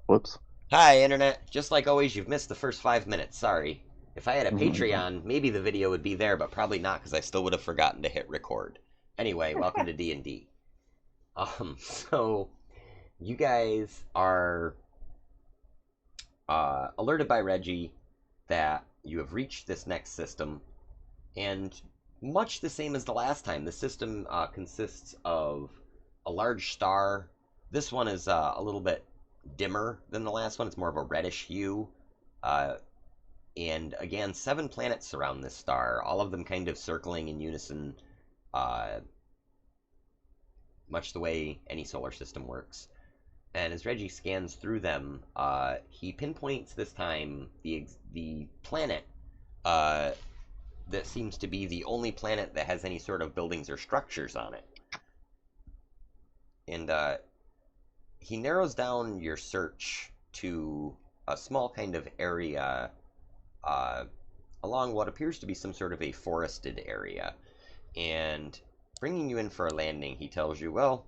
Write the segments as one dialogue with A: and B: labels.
A: Whoops.
B: Hi, Internet. Just like always, you've missed the first 5 minutes. Sorry. If I had a Patreon, maybe the video would be there, but probably not because I still would have forgotten to hit record. Anyway, welcome to D&D. So you guys are alerted by Reggie that you have reached this next system, and much the same as the last time, the system consists of a large star. This one is a little bit dimmer than the last one. It's more of a reddish hue. Uh, and again, 7 planets surround this star, all of them kind of circling in unison, uh, much the way any solar system works. And as Reggie scans through them, he pinpoints this time the planet uh, that seems to be the only planet that has any sort of buildings or structures on it. And he narrows down your search to a small kind of area uh, along what appears to be some sort of a forested area. And bringing you in for a landing, he tells you, well,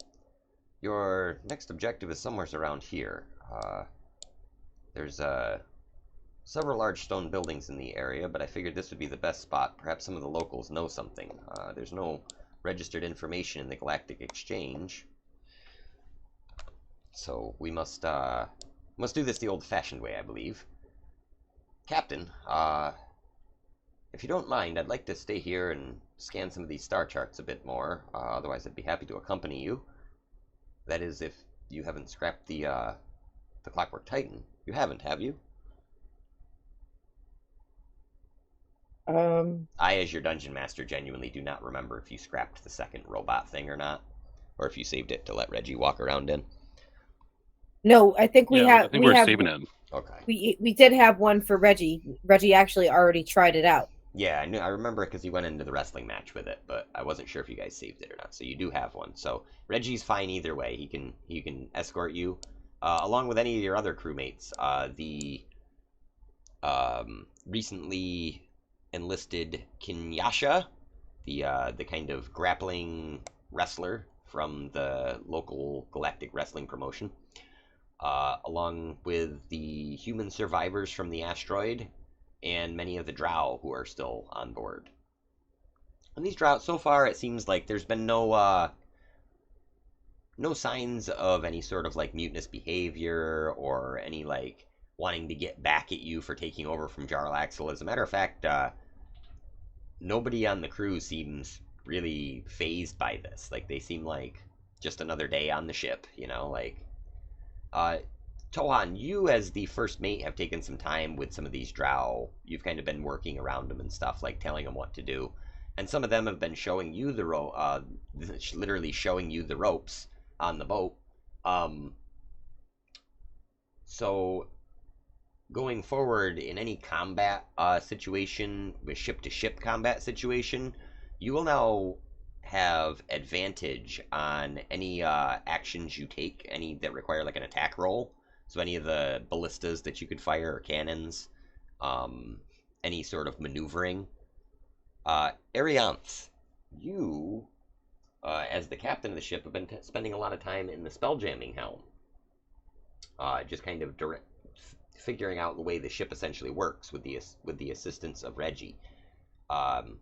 B: your next objective is somewhere around here. There's several large stone buildings in the area, but I figured this would be the best spot. Perhaps some of the locals know something. There's no registered information in the Galactic Exchange, so we must do this the old-fashioned way, I believe. Captain, if you don't mind, I'd like to stay here and scan some of these star charts a bit more. Otherwise, I'd be happy to accompany you. That is, if you haven't scrapped the Clockwork Titan. You haven't, have you?
A: Um,
B: I, as your dungeon master, genuinely do not remember if you scrapped the second robot thing or not, or if you saved it to let Reggie walk around in.
C: No, I think we
D: Yeah,
C: have
D: I think we're saving it.
B: Okay.
C: we did have one for Reggie. Reggie actually already tried it out.
B: Yeah, I remember it because he went into the wrestling match with it, but I wasn't sure if you guys saved it or not. So you do have one. So Reggie's fine either way. He can escort you, along with any of your other crewmates. The recently enlisted Kinyasha, the kind of grappling wrestler from the local galactic wrestling promotion, along with the human survivors from the asteroid, and many of the Drow who are still on board. And these Drow, so far, it seems like there's been no signs of any sort of like mutinous behavior or any like wanting to get back at you for taking over from Jarlaxle. As a matter of fact, nobody on the crew seems really phased by this. Like they seem like just another day on the ship, uh Tohan, you as the first mate have taken some time with some of these drow. You've kind of been working around them and stuff, like telling them what to do. And some of them have been showing you literally showing you the ropes on the boat. Um, so going forward in any combat situation, with ship to ship combat situation, you will now have advantage on any actions you take, any that require like an attack roll. So any of the ballistas that you could fire or cannons, um, any sort of maneuvering. Airyainth, you, as the captain of the ship, have been spending a lot of time in the spelljamming helm, just kind of figuring out the way the ship essentially works with the assistance of Reggie. Um,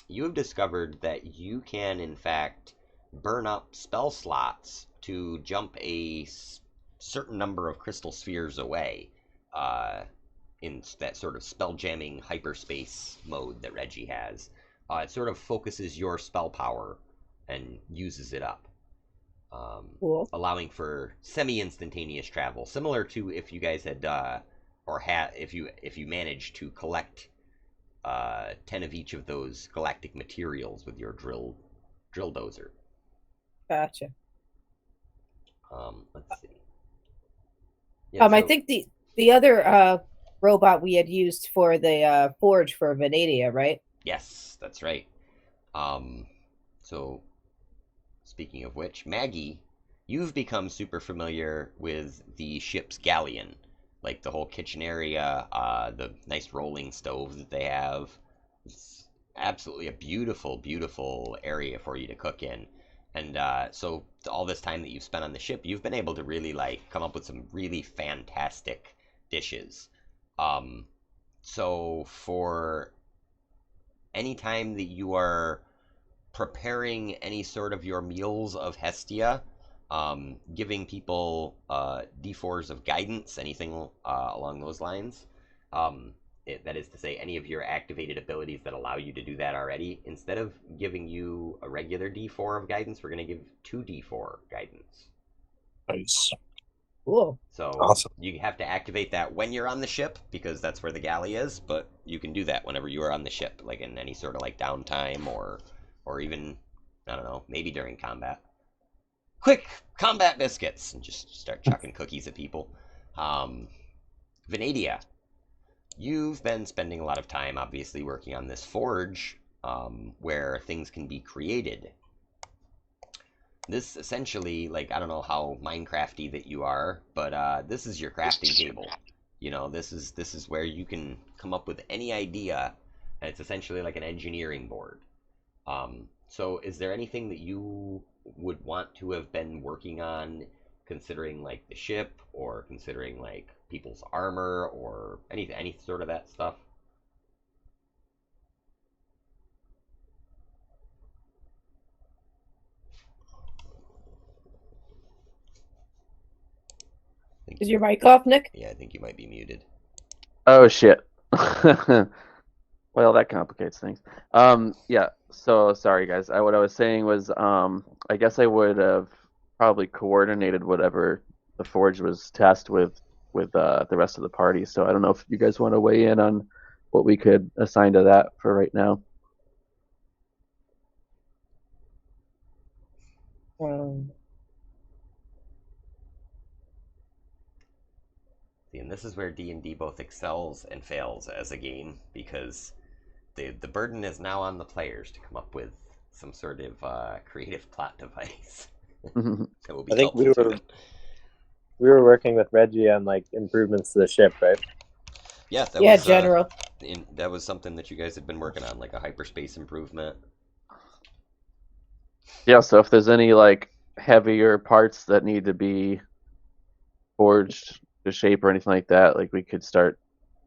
B: you have discovered that you can, in fact, burn up spell slots to jump a certain number of crystal spheres away, uh, in that sort of spell jamming hyperspace mode that Reggie has. It sort of focuses your spell power and uses it up,
C: Cool.
B: allowing for semi-instantaneous travel, similar to if you guys had if you managed to collect 10 of each of those galactic materials with your drill dozer.
C: Gotcha.
B: Let's see. Yeah,
C: I
B: so
C: think the other robot we had used for the forge for Venadia, right?
B: yes, that's right. Um, so speaking of which, Maggie, you've become super familiar with the ship's galleon, like the whole kitchen area, the nice rolling stove that they have. It's absolutely a beautiful, beautiful area for you to cook in. And so all this time that you've spent on the ship, you've been able to really like come up with some really fantastic dishes. Um, so for any time that you are preparing any sort of your meals of Hestia, giving people D4s of guidance, anything along those lines. Um, that is to say, any of your activated abilities that allow you to do that already. Instead of giving you a regular D4 of guidance, we're going to give 2D4 guidance.
A: Nice.
C: Cool.
B: So
A: Awesome.
B: you have to activate that when you're on the ship because that's where the galley is, but you can do that whenever you are on the ship, like in any sort of like downtime or even I don't know, maybe during combat. Quick combat biscuits and just start chucking cookies at people. Venadia, you've been spending a lot of time obviously working on this forge where things can be created. This essentially, like, I don't know how Minecrafty that you are, but this is your crafting table. You know, this is where you can come up with any idea, and it's essentially like an engineering board. So is there anything that you would want to have been working on, considering like the ship, or considering like people's armor, or any sort of that stuff?
C: Is your mic off, Nick?
B: Yeah, I think you might be muted.
D: Oh shit. Well, that complicates things. Yeah. So sorry, guys. What I was saying was, I guess I would have probably coordinated whatever the forge was tasked with the rest of the party. So I don't know if you guys want to weigh in on what we could assign to that for right now.
B: See, and this is where D&D both excels and fails as a game because the burden is now on the players to come up with some sort of creative plot device that will be
E: I think
B: helpful to them.
E: we were working with Reggie on like improvements to the ship, right?
B: Yeah, that
C: Yeah,
B: was
C: general.
B: that was something that you guys had been working on, like a hyperspace improvement.
D: Yeah. So if there's any like heavier parts that need to be forged to shape or anything like that, like we could start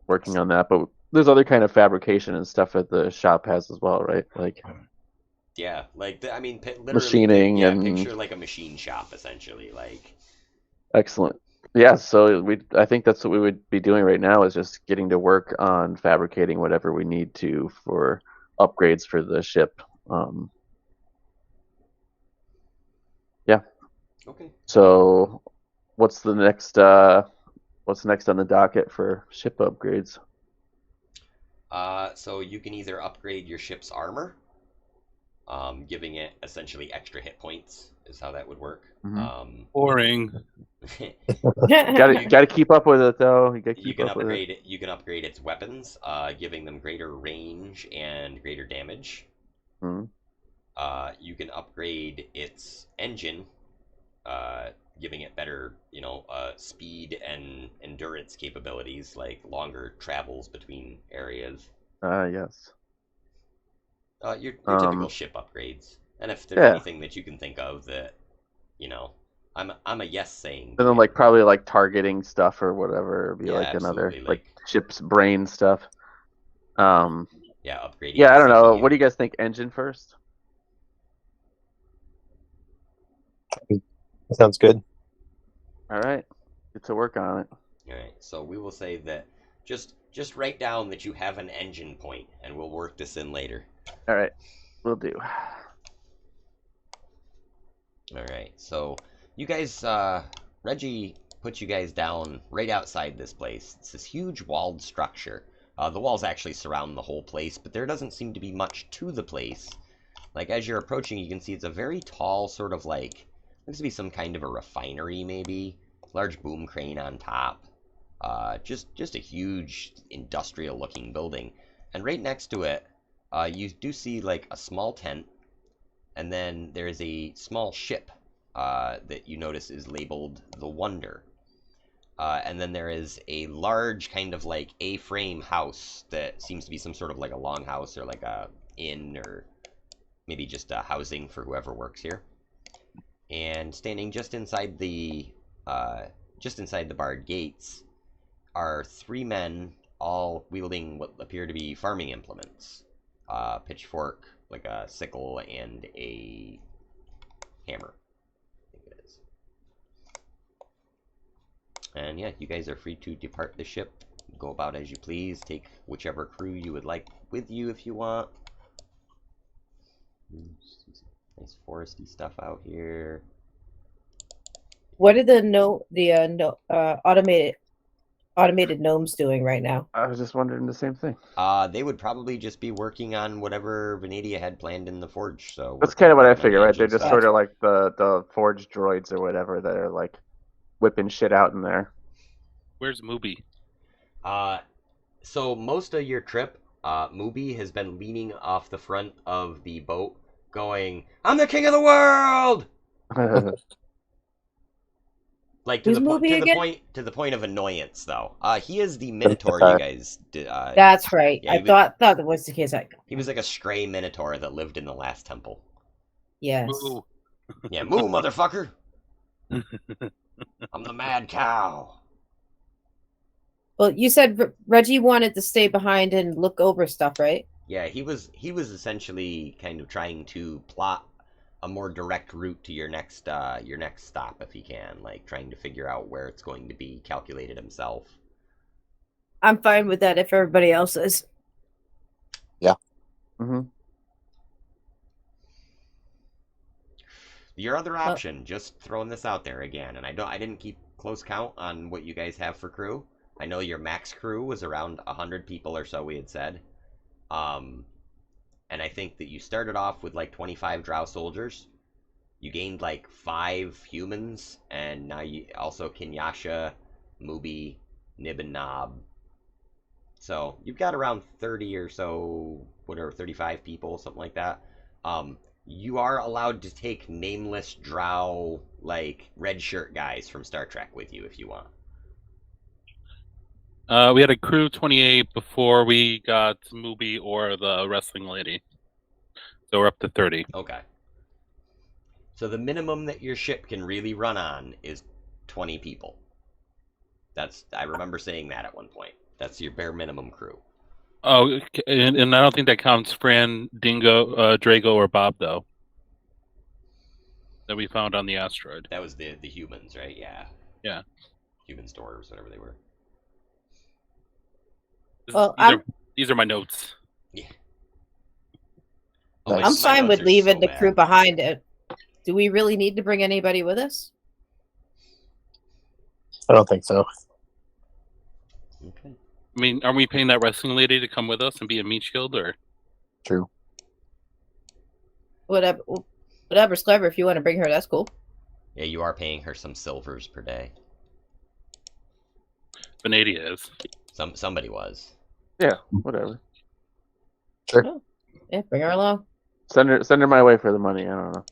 D: working on that. But there's other kind of fabrication and stuff that the shop has as well, right? Like
B: Yeah, like I mean, literally,
D: machining
B: yeah,
D: and
B: picture like a machine shop essentially. Like,
D: excellent. Yeah, so I think that's what we would be doing right now is just getting to work on fabricating whatever we need to for upgrades for the ship. Yeah.
B: okay,
D: So what's next on the docket for ship upgrades?
B: so you can either upgrade your ship's armor, giving it essentially extra hit points is how that would work.
A: Boring.
D: Got to keep up with it though. You got to
B: You
D: keep
B: can
D: up with it.
B: upgrade it. You can upgrade its weapons, giving them greater range and greater damage.
D: Hmm.
B: You can upgrade its engine, giving it better, speed and endurance capabilities, like longer travels between areas.
D: Yes.
B: Your typical ship upgrades. And if there's
D: Yeah.
B: anything that you can think of that, I'm a yes saying.
D: And then like probably like targeting stuff or whatever would be
B: Yeah,
D: like another
B: absolutely,
D: like ship's brain stuff.
B: Yeah, upgrading.
D: Yeah,
B: the
D: I don't know.
B: CPU.
D: What do you guys think? Engine first?
E: Sounds good.
D: All right. Get to work on it.
B: All right, so we will say that just write down that you have an engine point, and we'll work this in later.
D: All right. Will do.
B: All right, so you guys, Reggie put you guys down right outside this place. It's this huge walled structure. The walls actually surround the whole place, but there doesn't seem to be much to the place. Like, as you're approaching, you can see it's a very tall, sort of like, looks to be some kind of a refinery, maybe. Large boom crane on top. Just a huge industrial-looking building. And right next to it, you do see, like, a small tent. And then there is a small ship that you notice is labeled the Wonder. And then there is a large kind of like A-frame house that seems to be some sort of like a longhouse or like a inn or maybe just a housing for whoever works here. And standing just inside the barred gates are 3 men, all wielding what appear to be farming implements: pitchfork, like a sickle, and a hammer. I think it is. And yeah, you guys are free to depart the ship. Go about as you please. Take whichever crew you would like with you if you want. Nice foresty stuff out here.
C: What are the automated gnomes doing right now?
D: I was just wondering the same thing.
B: They would probably just be working on whatever Venadia had planned in the forge. So
D: That's kind of what I
B: working on
D: figured, right?
B: engine
D: They're just
B: stuff.
D: sort of like the forge droids or whatever that are like whipping shit out in there.
A: Where's Mooby?
B: So most of your trip, Mooby has been leaning off the front of the boat, going, "I'm the king of the world!" Like
C: Who's Mooby again?
B: to the point of annoyance, though. He is the Minotaur you guys did.
C: That's right.
B: yeah,
C: I thought that was the case.
B: He was like a stray Minotaur that lived in the last temple.
C: Yes.
A: Moo.
B: Yeah, moo, motherfucker! I'm the mad cow.
C: Well, you said Reggie wanted to stay behind and look over stuff, right?
B: Yeah, he was essentially kind of trying to plot a more direct route to your next stop if he can, like trying to figure out where it's going to be, calculated himself.
C: I'm fine with that if everybody else is.
D: Mm-hmm.
B: Your other option, just throwing this out there again, and I didn't keep close count on what you guys have for crew. I know your max crew was around 100 people or so, we had said. And I think that you started off with like 25 drow soldiers. You gained like 5 humans, and now you also Kinyasha, Mooby, Nib, and Nob. So you've got around 30 or so, whatever, 35 people, something like that. You are allowed to take nameless drow, like red shirt guys from Star Trek with you if you want.
A: We had a crew 28 before we got Mooby or the wrestling lady. So we're up to 30.
B: Okay. So the minimum that your ship can really run on is 20 people. I remember saying that at one point. That's your bare minimum crew.
A: Oh, and I don't think that counts Fran, Dingo, Drago, or Bob, though. That we found on the asteroid.
B: That was the humans, right? Yeah.
A: Yeah.
B: Human stores, whatever they were.
C: Well,
A: these are my notes.
B: Yeah.
E: Nice.
C: I'm
B: my
C: fine
B: notes
C: with
B: are
C: leaving
B: so
C: the
B: bad.
C: crew behind it. Do we really need to bring anybody with us?
E: I don't think so.
B: Okay.
A: I mean, are we paying that wrestling lady to come with us and be a meat shield, or?
E: True.
C: Whatever's clever. If you want to bring her, that's cool.
B: Yeah, you are paying her some silvers per day.
A: Venadia is.
B: Somebody was.
D: Yeah, whatever.
E: Sure.
C: Yeah, bring her along.
D: Send her my way for the money. I don't know.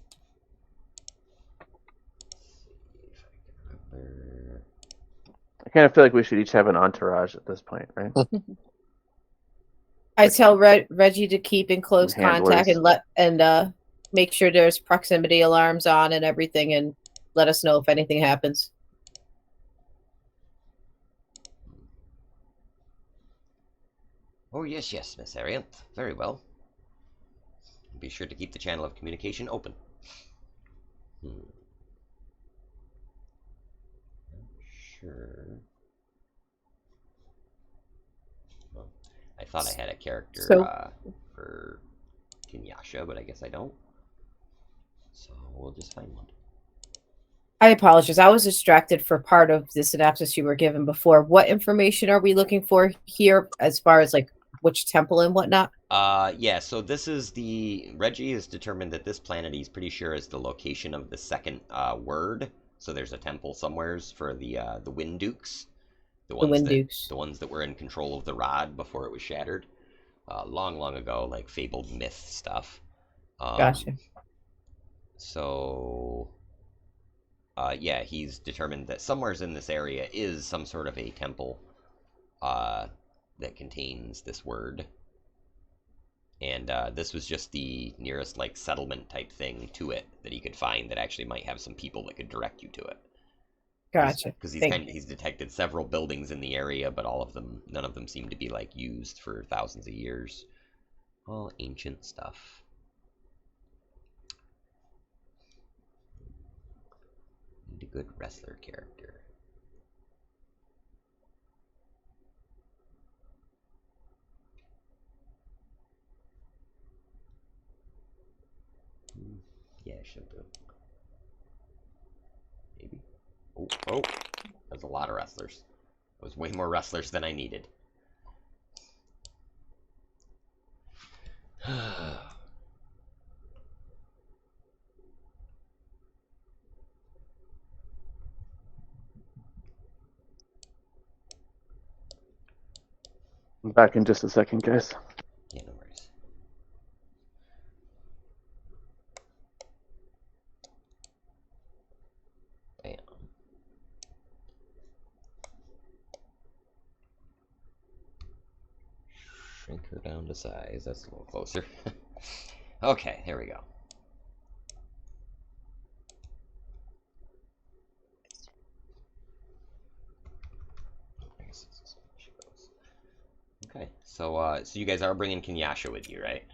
D: I kind of feel like we should each have an entourage at this point, right?
C: I tell Reggie to keep in close
D: Handlers.
C: contact and make sure there's proximity alarms on and everything, and let us know if anything happens.
B: Oh, yes, Miss Airyainth. Very well. Be sure to keep the channel of communication open. Sure. Well, I thought I had a character for Kinyasha, but I guess I don't. So we'll just find one.
C: I apologize. I was distracted for part of the synopsis you were given before. What information are we looking for here as far as like which temple and whatnot?
B: Yeah, so this is Reggie has determined that this planet he's pretty sure is the location of the second word. So there's a temple somewheres for the Wind Dukes. The ones that were in control of the rod before it was shattered. Long ago, like fabled myth stuff.
C: Gotcha.
B: So yeah, he's determined that somewheres in this area is some sort of a temple that contains this word. And this was just the nearest like settlement type thing to it that he could find that actually might have some people that could direct you to it.
C: Gotcha.
B: Because
C: Thank you.
B: he's detected several buildings in the area, but none of them seem to be like used for thousands of years. All ancient stuff. Need a good wrestler character. Yeah, should do. Maybe. Oh, there's a lot of wrestlers. That was way more wrestlers than I needed.
D: I'm back in just a second, guys.
B: Yeah, no worries. Bam. Shrink her down to size. That's a little closer. Okay, here we go. Okay, so you guys are bringing Kenyasha with you, right?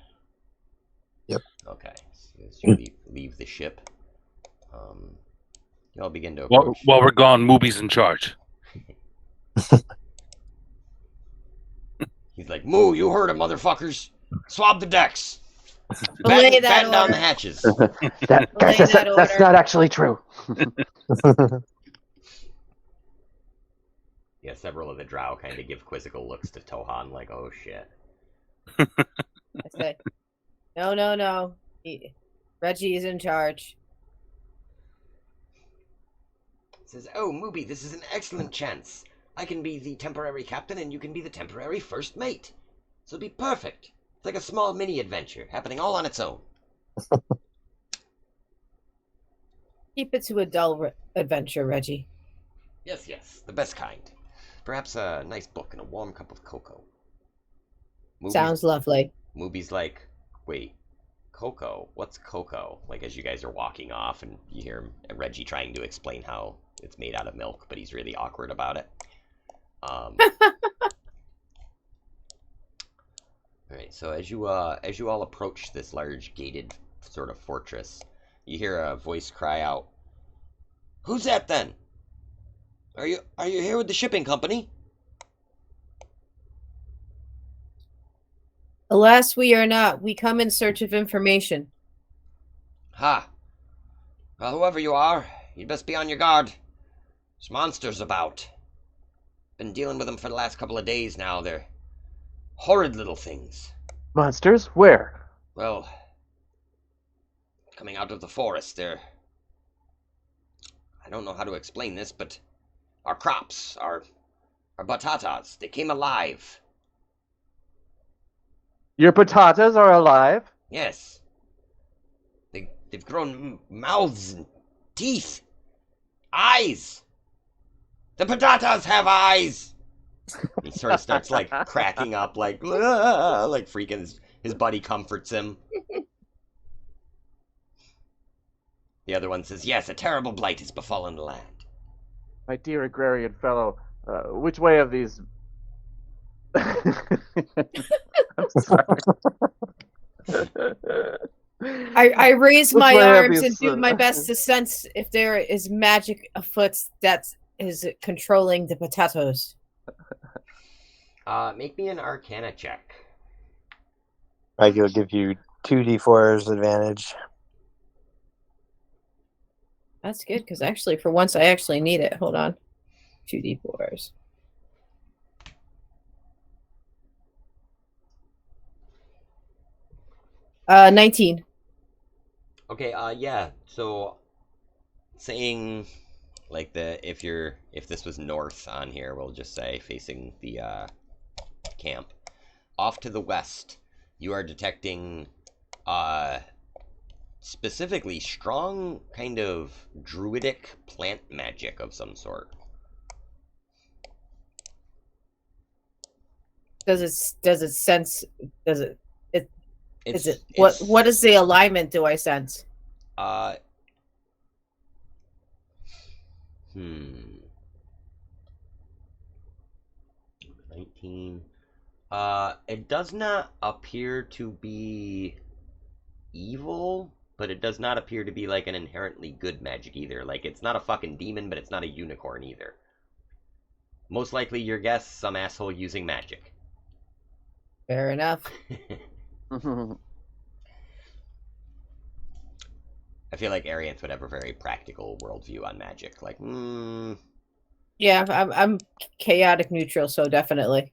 F: Yep.
B: Okay, so as you leave the ship, y'all begin to approach.
A: While we're gone, Mooby's in charge.
B: He's like, "Moo, you heard it, motherfuckers! Swab the decks,
C: Belay that
B: batten down
C: order.
B: the hatches."
D: Guys, that's not actually true.
B: Yeah, several of the drow kind of give quizzical looks to Tohan, like, "Oh shit."
C: I say, no. Reggie is in charge.
B: Says, "Oh, Mooby, this is an excellent chance. I can be the temporary captain and you can be the temporary first mate. So it'll be perfect. It's like a small mini-adventure, happening all on its own."
C: Keep it to a dull adventure, Reggie.
B: Yes, the best kind. Perhaps a nice book and a warm cup of cocoa.
C: Sounds lovely.
B: Mooby's like, "Wait, cocoa? What's cocoa?" Like, as you guys are walking off and you hear Reggie trying to explain how it's made out of milk, but he's really awkward about it. Alright, so as you all approach this large gated sort of fortress, you hear a voice cry out, "Who's that then? Are you here with the shipping company?"
C: Alas, we are not. We come in search of information.
B: "Ha! Well, whoever you are, you'd best be on your guard. There's monsters about. Been dealing with them for the last couple of days now. They're horrid little things.
D: Monsters? Where?
B: Well, coming out of the forest, I don't know how to explain this, but our crops, our batatas, they came alive.
D: Your Batatas are alive?
B: Yes. They've grown mouths and teeth. Eyes. The batatas have eyes." He sort of starts like cracking up, like freaking. His buddy comforts him. The other one says, "Yes, a terrible blight has befallen the land."
D: My dear agrarian fellow, which way of these... I'm sorry.
C: I raise
D: Which
C: my
D: way have
C: arms
D: you
C: and do my best to sense if there is magic afoot that is controlling the potatoes.
B: Make me an Arcana check.
F: Like, it'll give you 2d4s advantage.
C: That's good, because actually, for once, I actually need it. Hold on. 2d4s. Uh, 19.
B: Okay, yeah. So saying like if this was north on here, we'll just say facing the camp. Off to the west, you are detecting specifically strong kind of druidic plant magic of some sort.
C: Does it
B: It's
C: Is it what?
B: it's
C: What is the alignment? Do I sense?
B: uh hmm 19. It does not appear to be evil, but it does not appear to be like an inherently good magic either. Like it's not a fucking demon, but it's not a unicorn either. Most likely your guess, some asshole using magic.
C: Fair enough.
B: I feel like Airyainth would have a very practical worldview on magic. Like,
C: Yeah, I'm chaotic neutral, so definitely.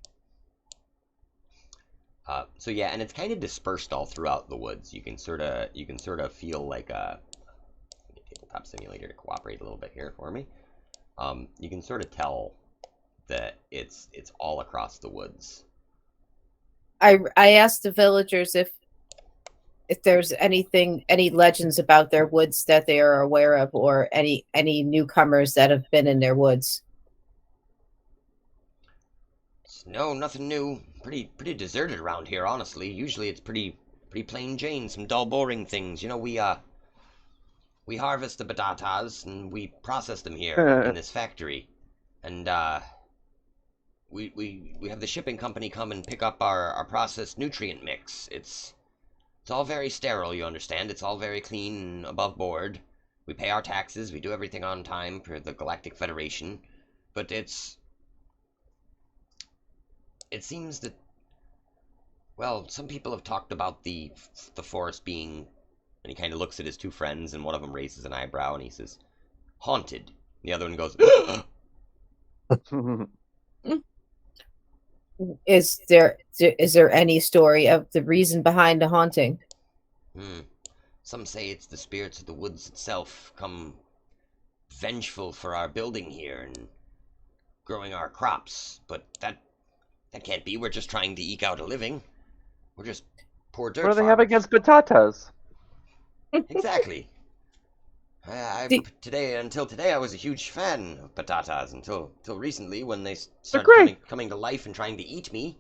B: So yeah, and it's kind of dispersed all throughout the woods. You can sort of feel like a tabletop simulator to cooperate a little bit here for me. You can sort of tell that it's all across the woods.
C: I asked the villagers if there's any legends about their woods that they are aware of, or any newcomers that have been in their woods.
B: No, nothing new. Pretty deserted around here, honestly. Usually it's pretty plain Jane, some dull, boring things. You know, we harvest the batatas and we process them here in this factory, and we have the shipping company come and pick up our processed nutrient mix. It's all very sterile, you understand. It's all very clean and above board. We pay our taxes. We do everything on time for the Galactic Federation, but it seems that, well, some people have talked about the forest being, and he kind of looks at his two friends, and one of them raises an eyebrow, and he says, haunted. The other one goes,
C: Is there any story of the reason behind the haunting?
B: Some say it's the spirits of the woods itself come vengeful for our building here and growing our crops, but that can't be. We're just trying to eke out a living. We're just poor dirt
D: What do they have
B: farmers.
D: against batatas?
B: Exactly. Until today, I was a huge fan of Batatas until recently when they started
D: great.
B: coming to life and trying to eat me.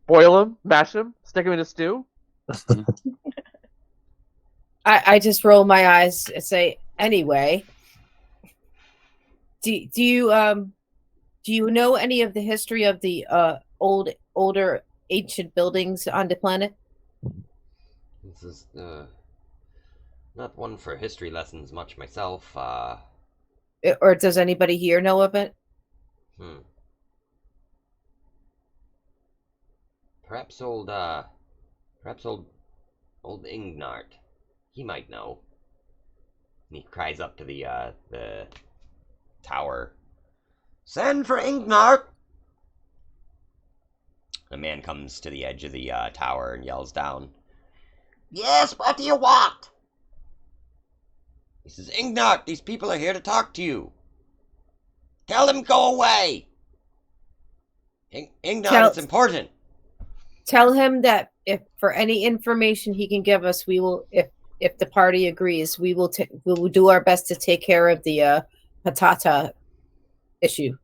D: Boil them, mash them, stick them in a stew.
C: I just roll my eyes and say, anyway. Do you know any of the history of the older ancient buildings on the planet?
B: This is not one for history lessons much myself.
C: Or does anybody here know of it?
B: Perhaps old Ingnart. He might know. And he cries up to the tower. Send for Ingnart! A man comes to the edge of the tower and yells down. Yes, what do you want? He says, Ingnart, these people are here to talk to you. Tell them go away. Ingnart, it's important.
C: Tell him that if for any information he can give us, we will, if the party agrees, we will do our best to take care of the patata issue.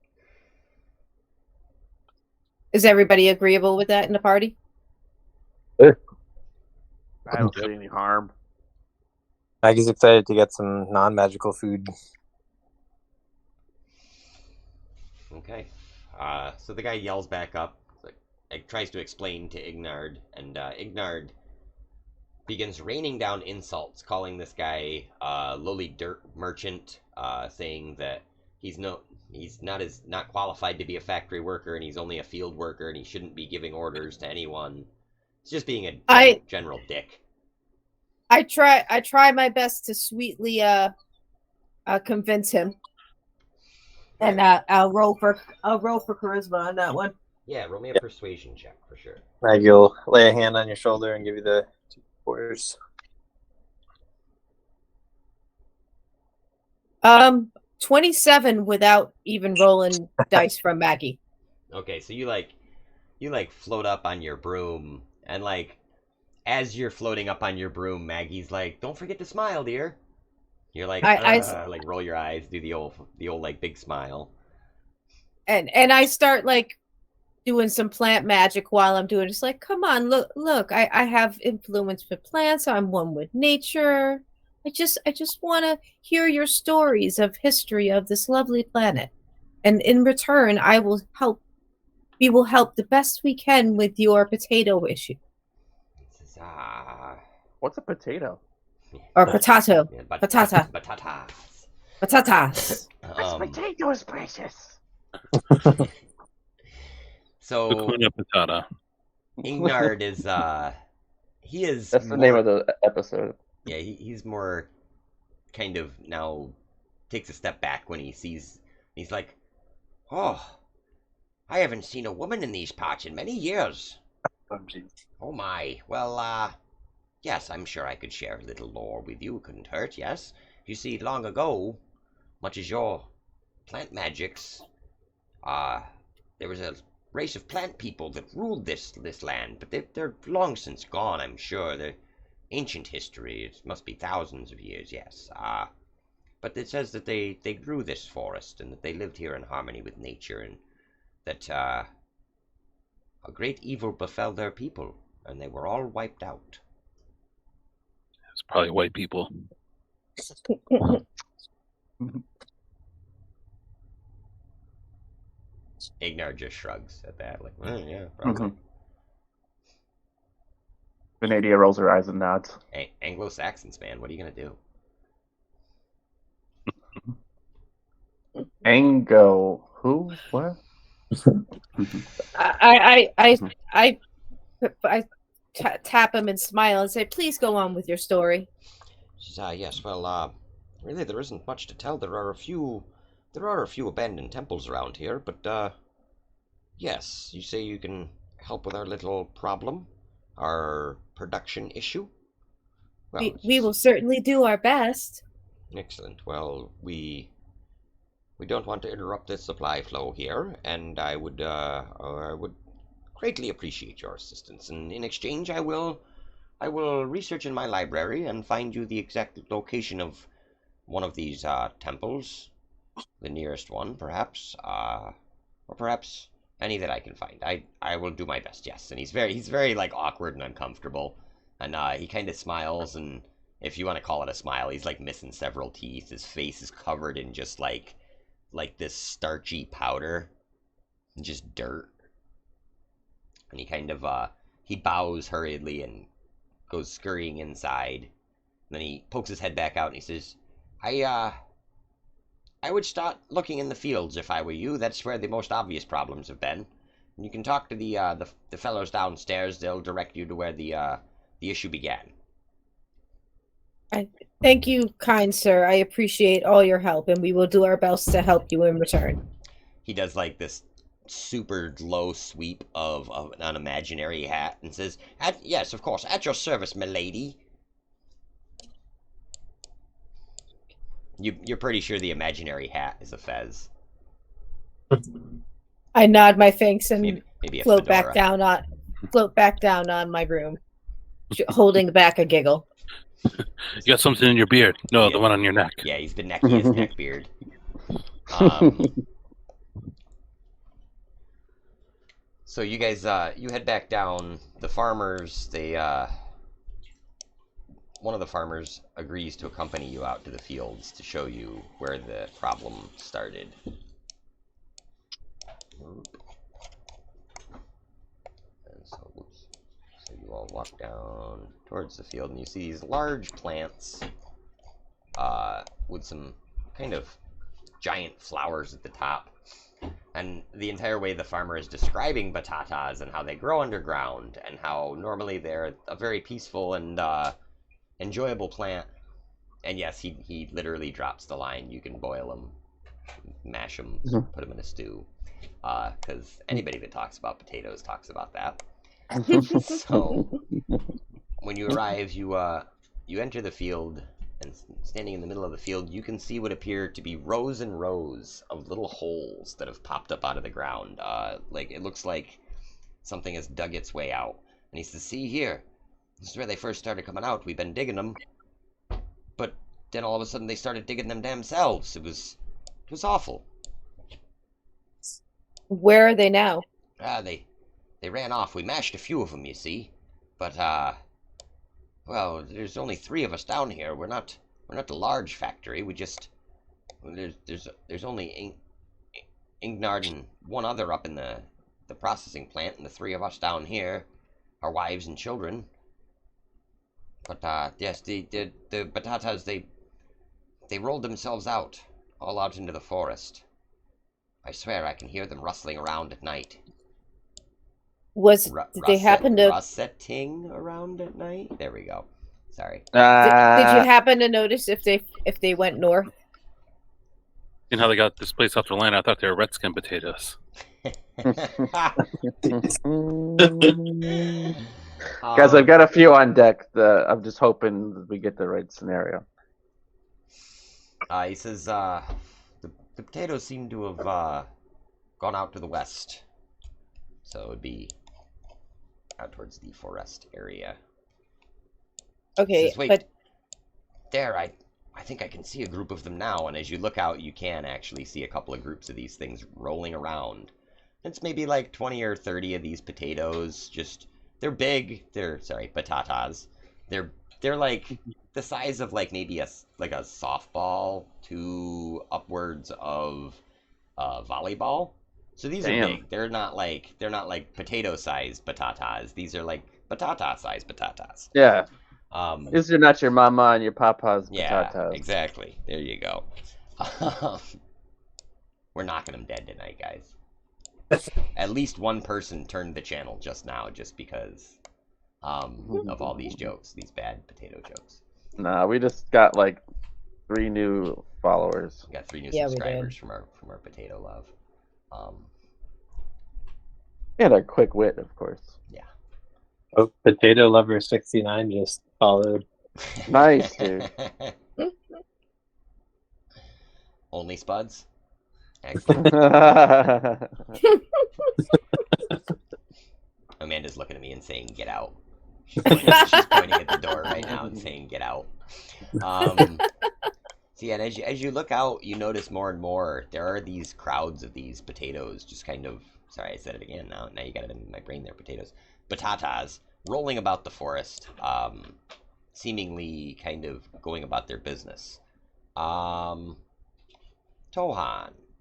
C: Is everybody agreeable with that in the party?
D: I don't see any harm.
F: Maggie's excited to get some non-magical food.
B: Okay. So the guy yells back up, tries to explain to Ignard, and Ignard begins raining down insults, calling this guy lowly dirt merchant, saying that he's not qualified to be a factory worker, and he's only a field worker, and he shouldn't be giving orders to anyone. It's just being a general dick.
C: I try my best to sweetly convince him, and I'll roll for charisma on that one.
B: Yeah, roll me a persuasion check for sure.
F: Maggie will lay a hand on your shoulder and give you the 2 quarters.
C: 27 without even rolling dice from Maggie.
B: Okay, so you float up on your broom, and as you're floating up on your broom, Maggie's like, "Don't forget to smile, dear." You're like, roll your eyes, do the old big smile.
C: And I start doing some plant magic while I'm doing it. It's like, come on, look, I have influence with plants. I'm one with nature. I just want to hear your stories of history of this lovely planet. And in return, we will help the best we can with your potato issue.
B: Says,
D: What's a potato?
C: Or potato.
B: yeah,
C: Patata.
B: Batatas.
C: Patatas.
D: Potato is precious.
B: So
A: Hakuna Patata.
B: Ignard is he is
D: That's the
B: more,
D: name of the episode.
B: yeah, he's more kind of now takes a step back when he's like, oh, I haven't seen a woman in these parts in many years. Oh my. Well, yes, I'm sure I could share a little lore with you. Couldn't hurt, yes. You see, long ago, much as your plant magics, there was a race of plant people that ruled this land, but they're long since gone, I'm sure. They're ancient history. It must be thousands of years, yes. But it says that they grew this forest and that they lived here in harmony with nature, and that a great evil befell their people, and they were all wiped out.
A: It's probably white people.
B: Ignar just shrugs at that, like, yeah, probably.
D: Venadia rolls her eyes and nods.
B: Anglo-Saxons, man, what are you gonna do?
D: Ango. Who? What?
C: I tap him and smile and say, "Please go on with your story."
B: She says, yes, well, really there isn't much to tell. There are a few abandoned temples around here, but, yes, you say you can help with our little problem? Our production issue? Well,
C: We will certainly do our best.
B: excellent. Well, we don't want to interrupt the supply flow here, and I would greatly appreciate your assistance. And in exchange, I will research in my library and find you the exact location of one of these temples, the nearest one, perhaps, or perhaps any that I can find. I will do my best. Yes. And he's very like awkward and uncomfortable, and he kind of smiles, and if you want to call it a smile, he's like missing several teeth. His face is covered in just like this starchy powder, and just dirt. And he kind of he bows hurriedly and goes scurrying inside. And then he pokes his head back out and he says, I would start looking in the fields if I were you. That's where the most obvious problems have been. And you can talk to the fellows downstairs. They'll direct you to where the issue began.
C: Thank you, kind sir. I appreciate all your help, and we will do our best to help you in return.
B: He does like this super low sweep of an imaginary hat and says, yes, of course, at your service, milady. You're pretty sure the imaginary hat is a fez.
C: I nod my thanks and
B: maybe a
C: float
B: fedora.
C: back down on my room, holding back a giggle.
A: You got something in your beard? No,
B: Yeah.
A: the one on your neck.
B: Yeah, he's the neckiest neckbeard. So you guys, you head back down. The farmers, one of the farmers agrees to accompany you out to the fields to show you where the problem started. And so, whoops. So you all walk down towards the field, and you see these large plants, with some kind of giant flowers at the top. And the entire way the farmer is describing batatas and how they grow underground and how normally they're a very peaceful and enjoyable plant. And yes, he literally drops the line, you can boil them, mash them, put them in a stew. Because anybody that talks about potatoes talks about that. So when you arrive, you enter the field, and standing in the middle of the field, you can see what appear to be rows and rows of little holes that have popped up out of the ground. Like it looks like something has dug its way out. And he says, "See here, this is where they first started coming out. We've been digging them, but then all of a sudden they started digging them themselves. It was awful."
C: Where are they now?
B: They ran off. We mashed a few of them, you see. But, well, there's only 3 of us down here. We're not a large factory. We just... There's only Ingnard and one other up in the processing plant, and the 3 of us down here, our wives and children. But, yes, the Batatas, they rolled themselves out, all out into the forest. I swear I can hear them rustling around at night.
C: Did they happen to
B: Russetting around at night? There we go. Sorry.
C: did you happen to notice if they went north?
A: You know how they got displaced off the land? I thought they were redskin potatoes.
D: Guys, I've got a few on deck. I'm just hoping we get the right scenario.
B: He says, the potatoes seem to have gone out to the west. So it would be out towards the forest area.
C: Okay,
B: Says, wait,
C: but
B: there, I think I can see a group of them now, and as you look out, you can actually see a couple of groups of these things rolling around. It's maybe like 20 or 30 of these potatoes. They're big. Batatas. They're like the size of like maybe a softball to upwards of volleyball. So these are big. They're not like potato-sized batatas. These are like batata-sized batatas.
D: Yeah. These are not your mama and your papa's batatas.
B: Yeah, exactly. There you go. We're knocking them dead tonight, guys. At least one person turned the channel just now, just because of all these jokes, these bad potato jokes.
D: Nah, we just got like 3 new followers.
B: We got 3 new subscribers from our potato love.
D: And our quick wit, of course.
B: Yeah.
E: Oh, Potato Lover 69 just followed.
D: Nice, dude.
B: Only Spuds? Excellent. Amanda's looking at me and saying, "Get out." She's pointing at the door right now and saying, "Get out." So yeah, and as you look out, you notice more and more there are these crowds of these potatoes, just kind of. Sorry, I said it again. Now you got it in my brain. There, potatoes, batatas, rolling about the forest, seemingly kind of going about their business. Tohan,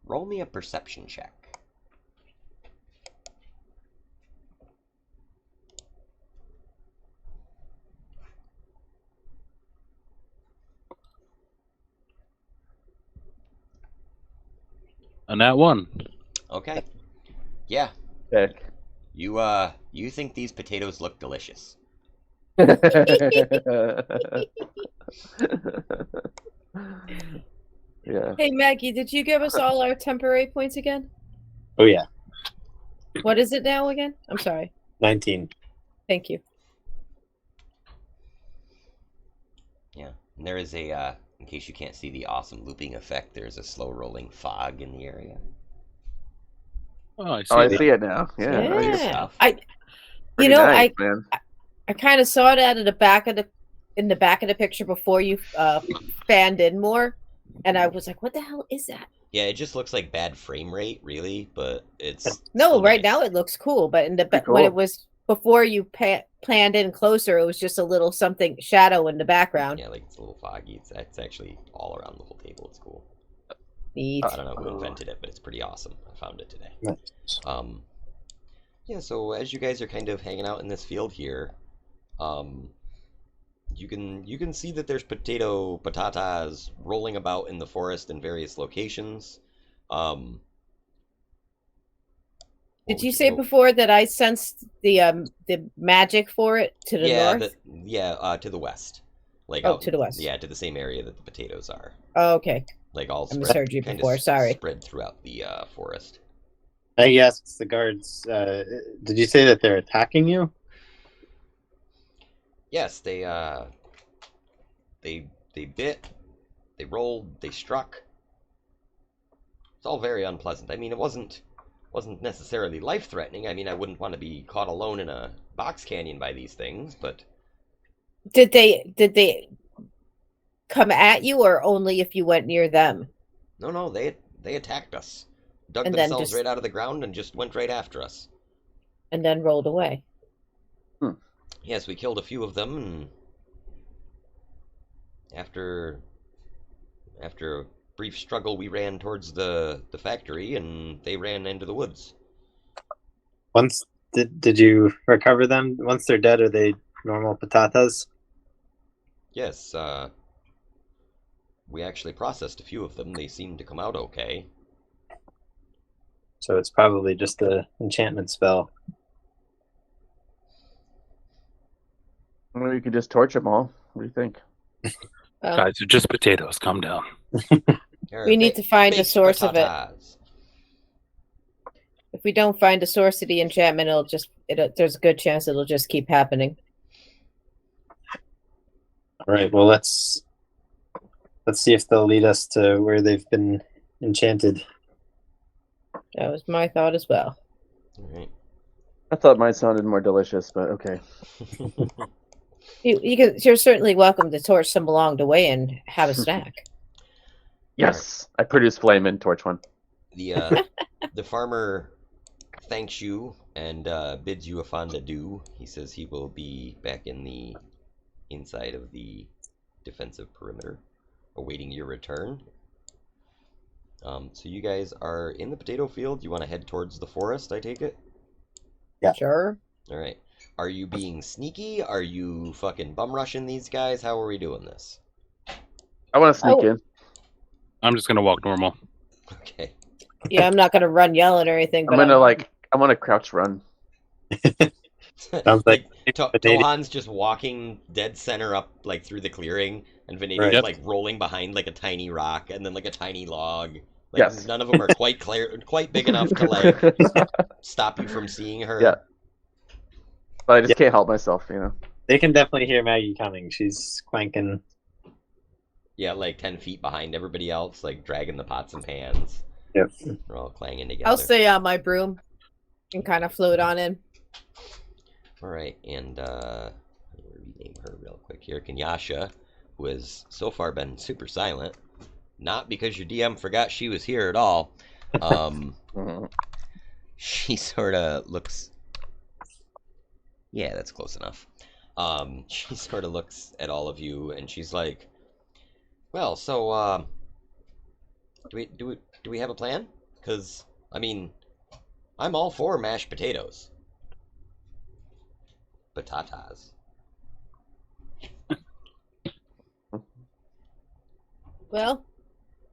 B: roll me a perception check.
A: And that one.
B: Okay. Yeah.
D: Heck.
B: You think these potatoes look delicious.
D: Yeah.
C: hey Maggie, did you give us all our temporary points again?
E: Oh yeah,
C: What is it now again? I'm sorry.
E: 19.
C: Thank you.
B: Yeah. And there is a in case you can't see the awesome looping effect, there's a slow rolling fog in the area.
A: Oh, I see.
D: Oh, I see it now. Yeah.
C: Yeah.
B: Great stuff.
D: Pretty nice, man.
C: I kind of saw that in the back of the picture before you fanned in more, and I was like, "What the hell is that?"
B: Yeah, it just looks like bad frame rate, really, but it's
C: No,
B: still
C: right
B: nice.
C: now it looks cool, but in the
D: Pretty
C: when it
D: cool.
C: was before you planned in closer, it was just a little something shadow in the background.
B: Yeah, like it's a little foggy. It's actually all around the whole table. It's cool.
C: Neat.
B: I don't know who invented it, but it's pretty awesome. I found it today.
E: Nice.
B: Yeah, so as you guys are kind of hanging out in this field here, you can see that there's batatas rolling about in the forest in various locations.
C: Did you say before that I sensed the magic for it to the north?
B: To the west. Like
C: to the west.
B: Yeah, to the same area that the potatoes are.
C: Oh, okay.
B: Like all
C: I misheard you
B: kind
C: before.
B: of
C: Sorry.
B: spread throughout the forest.
E: I asks the guards, did you say that they're attacking you?
B: Yes, they bit, they rolled, they struck. It's all very unpleasant. I mean, it wasn't necessarily life-threatening. I mean, I wouldn't want to be caught alone in a box canyon by these things, but
C: Did they come at you, or only if you went near them?
B: no, they attacked us. Dug
C: And then
B: themselves
C: just-
B: right out of the ground and just went right after us.
C: and then rolled away.
B: Yes, we killed a few of them, and after a brief struggle, we ran towards the factory, and they ran into the woods.
E: Once did you recover them? Once they're dead, are they normal Batatas?
B: Yes, we actually processed a few of them. They seemed to come out okay.
E: So it's probably just the enchantment spell.
D: Well, you could just torch them all. What do you think?
C: Well,
A: Guys, they're just potatoes. Calm down.
C: we need to find a
B: baked
C: source of it.
B: batatas.
C: if we don't find a source of the enchantment, there's a good chance it'll just keep happening.
E: All right. Well, let's see if they'll lead us to where they've been enchanted.
C: That was my thought as well.
B: All right.
D: I thought mine sounded more delicious, but okay.
C: You're certainly welcome to torch some along the way and have a snack.
D: Yes, I produce flame and torch one.
B: The farmer thanks you and bids you a fond adieu. He says he will be back in the inside of the defensive perimeter, awaiting your return. So you guys are in the potato field. You want to head towards the forest, I take it?
E: Yeah.
C: Sure.
B: All right. Are you being sneaky? Are you fucking bum rushing these guys? How are we doing this?
D: I want to sneak
C: Oh.
D: in.
A: I'm just gonna walk normal.
B: Okay.
C: Yeah, I'm not gonna run yelling or anything,
D: I'm
C: but
D: gonna I want to crouch run.
E: Sounds like
B: Tohan's just walking dead center up like through the clearing, and Vanadia's
E: Right.
A: Yep.
B: like rolling behind like a tiny rock and then like a tiny log. Like
D: Yes.
B: none of them are quite big enough to like stop you from seeing her.
D: Yeah. But I just can't help myself, you know.
E: they can definitely hear Maggie coming. She's clanking.
B: Yeah, like 10 feet behind everybody else, like dragging the pots and pans.
E: Yep.
B: They're all clanging together.
C: I'll stay on my broom and kind of float on in.
B: All right, and let me rename her real quick here. Kenyasha, who has so far been super silent, not because your DM forgot she was here at all. She sort of looks. Yeah, that's close enough. She sort of looks at all of you, and she's like, "Well, so do we have a plan? Because I mean, I'm all for mashed potatoes." Batatas.
C: Well,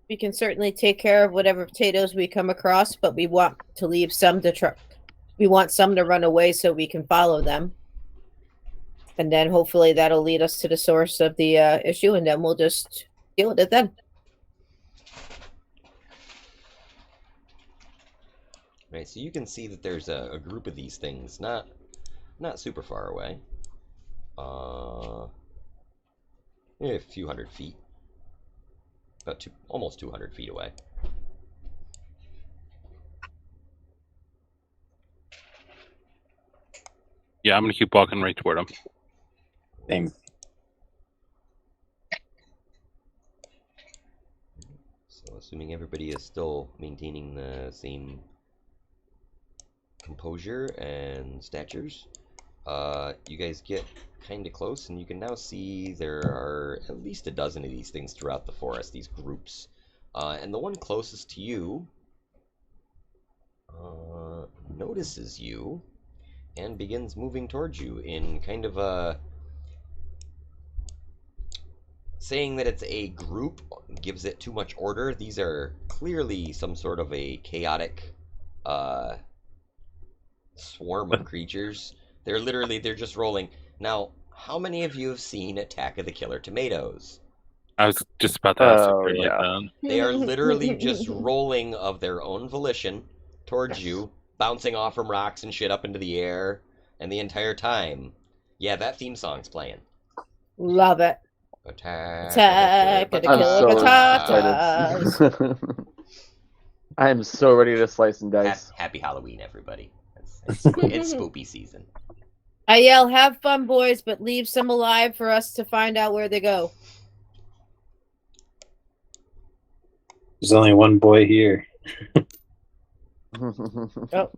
C: we can certainly take care of whatever potatoes we come across, but we want to leave some to try. We want some to run away so we can follow them. And then hopefully that'll lead us to the source of the issue, and then we'll just deal with it then.
B: Right, so you can see that there's a group of these things, not super far away. A few hundred feet. About almost 200 feet away.
A: Yeah, I'm gonna keep walking right toward them.
E: Same.
B: So assuming everybody is still maintaining the same composure and statures, you guys get kind of close, and you can now see there are at least a dozen of these things throughout the forest, these groups. And the one closest to you notices you and begins moving towards you in kind of a... Saying that it's a group gives it too much order. These are clearly some sort of a chaotic swarm of creatures. They're just rolling. Now, how many of you have seen Attack of the Killer Tomatoes?
A: I was just about to ask
D: Oh,
A: something like
D: yeah.
A: that.
B: They are literally just rolling of their own volition towards you, bouncing off from rocks and shit up into the air, and the entire time, yeah, that theme song's playing.
C: Love it.
B: Attack
C: of the
D: I'm
C: Killer
D: so
C: Batatas.
D: excited. I am so ready to slice and dice.
B: Happy Halloween, everybody. It's spoopy season.
C: I yell, have fun, boys, but leave some alive for us to find out where they go.
E: There's only one boy here.
C: Oh.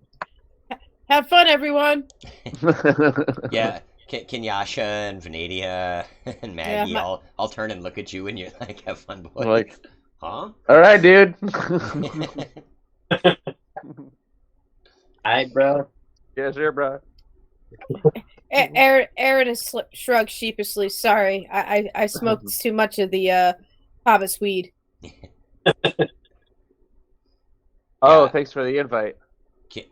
C: Have fun, everyone.
B: Yeah, Kenyasha and Venadia and Maggie
C: Yeah,
B: all turn and look at you, and you're like, "Have fun, boys."
D: Like,
B: huh?
D: all right, dude.
E: Hi, bro.
D: Yeah, sure, bro.
C: Aaron is shrugged sheepishly. Sorry, I smoked too much of the hobbit's weed.
D: Oh,
B: Yeah.
D: thanks for the invite.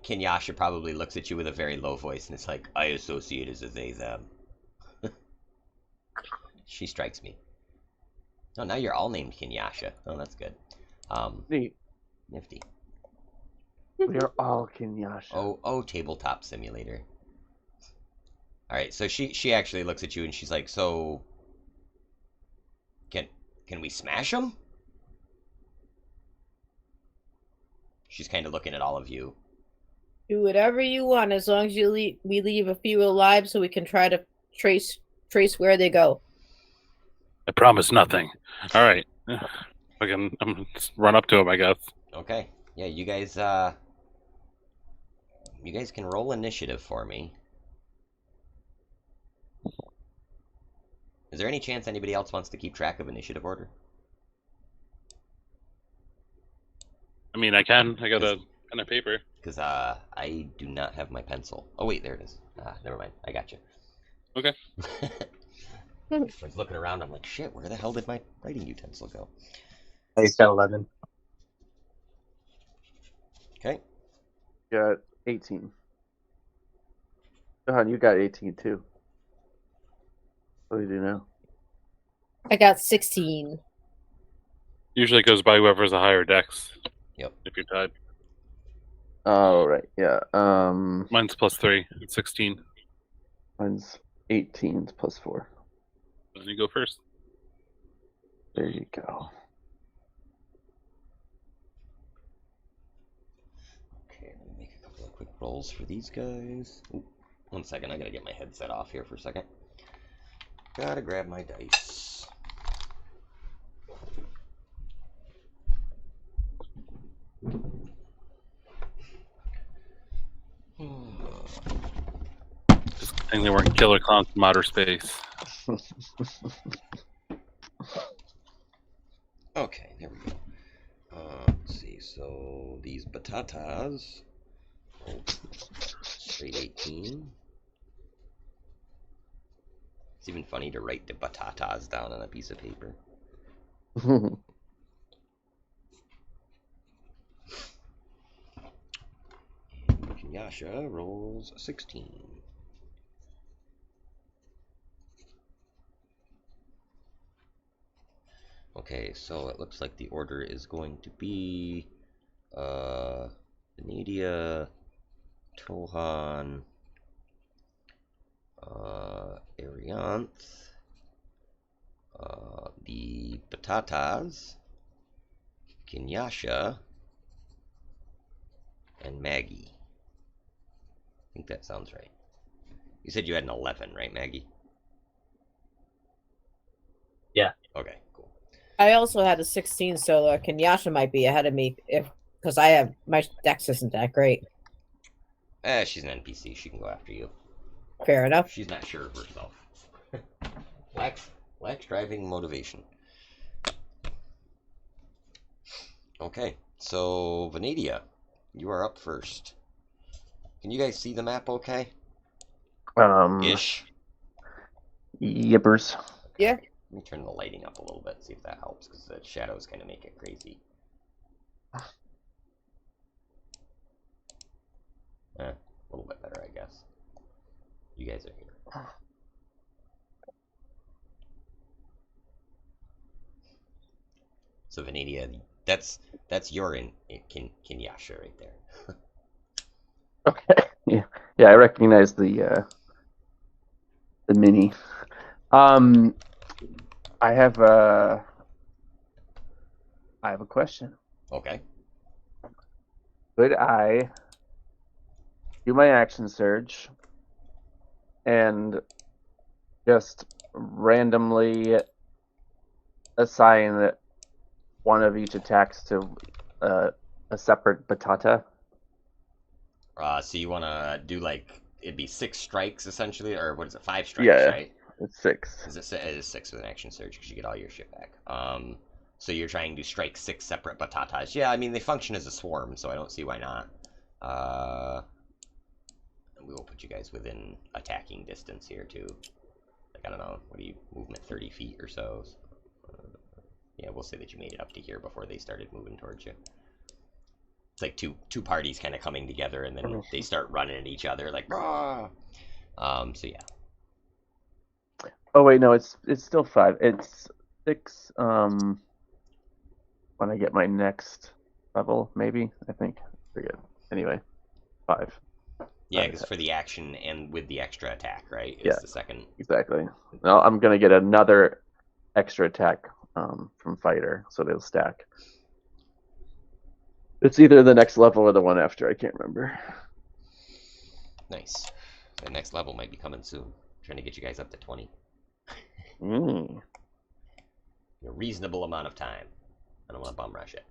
B: Kenyasha probably looks at you with a very low voice, and it's like, "I associate as a they them." She strikes me. Oh, now you're all named Kenyasha. Oh, that's good.
D: Neat.
B: Nifty.
D: We are all Kenyasha.
B: Oh, tabletop simulator. All right, so she actually looks at you and she's like, "So, can we smash them?" She's kind of looking at all of you.
C: Do whatever you want, as long as we leave a few alive, so we can try to trace where they go.
A: I promise nothing. All right. I'm just run up to him, I guess.
B: Okay. Yeah, you guys can roll initiative for me. Is there any chance anybody else wants to keep track of initiative order?
A: I mean, I can. I got a pen and paper.
B: Because I do not have my pencil. Oh wait, there it is. Never mind. I got you.
A: Okay.
B: I was looking around. I'm like, shit. Where the hell did my writing utensil go?
E: He's got 11.
B: Okay.
D: Got 18. Johan, you got 18 too. What do you do now?
C: I got 16.
A: Usually it goes by whoever's a higher dex.
B: Yep.
A: If you're tied.
D: Oh, right. Yeah.
A: Mine's +3. It's 16.
D: Mine's 18 plus 4.
A: Then you go first.
D: There you go.
B: Okay, let me make a couple of quick rolls for these guys. Ooh, 1 second. I gotta get my headset off here for a second. Gotta grab my dice.
A: Just think they weren't killer clowns from outer space.
B: Okay, there we go. Let's see. So these batatas. Oh, straight 18. It's even funny to write the batatas down on a piece of paper. And Kenyasha rolls 16. Okay, so it looks like the order is going to be Venedia, Tohan, Airyainth, the Batatas, Kenyasha, and Maggie. I think that sounds right. You said you had an 11, right, Maggie?
E: Yeah.
B: Okay, cool.
C: I also had a 16, so Kenyasha might be ahead of me because I have my dex isn't that great.
B: She's an NPC. She can go after you.
C: Fair enough.
B: She's not sure of herself. lacks driving motivation. Okay, so Venedia, you are up first. Can you guys see the map okay? Ish.
D: Yippers.
C: Yeah.
B: Let me turn the lighting up a little bit, see if that helps, because the shadows kind of make it crazy. A little bit better, I guess. You guys are here. So Venedia, that's your Kenyasha right there.
D: Okay. Yeah, I recognize the mini. I have a question.
B: Okay.
D: Could I do my action surge and just randomly assign one of each attacks to a separate batata?
B: So you want to do like it'd be 6 strikes essentially, or what is it? 5 strikes,
D: Yeah.
B: right?
D: It's 6.
B: It is 6 with an action surge because you get all your shit back. So you're trying to strike 6 separate batatas. Yeah, I mean they function as a swarm, so I don't see why not. We will put you guys within attacking distance here too. Like I don't know, what are you movement 30 feet or so? Yeah, we'll say that you made it up to here before they started moving towards you. It's like two parties kind of coming together, and then they start running at each other like. Rah! So yeah.
D: Oh wait, no, it's still 5. It's 6. When I get my next level, maybe I think. Forget. Anyway, 5.
B: Yeah, because for the action and with the extra attack, right? It's
D: Yeah.
B: the second.
D: Exactly. Now I'm gonna get another extra attack from fighter, so they'll stack. It's either the next level or the one after. I can't remember.
B: Nice. The next level might be coming soon. Trying to get you guys up to 20.
D: Mm.
B: A reasonable amount of time. I don't want to bum rush it.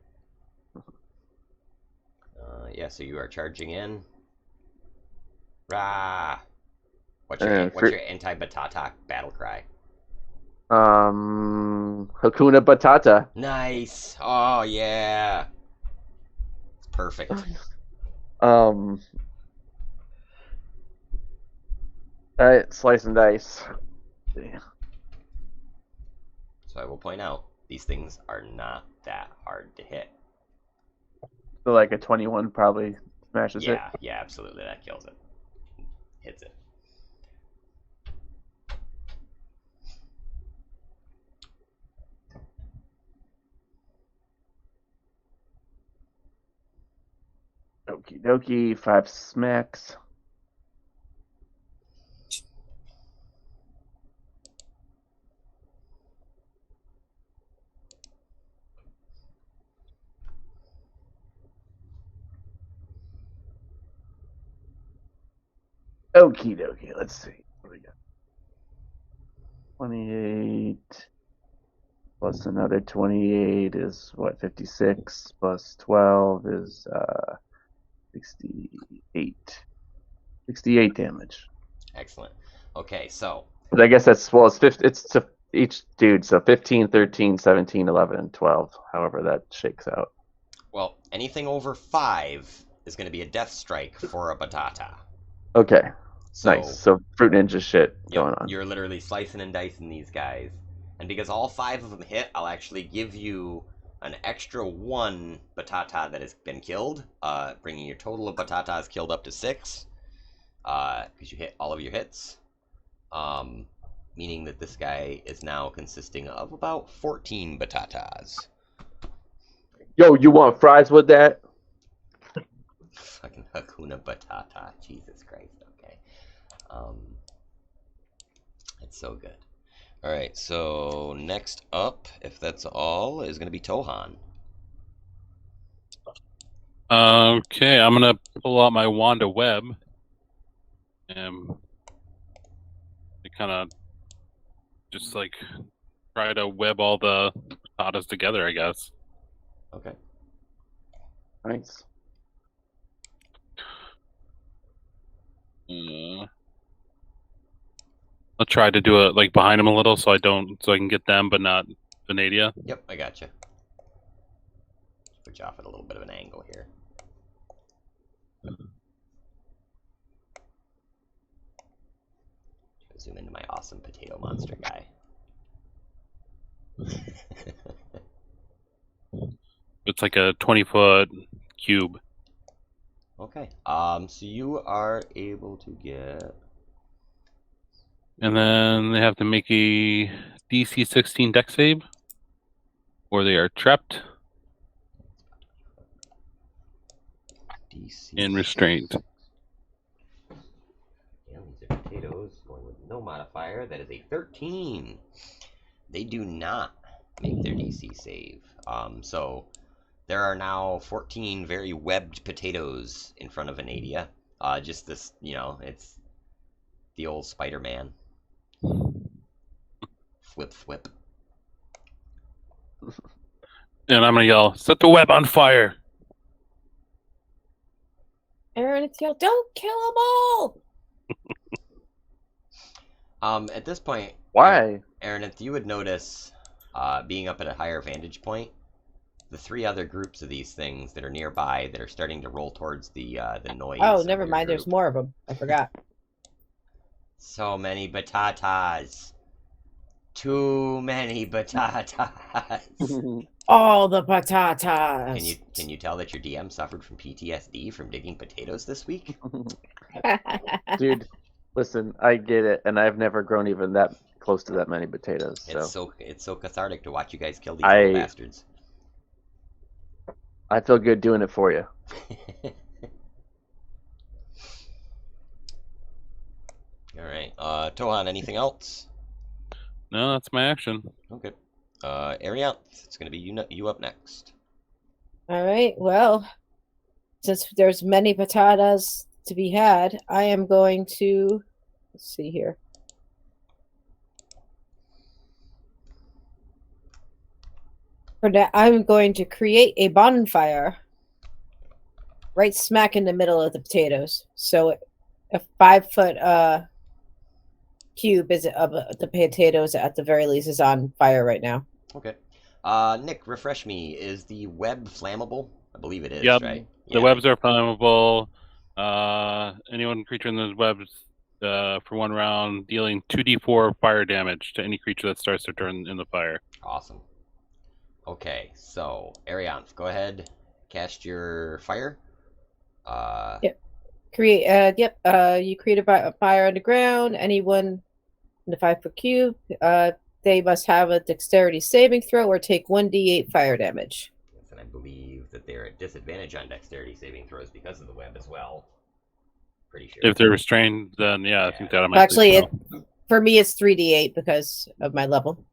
B: Yeah, so you are charging in. Rah! What's your anti-batata battle cry?
D: Hakuna Batata.
B: Nice. Oh yeah. It's perfect.
D: Alright, slice and dice. Yeah.
B: So I will point out, these things are not that hard to hit.
D: So like a 21 probably smashes it.
B: Yeah, absolutely. That kills it. Hits it.
D: Okie dokie, 5 smacks. Okie dokie, let's see. What do we got? 28 plus another 28 is what, 56 plus 12 is 68. 68 damage.
B: Excellent. Okay, so
D: But I guess that's, well, it's 50, it's to each dude, so 15, 13, 17, 11, and 12, however that shakes out.
B: well, anything over 5 is going to be a death strike for a batata.
D: Okay,
B: So,
D: nice. So Fruit Ninja shit going on.
B: You're literally slicing and dicing these guys. And because all 5 of them hit, I'll actually give you an extra 1 batata that has been killed, bringing your total of batatas killed up to 6, because you hit all of your hits. Meaning that this guy is now consisting of about 14 batatas.
D: Yo, you want fries with that?
B: Fucking Hakuna Batata. Jesus Christ. Okay. It's so good. Alright, so next up, if that's all, is going to be Tohan.
A: Okay, I'm gonna pull out my wand of web and kind of just like try to web all the batatas together, I guess.
B: Okay.
D: Nice.
A: I'll try to do it like behind him a little so I can get them, but not Venadia.
B: Yep, I got you. Put you off at a little bit of an angle here. Zoom into my awesome potato monster guy.
A: It's like a 20-foot cube.
B: Okay. So you are able to get.
A: And then they have to make a DC 16 dex save, or they are trapped
B: DC
A: and restrained.
B: Yeah, these are potatoes going with no modifier. That is a 13. They do not make their DC save. So there are now 14 very webbed potatoes in front of Venadia. Just this, it's the old Spider-Man. Flip, flip.
A: And I'm gonna yell, "Set the web on fire!"
C: Aaron, it's yelled, don't kill them all.
B: At this point,
D: Why?
B: Aaron, if you would notice, being up at a higher vantage point, the three other groups of these things that are nearby that are starting to roll towards the noise.
C: Oh,
B: of
C: never
B: your
C: mind. There's
B: group.
C: more of them. I forgot.
B: So many batatas. Too many batatas.
C: All the patatas.
B: Can you tell that your DM suffered from PTSD from digging potatoes this week?
D: Dude, listen, I get it, and I've never grown even that close to that many potatoes. So
B: It's so cathartic to watch you guys kill these little bastards.
D: I feel good doing it for you.
B: All right, Tohan, anything else?
A: No, that's my action.
B: Okay. Airyainth, it's gonna be you up next.
C: All right. Well, since there's many patatas to be had, I am going to, let's see here. For now, I'm going to create a bonfire right smack in the middle of the potatoes. So a 5-foot cube is of the potatoes at the very least is on fire right now.
B: Okay. Nick, refresh me. Is the web flammable? I believe it is,
A: Yep.
B: right?
A: The webs are flammable. Anyone creature in those webs for 1 round, dealing 2d4 fire damage to any creature that starts their turn in the fire.
B: Awesome. Okay, so Airyainth, go ahead, cast your fire.
C: Yep. You create a fire on the ground. Anyone in the 5-foot cube, they must have a dexterity saving throw or take 1d8 fire damage.
B: Yes, and I believe that they're at disadvantage on dexterity saving throws because of the web as well. Pretty sure.
A: If they're restrained, then yeah, I think that might
C: Actually, for me, it's 3d8 because of my level.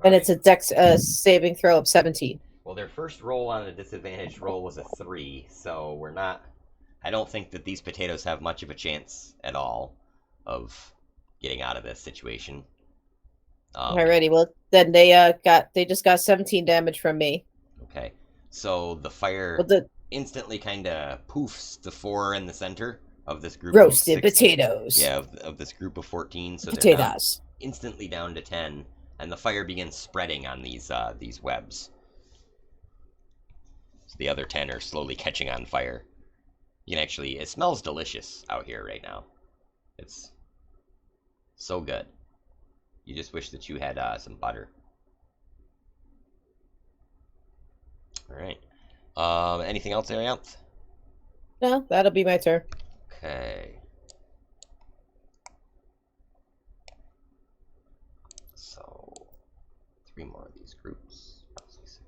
C: And it's a dex saving throw of 17.
B: Well, their first roll on a disadvantaged roll was a 3, so we're not... I don't think that these potatoes have much of a chance at all of getting out of this situation.
C: Alrighty, well, then they just got 17 damage from me.
B: Okay, so the fire instantly kind of poofs the 4 in the center of this group
C: roasted
B: of 6,
C: potatoes.
B: Yeah, of this group of 14, so
C: potatoes.
B: They're instantly down to 10. And the fire begins spreading on these webs. So the other 10 are slowly catching on fire. You can actually, it smells delicious out here right now. It's so good. You just wish that you had some butter. All right. Anything else, Airyainth?
C: No, that'll be my turn.
B: Okay. So 3 more of these groups. Let's see, 6.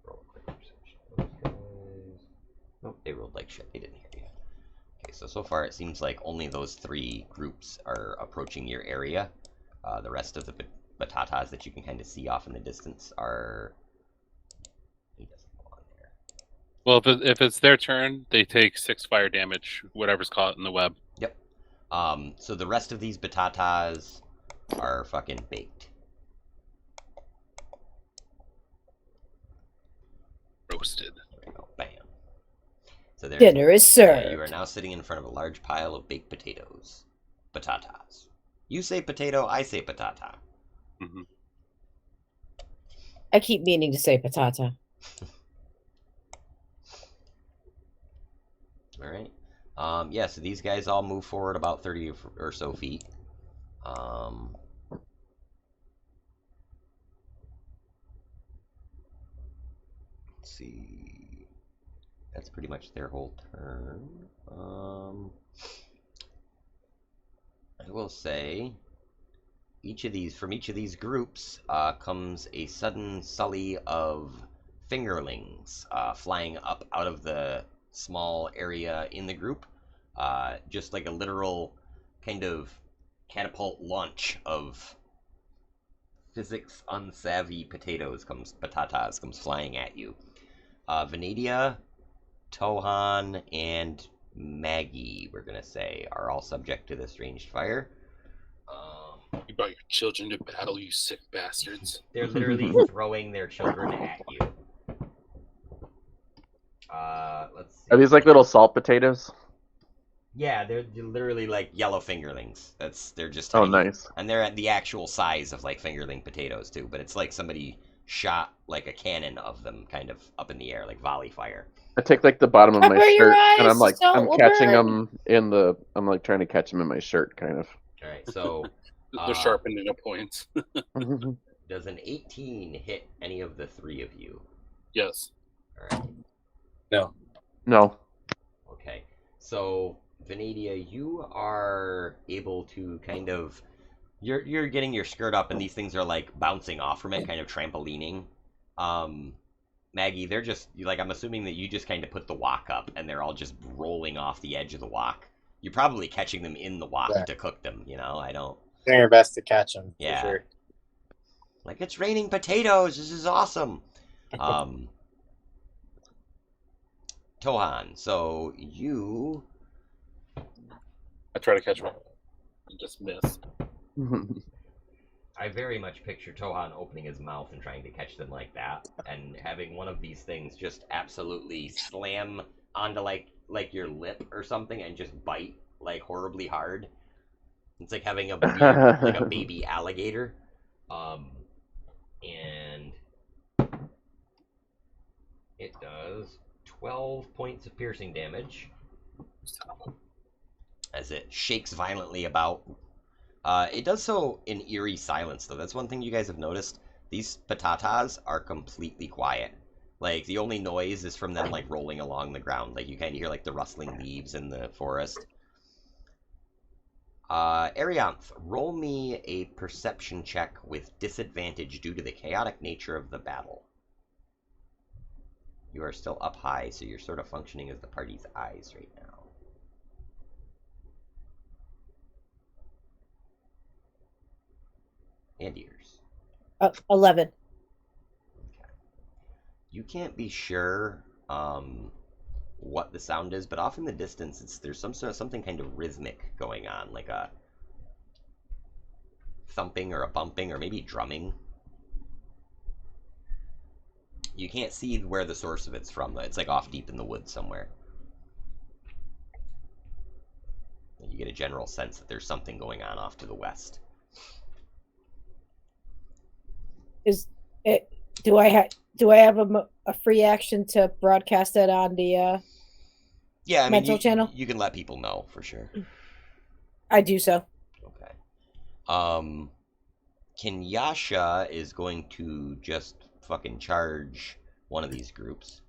B: Roll a quick perception. Those guys. Nope, they rolled like shit. They didn't hear you. Okay, so far it seems like only those 3 groups are approaching your area. The rest of the batatas that you can kind of see off in the distance are... He doesn't belong there.
A: Well, if it's their turn, they take 6 fire damage, whatever's caught in the web.
B: Yep. So the rest of these batatas are fucking baked.
A: Roasted.
B: There we go. Bam. So
C: Dinner is served.
B: You are now sitting in front of a large pile of baked potatoes. Batatas. You say potato, I say patata.
A: Mm-hmm.
C: I keep meaning to say patata.
B: All right. Yeah, so these guys all move forward about 30 or so feet. Let's see. That's pretty much their whole turn. I will say, from each of these groups comes a sudden sully of fingerlings flying up out of the small area in the group, just like a literal kind of catapult launch of physics unsavvy batatas comes flying at you. Venedia, Tohan, and Maggie, we're gonna say, are all subject to this ranged fire.
A: You brought your children to battle, you sick bastards.
B: They're literally throwing their children at you. Let's see.
D: Are these like little salt potatoes?
B: Yeah, they're literally like yellow fingerlings. They're just
D: Oh,
B: tiny.
D: nice.
B: And they're at the actual size of like fingerling potatoes too, but it's like somebody shot like a cannon of them kind of up in the air, like volley fire.
D: I take like the bottom of
C: Cover
D: my
C: your
D: shirt, and
C: eyes,
D: I'm like,
C: salt
D: I'm
C: will
D: catching
C: burn.
D: them in the. I'm like trying to catch them in my shirt, kind of.
B: All right, so
A: They're sharpening the points.
B: does an 18 hit any of the three of you?
A: Yes.
B: All right.
D: No.
B: Okay. So, Venadia, you are able to kind of you're getting your skirt up and these things are like bouncing off from it, kind of trampolining. Maggie, they're just like, I'm assuming that you just kind of put the wok up and they're all just rolling off the edge of the wok. You're probably catching them in the wok
E: Yeah.
B: to cook them, you know? I don't
E: Doing our best to catch them.
B: Yeah.
E: For sure.
B: like it's raining potatoes. This is awesome. Tohan, so you
A: I try to catch one. I just miss.
B: I very much picture Tohan opening his mouth and trying to catch them like that, and having one of these things just absolutely slam onto like your lip or something and just bite like horribly hard. It's like having a weird, like a baby alligator. And it does 12 points of piercing damage as it shakes violently about. It does so in eerie silence, though. That's one thing you guys have noticed. These batatas are completely quiet. Like, the only noise is from them, like, rolling along the ground. Like, you kind of hear, like, the rustling leaves in the forest. Airyainth, roll me a perception check with disadvantage due to the chaotic nature of the battle. You are still up high, so you're sort of functioning as the party's eyes right now. And ears.
C: 11.
B: Okay. You can't be sure what the sound is, but off in the distance, there's something kind of rhythmic going on, like a thumping or a bumping or maybe drumming. You can't see where the source of it's from, though. It's like off deep in the woods somewhere. And you get a general sense that there's something going on off to the west.
C: Is it? Do I have a free action to broadcast it on the?
B: Yeah, I mean,
C: mental channel?
B: You can let people know for sure.
C: I do so.
B: Okay. Kenyasha is going to just fucking charge one of these groups.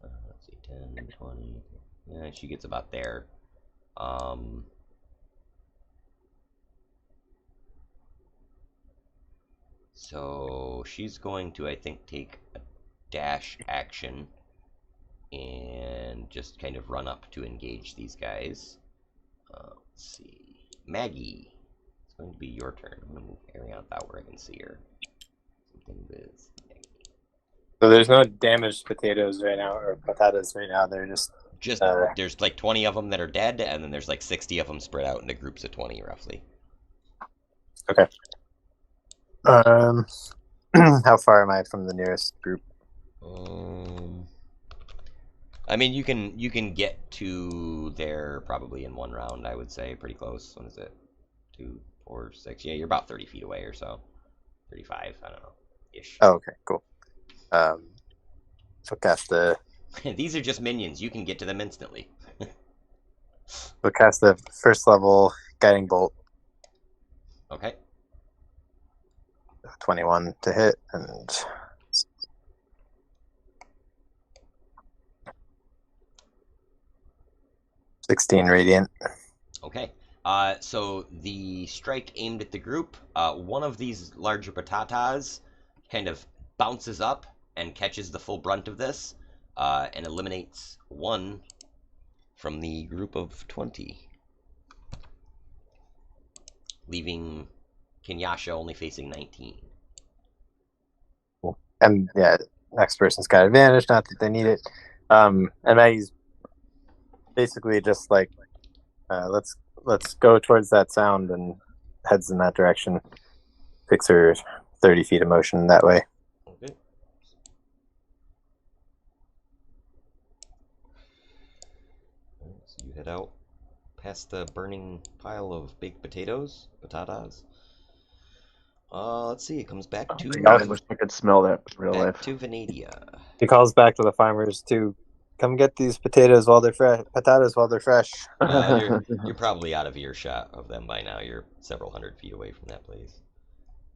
B: Let's see, 10, 20. Yeah, she gets about there. So she's going to, I think, take a dash action and just kind of run up to engage these guys. Let's see. Maggie, it's going to be your turn. I'm going to move Airyainth out where I can see her. Something with Maggie.
F: So there's no damaged potatoes right now, or patatas right now. They're just
B: There's like 20 of them that are dead, and then there's like 60 of them spread out into groups of 20, roughly.
F: okay. How far am I from the nearest group?
B: I mean, you can get to there probably in one round, I would say. Pretty close. What is it? 2, 4, 6. Yeah, you're about 30 feet away or so. 35, I don't know. Ish.
F: Oh, okay, cool. So cast the
B: These are just minions. You can get to them instantly.
F: first level guiding bolt.
B: Okay.
F: 21 to hit and 16 radiant.
B: Okay. So the strike aimed at the group, one of these larger batatas kind of bounces up and catches the full brunt of this, and eliminates one from the group of 20, leaving Kenyasha only facing 19.
F: And yeah, next person's got advantage, not that they need it. And Maggie's basically just like, let's go towards that sound, and heads in that direction. 6 or 30 feet of motion that way.
B: Okay. Alright, so you head out past the burning pile of baked potatoes, batatas. Let's see. It comes back to
D: God, I wish I could smell that in real
B: back
D: life.
B: to Venadia.
F: He calls back to the farmers to come get these potatoes while they're fresh. Potatoes while they're fresh.
B: You're probably out of earshot of them by now. You're several hundred feet away from that place,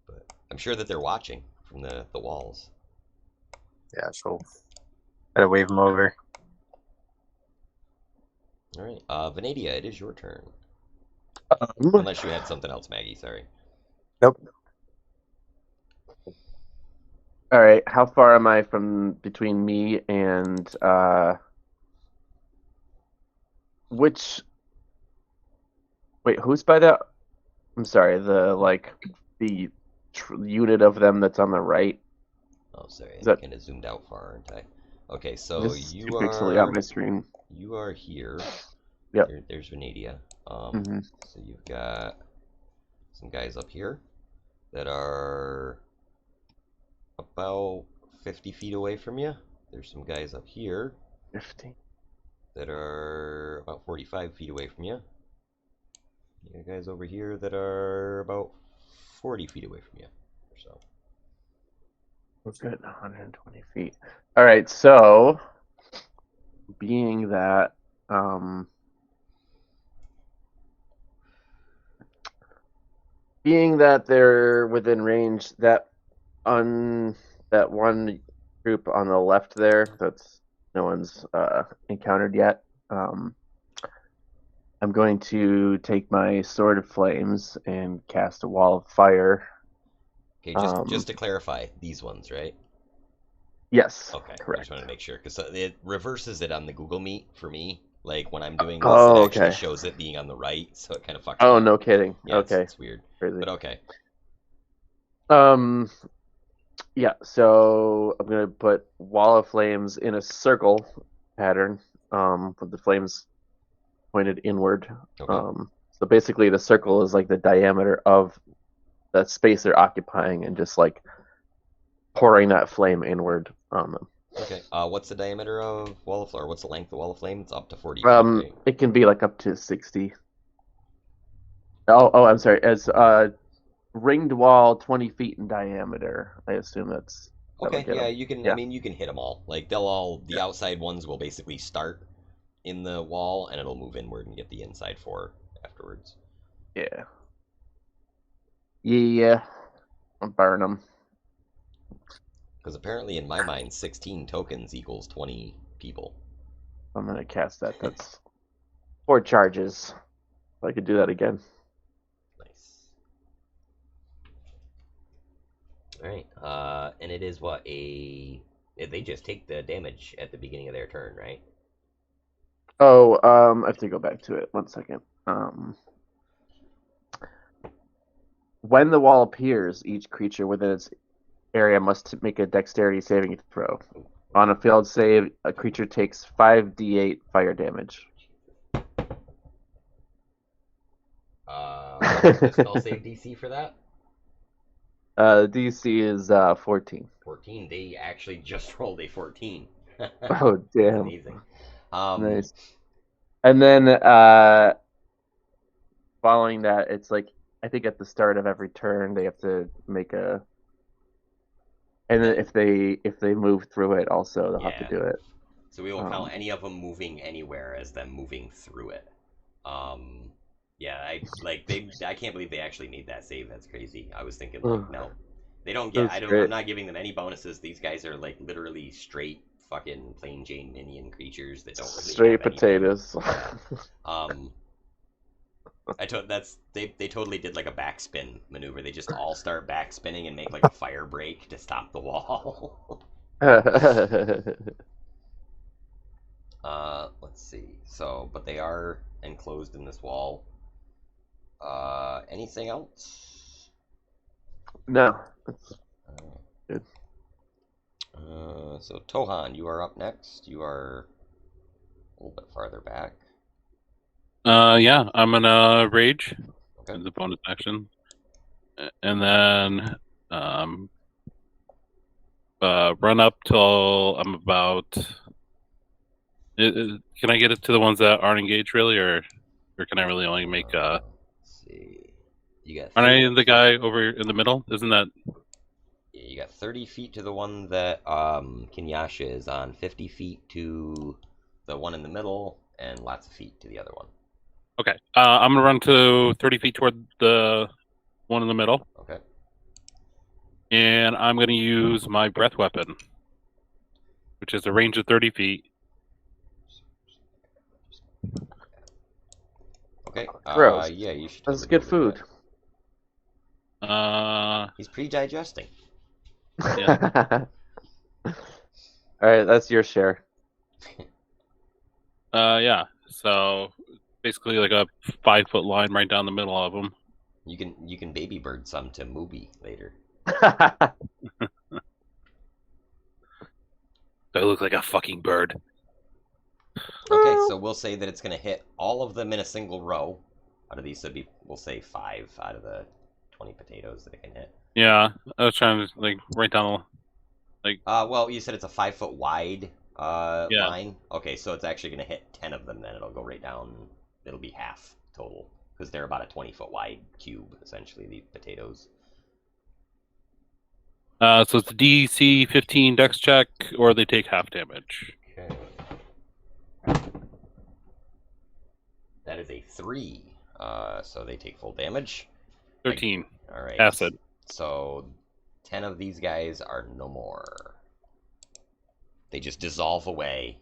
B: but I'm sure that they're watching from the walls.
F: Yeah, so gotta wave them over.
B: All right, Venadia, it is your turn.
D: Um,
B: Unless you had something else, Maggie. Sorry.
F: Nope.
D: All right, how far am I from between me and which? Wait, who's by that? I'm sorry, the unit of them that's on the right.
B: Oh, sorry.
D: Is
B: I
D: that-
B: kind of zoomed out far, aren't I? Okay, so
D: This is
B: you
D: too pixely on my screen.
B: you are here.
D: Yep.
B: There's Venadia.
D: Mhm.
B: So you've got some guys up here that are about 50 feet away from you. There's some guys up here
D: 50.
B: that are about 45 feet away from you. You got guys over here that are about 40 feet away from you, or so.
D: We're good, 120 feet. All right, so being that they're within range, that one group on the left there that's no one's encountered yet. I'm going to take my Sword of Flames and cast a wall of fire.
B: Okay, just to clarify, these ones, right?
D: Yes,
B: Okay, I
D: correct.
B: just want to make sure because it reverses it on the Google Meet for me. Like when I'm doing this,
D: Oh,
B: it actually
D: okay.
B: shows it being on the right, so it kind of fucks
D: Oh,
B: me up.
D: no kidding.
B: Yeah,
D: Okay.
B: it's weird,
D: Crazy.
B: but okay.
D: Yeah, so I'm gonna put Wall of Flames in a circle pattern, with the flames pointed inward.
B: Okay.
D: So basically the circle is like the diameter of the space they're occupying and just like pouring that flame inward on them.
B: Okay. What's the diameter of Wall of Flame? Or what's the length of Wall of Flame? It's up to 40 feet, right?
D: It can be like up to 60. I'm sorry. As ringed wall 20 feet in diameter. I assume that
B: Okay,
D: would get
B: yeah,
D: 'em.
B: you can. I
D: Yeah.
B: mean, you can hit them all. Like the outside ones will basically start in the wall, and it'll move inward and get the inside four afterwards.
D: Yeah. Yeah. I'll burn them.
B: Because apparently, in my mind, 16 tokens equals 20 people.
D: I'm gonna cast that. That's 4 charges. If I could do that again.
B: Nice. All right. And it is what they just take the damage at the beginning of their turn, right?
D: Oh, I have to go back to it. 1 second. When the wall appears, each creature within its area must make a dexterity saving throw. On a failed save, a creature takes 5d8 fire damage.
B: What's the spell save DC for that?
D: DC is 14.
B: 14. They actually just rolled a 14.
D: Oh, damn.
B: Amazing.
D: Nice. And then following that, it's like I think at the start of every turn they have to make a, and then if they move through it, also they'll have to do it.
B: So we will count any of them moving anywhere as them moving through it. Yeah, I can't believe they actually made that save. That's crazy. I was thinking like, no, they don't get. I'm not giving them any bonuses. These guys are like literally straight fucking plain Jane minion creatures that don't really
D: straight
B: have
D: potatoes.
B: They totally did like a backspin maneuver. They just all start backspinning and make like a fire break to stop the wall. Let's see. So, but they are enclosed in this wall. Anything else?
D: No. That's good.
B: So Tohan, you are up next. You are a little bit farther back.
A: Yeah, I'm gonna rage
B: Okay.
A: as a bonus action, and then run up till I'm about. Can I get it to the ones that aren't engaged really, or can I really only make?
B: Let's see. You got
A: Aren't I the guy over in the middle? Isn't that?
B: you got 30 feet to the one that Kinyasha is on, 50 feet to the one in the middle, and lots of feet to the other one.
A: Okay. I'm gonna run to 30 feet toward the one in the middle,
B: Okay.
A: and I'm gonna use my breath weapon, which is a range of 30 feet.
B: Okay.
D: Gross.
B: Yeah, you should.
D: That's
B: Totally
D: good
B: be able to
D: food.
B: do that.
A: Uh,
B: He's pre-digesting.
A: Yeah.
D: All right, that's your share.
A: yeah. So basically, like a 5-foot line right down the middle of them.
B: You can baby bird some to Mubi later.
A: I look like a fucking bird.
B: Okay, so we'll say that it's going to hit all of them in a single row. Out of these, we'll say 5 out of the 20 potatoes that it can hit.
A: Yeah, I was trying to like write down.
B: Well, you said it's a 5-foot wide
A: Yeah.
B: line. Okay, so it's actually going to hit 10 of them. Then it'll go right down. It'll be half total because they're about a 20-foot wide cube, essentially. These potatoes.
A: So it's a DC 15 Dex check, or they take half damage.
B: Okay. That is a 3. So they take full damage.
A: 13
B: All right.
A: acid.
B: So 10 of these guys are no more. They just dissolve away.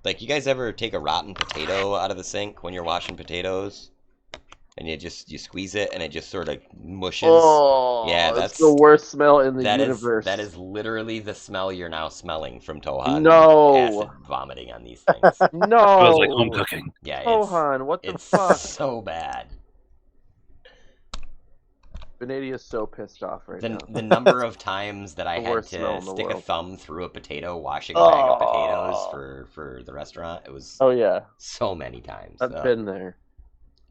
B: Like, you guys ever take a rotten potato out of the sink when you're washing potatoes? And you squeeze it and it just sort of mushes?
D: Oh,
B: Yeah,
D: that's the worst smell in the universe.
B: That is literally the smell you're now smelling from Tohan.
D: No.
B: Acid vomiting on these things.
D: No.
A: Smells like home cooking.
B: Yeah,
D: Tohan, what the
B: it's
D: fuck?
B: so bad.
D: Benadia is so pissed off right now.
B: The number of times that I
D: The
B: had
D: worst smell
B: to
D: in the
B: stick a
D: world.
B: thumb through a potato washing a bag of potatoes for the restaurant, it was
D: Oh yeah,
B: so many times.
D: I've been there.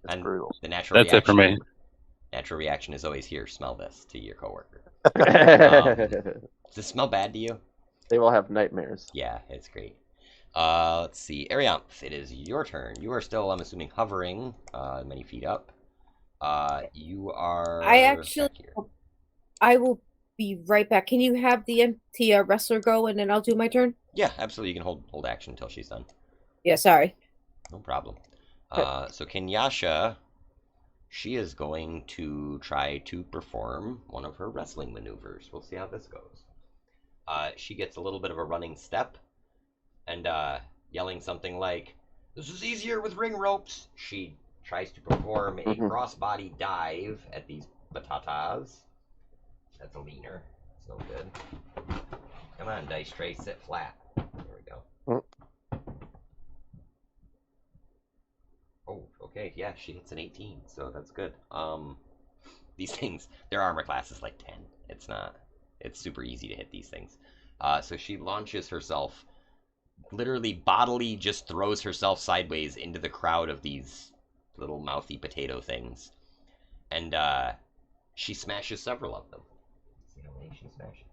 D: It's
B: And
D: brutal.
B: the natural
A: That's it for
B: reaction.
A: me.
B: Natural reaction is always here. Smell this to your coworker. Does it smell bad to you?
D: They will have nightmares.
B: Yeah, it's great. Let's see, Airyainth, it is your turn. You are still, I'm assuming, hovering many feet up. You are.
C: I actually,
B: back here.
C: I will be right back. Can you have the empty wrestler go and then I'll do my turn?
B: Yeah, absolutely. You can hold action until she's done.
C: Yeah, sorry.
B: No problem. So Kenyasha, she is going to try to perform one of her wrestling maneuvers. We'll see how this goes. She gets a little bit of a running step and yelling something like, "This is easier with ring ropes." She tries to perform a crossbody dive at these batatas. That's a leaner. It's no good. Come on, dice tray, sit flat. There we go. Oh, okay, yeah, she hits an 18, so that's good. These things, their armor class is like 10. It's super easy to hit these things. So she launches herself, literally bodily just throws herself sideways into the crowd of these little mouthy potato things. And she smashes several of them. Let's see how many she smashes.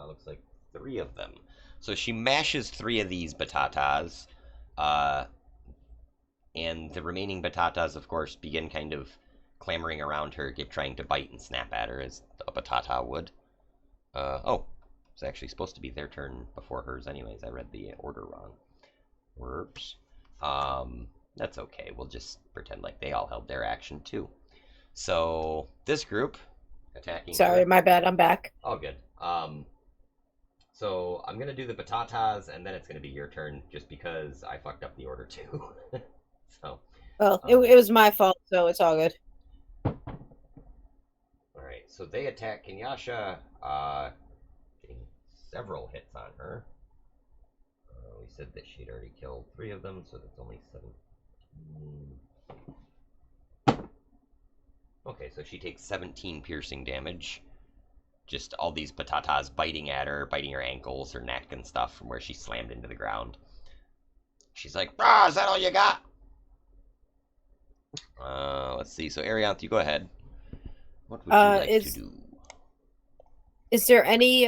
B: Looks like 3 of them. So she mashes 3 of these batatas, and the remaining batatas, of course, begin kind of clamoring around her, trying to bite and snap at her as a batata would. It's actually supposed to be their turn before hers anyways. I read the order wrong. Whoops. That's okay. We'll just pretend like they all held their action too. So this group attacking.
C: Sorry, my bad. I'm back.
B: Oh, good. So I'm gonna do the batatas, and then it's gonna be your turn, just because I fucked up the order too. So.
C: Well, it was my fault, so it's all good.
B: All right. So they attack Kenyasha, getting several hits on her. We said that she'd already killed 3 of them, so that's only 17. Okay, so she takes 17 piercing damage. just all these Batatas biting at her, biting her ankles, her neck, and stuff from where she slammed into the ground. She's like, "Ah, is that all you got?" Let's see. So, Airyainth, you go ahead. What would you like to do?
C: Is there any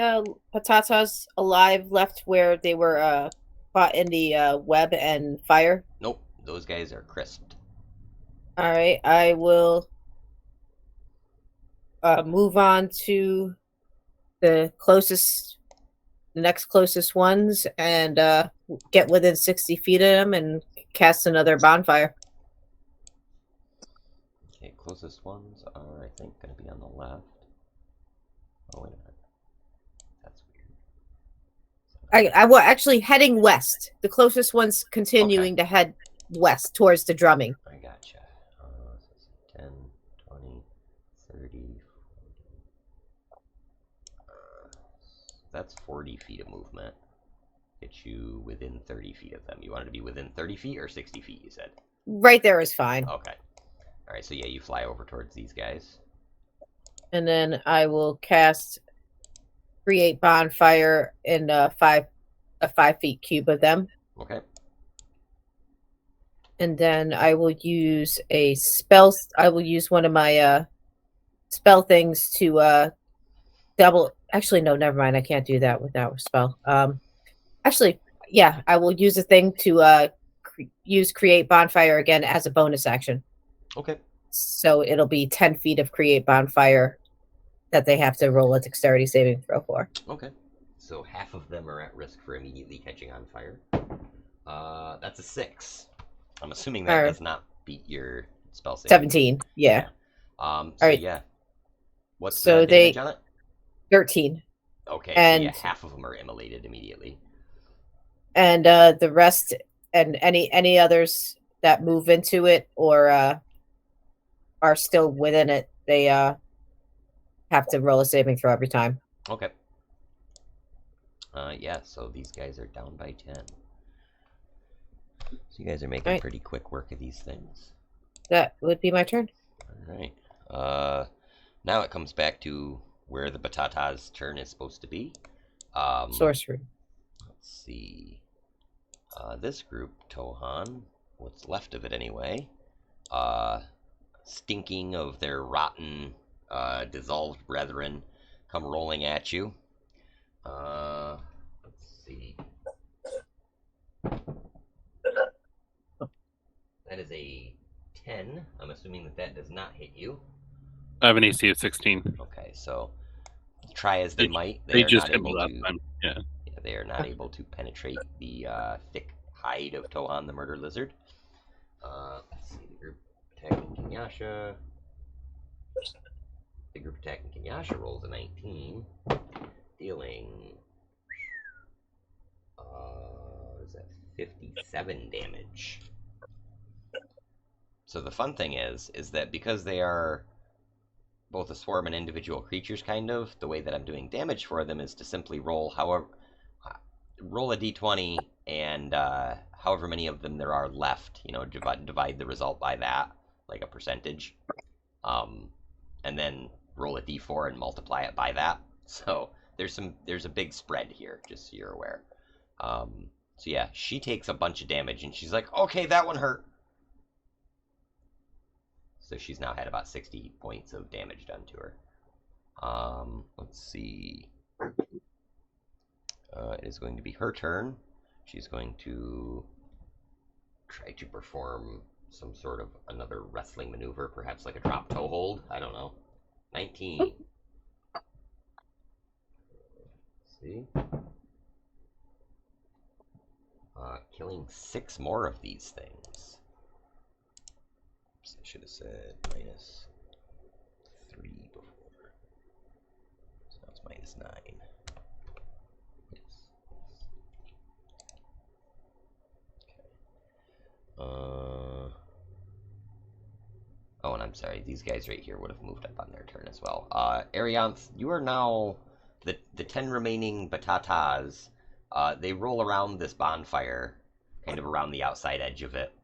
C: Batatas alive left where they were caught in the web and fire?
B: Nope, those guys are crisped.
C: All right, I will move on to the next closest ones, and get within 60 feet of them and cast another bonfire.
B: Okay, closest ones are, I think, going to be on the left. Oh, wait a minute. That's weird.
C: I will actually heading west. The closest one's continuing to head west towards the drumming.
B: I gotcha. So 10, 20, 30, 40. That's 40 feet of movement. Get you within 30 feet of them. You wanted to be within 30 feet or 60 feet, you said?
C: Right there is fine.
B: Okay. Alright, so yeah, you fly over towards these guys.
C: And then I will cast create bonfire in a 5 feet cube of them.
B: Okay.
C: And then I will use a spell. I will use one of my spell things to double. Actually, no, never mind. I can't do that without a spell. Actually, yeah, I will use a thing to use create bonfire again as a bonus action.
B: Okay.
C: So it'll be 10 feet of create bonfire that they have to roll a dexterity saving throw for.
B: Okay. So half of them are at risk for immediately catching on fire. That's a 6. I'm assuming that does not beat your spell save.
C: 17, yeah.
B: So right. Yeah. What's
C: so
B: damage on it?
C: 13.
B: Okay,
C: and
B: so yeah, half of them are immolated immediately.
C: And the rest, and any others that move into it or are still within it, they have to roll a saving throw every time.
B: Okay. Yeah, so these guys are down by 10. So you guys are making pretty quick work of these things.
C: That would be my turn.
B: Alright. Now it comes back to where the Batata's turn is supposed to be.
C: Sorcery.
B: Let's see. This group, Tohan, what's left of it anyway, stinking of their rotten, dissolved brethren, come rolling at you. Let's see. That is a 10. I'm assuming that does not hit you.
A: I have an AC of 16.
B: Okay, so try as they might,
A: they
B: are
A: just
B: not
A: hit me
B: able
A: last
B: to.
A: time. Yeah.
B: They are not able to penetrate the thick hide of Tohan the murder lizard. Let's see, the group attacking Kenyasha. The group attacking Kenyasha rolls a 19, dealing is that 57 damage. So the fun thing is that because they are both a swarm and individual creatures, kind of, the way that I'm doing damage for them is to simply roll a d20 and however many of them there are left, divide the result by that, like a percentage, and then roll a d4 and multiply it by that. So there's a big spread here, just so you're aware. So yeah, she takes a bunch of damage and she's like, okay, that one hurt. So she's now had about 60 points of damage done to her. Let's see. It is going to be her turn. She's going to try to perform some sort of another wrestling maneuver, perhaps like a drop toe hold. I don't know. 19. Let's see. Killing 6 more of these things. I should have said minus 3 before. So now it's minus 9. Yes. Okay. Oh, and I'm sorry, these guys right here would have moved up on their turn as well. Airyainth, you are now the 10 remaining Batatas. They roll around this bonfire, kind of around the outside edge of it,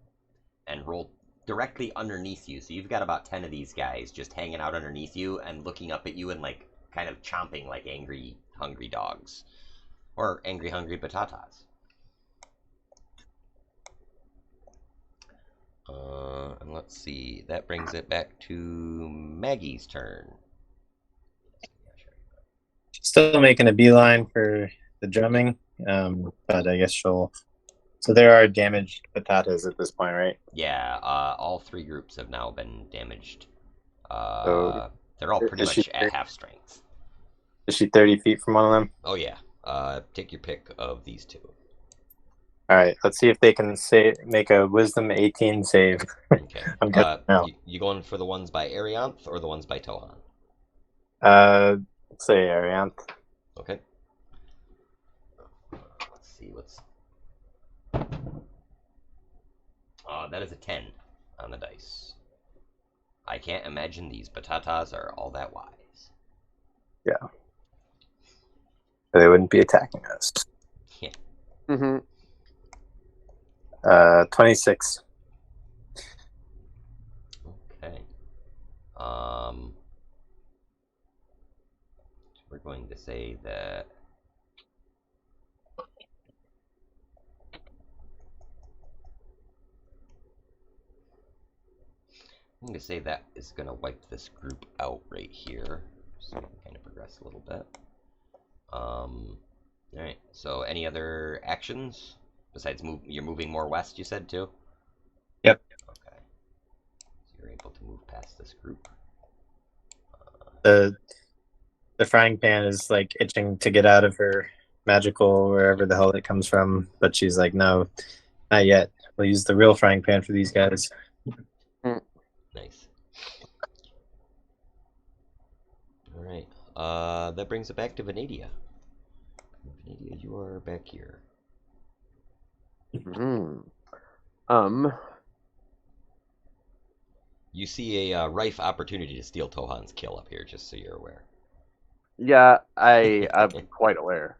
B: and roll directly underneath you. So you've got about 10 of these guys just hanging out underneath you and looking up at you and like kind of chomping like angry, hungry dogs. Or angry, hungry batatas. And let's see, that brings it back to Maggie's turn.
E: Still making a beeline for the drumming, but I guess she'll. So there are damaged batatas at this point, right?
B: Yeah, all 3 groups have now been damaged.
E: So
B: they're all pretty
E: is she
B: much at half strength.
E: Is she 30 feet from one of them?
B: Oh yeah. Take your pick of these 2.
E: All right, let's see if they can make a Wisdom 18 save.
B: Okay.
E: I'm good now.
B: You going for the ones by Airyainth or the ones by Tohan?
E: Let's say Airyainth.
B: Okay. Let's see what's. That is a 10 on the dice. I can't imagine these batatas are all that wise.
E: Yeah. They wouldn't be attacking us.
B: Yeah.
D: Mm-hmm.
E: 26.
B: Okay. We're going to say that. I'm going to say that is going to wipe this group out right here. So we can kind of progress a little bit. Alright, so any other actions? Besides you're moving more west, you said too?
E: Yep.
B: Okay. So you're able to move past this group.
E: The frying pan is like itching to get out of her magical wherever the hell it comes from, but she's like, no, not yet. We'll use the real frying pan for these guys.
B: Nice. Alright. That brings it back to Venadia. Venadia, you are back here. You see a rife opportunity to steal Tohan's kill up here, just so you're aware.
D: Yeah, I'm quite aware.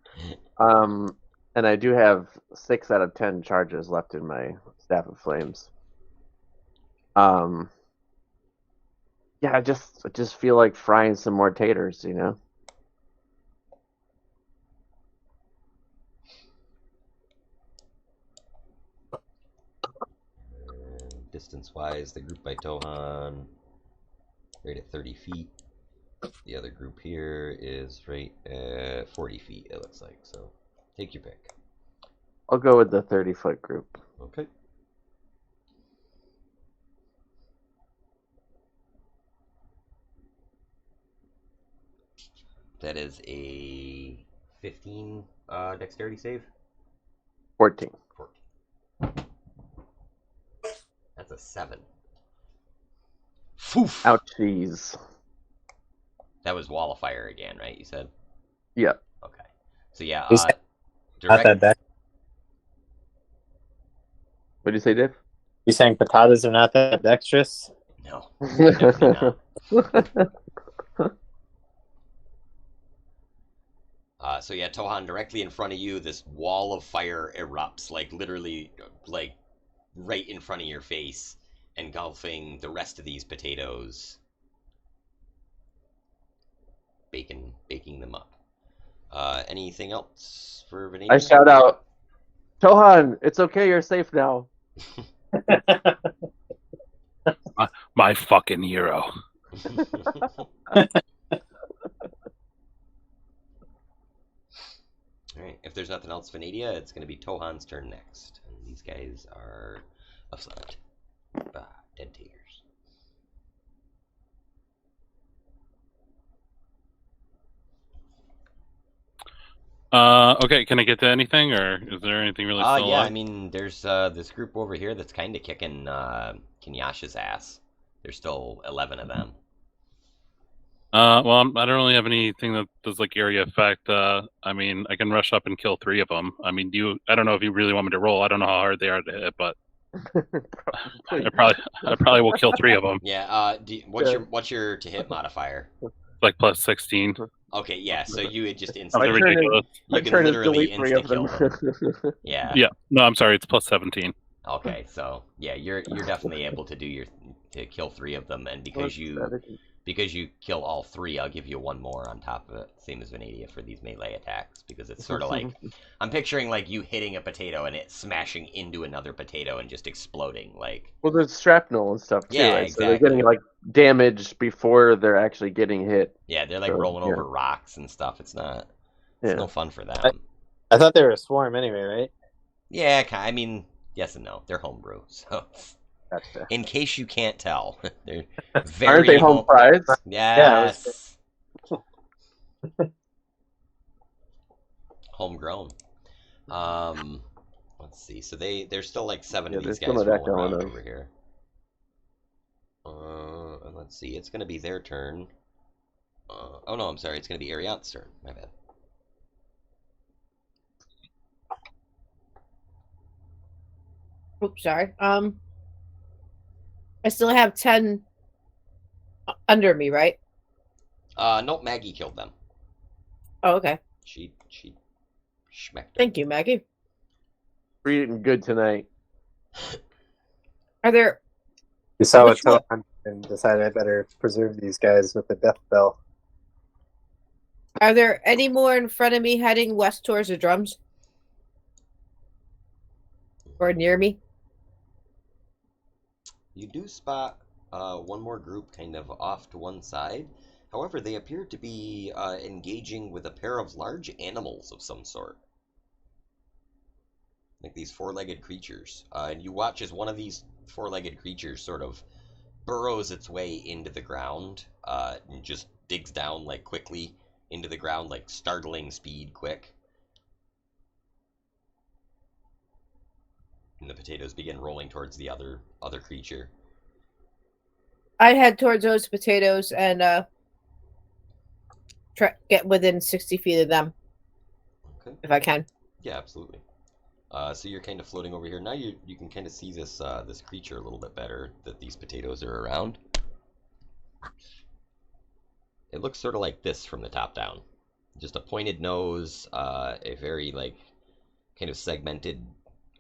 D: And I do have 6 out of 10 charges left in my Staff of Flames. Yeah, I just feel like frying some more taters, you know.
B: Distance-wise, the group by Tohan right at 30 feet. The other group here is right at 40 feet, it looks like. So, take your pick.
D: I'll go with the 30-foot group.
B: Okay. That is a 15 dexterity save.
D: 14.
B: 14. That's a 7. Foof.
D: Ouchies.
B: That was Wall of Fire again, right? You said?
D: Yeah.
B: Okay. So yeah,
E: Not that bad.
D: What did you say, Dave?
E: You saying potatoes are not that dexterous?
B: No, definitely not. So yeah, Tohan, directly in front of you, this wall of fire erupts, like literally, like right in front of your face, engulfing the rest of these potatoes, baking them up. Anything else for Venadia?
D: I shout out, Tohan, it's okay, you're safe now.
A: My fucking hero.
B: Alright, if there's nothing else, Venadia, it's going to be Tohan's turn next. And these guys are afloat. Dead taters.
A: Okay, can I get to anything, or is there anything really still
B: yeah,
A: alive?
B: I mean, there's this group over here that's kind of kicking Kenyasha's ass. There's still 11 of them.
A: Well, I don't really have anything that does like area effect. I mean, I can rush up and kill 3 of them. I mean, I don't know if you really want me to roll. I don't know how hard they are to hit, but I probably will kill 3 of them.
B: Yeah. What's your to hit modifier?
A: Like plus 16.
B: Okay. Yeah. So you would just
A: Something
B: instantly.
A: ridiculous.
B: You can literally insta kill them. Yeah.
A: Yeah. No, I'm sorry. It's plus 17.
B: Okay. So yeah, you're definitely able to kill 3 of them, and because you because you kill all three, I'll give you one more on top of it, same as Venadia for these melee attacks, because it's sort of like, I'm picturing like you hitting a potato and it smashing into another potato and just exploding, like.
D: Well, there's shrapnel and stuff too,
B: Yeah,
D: right? So they're
B: exactly.
D: getting like damage before they're actually getting hit.
B: Yeah, they're like
D: So,
B: rolling
D: yeah.
B: over rocks and stuff. It's not. It's
D: Yeah.
B: no fun for them.
F: I thought they were a swarm anyway, right?
B: Yeah, I mean, yes and no. They're homebrew, so
F: Gotcha.
B: in case you can't tell, they're very
D: Aren't they home fries?
B: Yes. Homegrown. Let's see. So they're still like 7
D: Yeah,
B: of these
D: there's some
B: guys
D: of that
B: rolling
D: going
B: around
D: on.
B: over here. And let's see. It's gonna be their turn. Oh no, I'm sorry. It's gonna be Airyainth's turn. My bad.
C: Oops, sorry. I still have 10 under me, right?
B: Nope. Maggie killed them.
C: Oh, okay.
B: She schmecked her.
C: Thank you, Maggie.
D: We're eating good tonight.
C: Are there
F: You saw
C: Which
F: what's on and decided I better preserve these guys with the death bell.
C: any more in front of me heading west towards the drums? Or near me?
B: You do spot one more group kind of off to one side. However, they appear to be engaging with a pair of large animals of some sort. Like these four-legged creatures. And you watch as one of these four-legged creatures sort of burrows its way into the ground and just digs down like quickly into the ground, like startling speed quick. And the potatoes begin rolling towards the other creature.
C: I head towards those potatoes and try get within 60 feet of them.
B: Okay.
C: If I can.
B: Yeah, absolutely. So you're kind of floating over here. Now you can kind of see this this creature a little bit better that these potatoes are around. It looks sort of like this from the top down. Just a pointed nose, a very like kind of segmented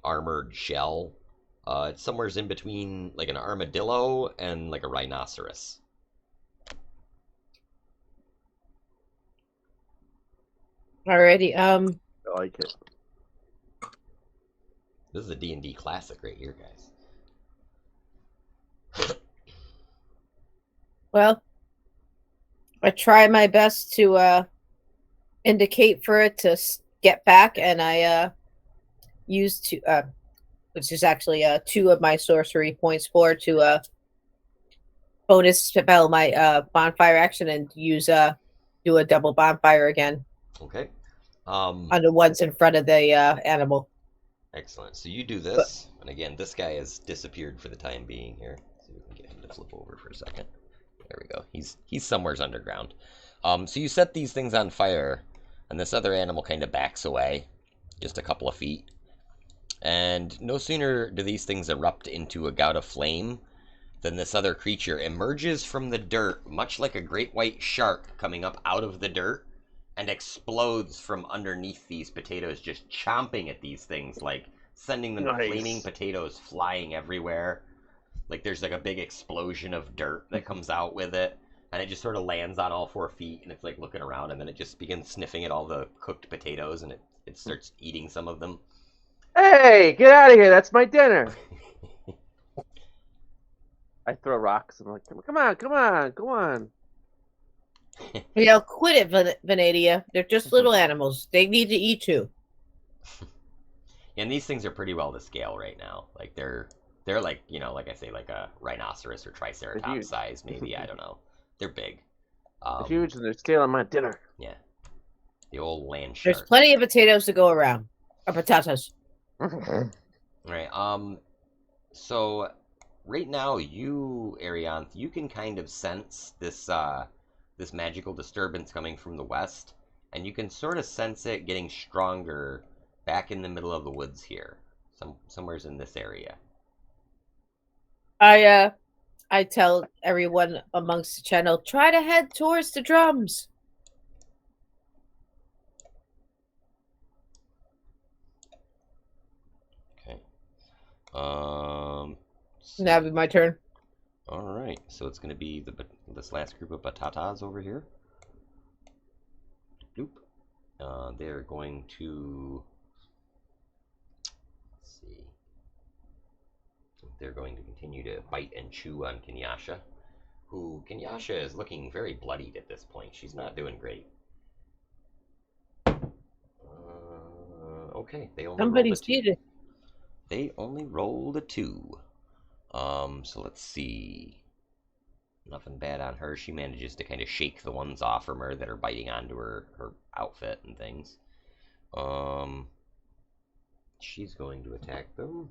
B: armored shell. It's somewhere in between like an armadillo and like a rhinoceros.
C: Alrighty.
D: I like it.
B: This is a D&D classic right here, guys.
C: Well, I try my best to indicate for it to get back, and I use which is actually 2 of my sorcery points to bonus spell my bonfire action and use do a double bonfire again
B: Okay.
C: on the ones in front of the animal.
B: Excellent. So you do this, and again, this guy has disappeared for the time being here. So we can get him to flip over for a second. There we go. He's somewhere's underground. So you set these things on fire, and this other animal kind of backs away, just a couple of feet. And no sooner do these things erupt into a gout of flame than this other creature emerges from the dirt, much like a great white shark coming up out of the dirt, and explodes from underneath these potatoes, just chomping at these things, like sending them flaming potatoes flying everywhere. Like there's like a big explosion of dirt that comes out with it, and it just sort of lands on all 4 feet, and it's like looking around, and then it just begins sniffing at all the cooked potatoes, and it starts eating some of them.
D: Hey, get out of here! That's my dinner. I throw rocks. I'm like, come on, go on.
C: Quit it, Venadia. They're just little animals. They need to eat too.
B: And these things are pretty well to scale right now. Like they're like, like I say, like a rhinoceros or triceratops size, maybe. I don't know. They're big.
D: They're huge, and they're scaling my dinner.
B: Yeah. The old land shark.
C: There's plenty of potatoes to go around. Or batatas.
B: All right. So right now, you, Airyainth, you can kind of sense this this magical disturbance coming from the west, and you can sort of sense it getting stronger back in the middle of the woods here, somewhere's in this area.
C: I tell everyone amongst the channel, try to head towards the drums.
B: Okay.
C: That'll be my turn.
B: Alright, so it's going to be this last group of Batatas over here. Bloop. They're going to... Let's see. They're going to continue to bite and chew on Kenyasha, who Kenyasha is looking very bloodied at this point. She's not doing great. Okay, they only rolled a
C: Somebody's
B: 2.
C: muted.
B: They only rolled a 2. So let's see. Nothing bad on her. She manages to kind of shake the ones off from her that are biting onto her outfit and things. She's going to attack them.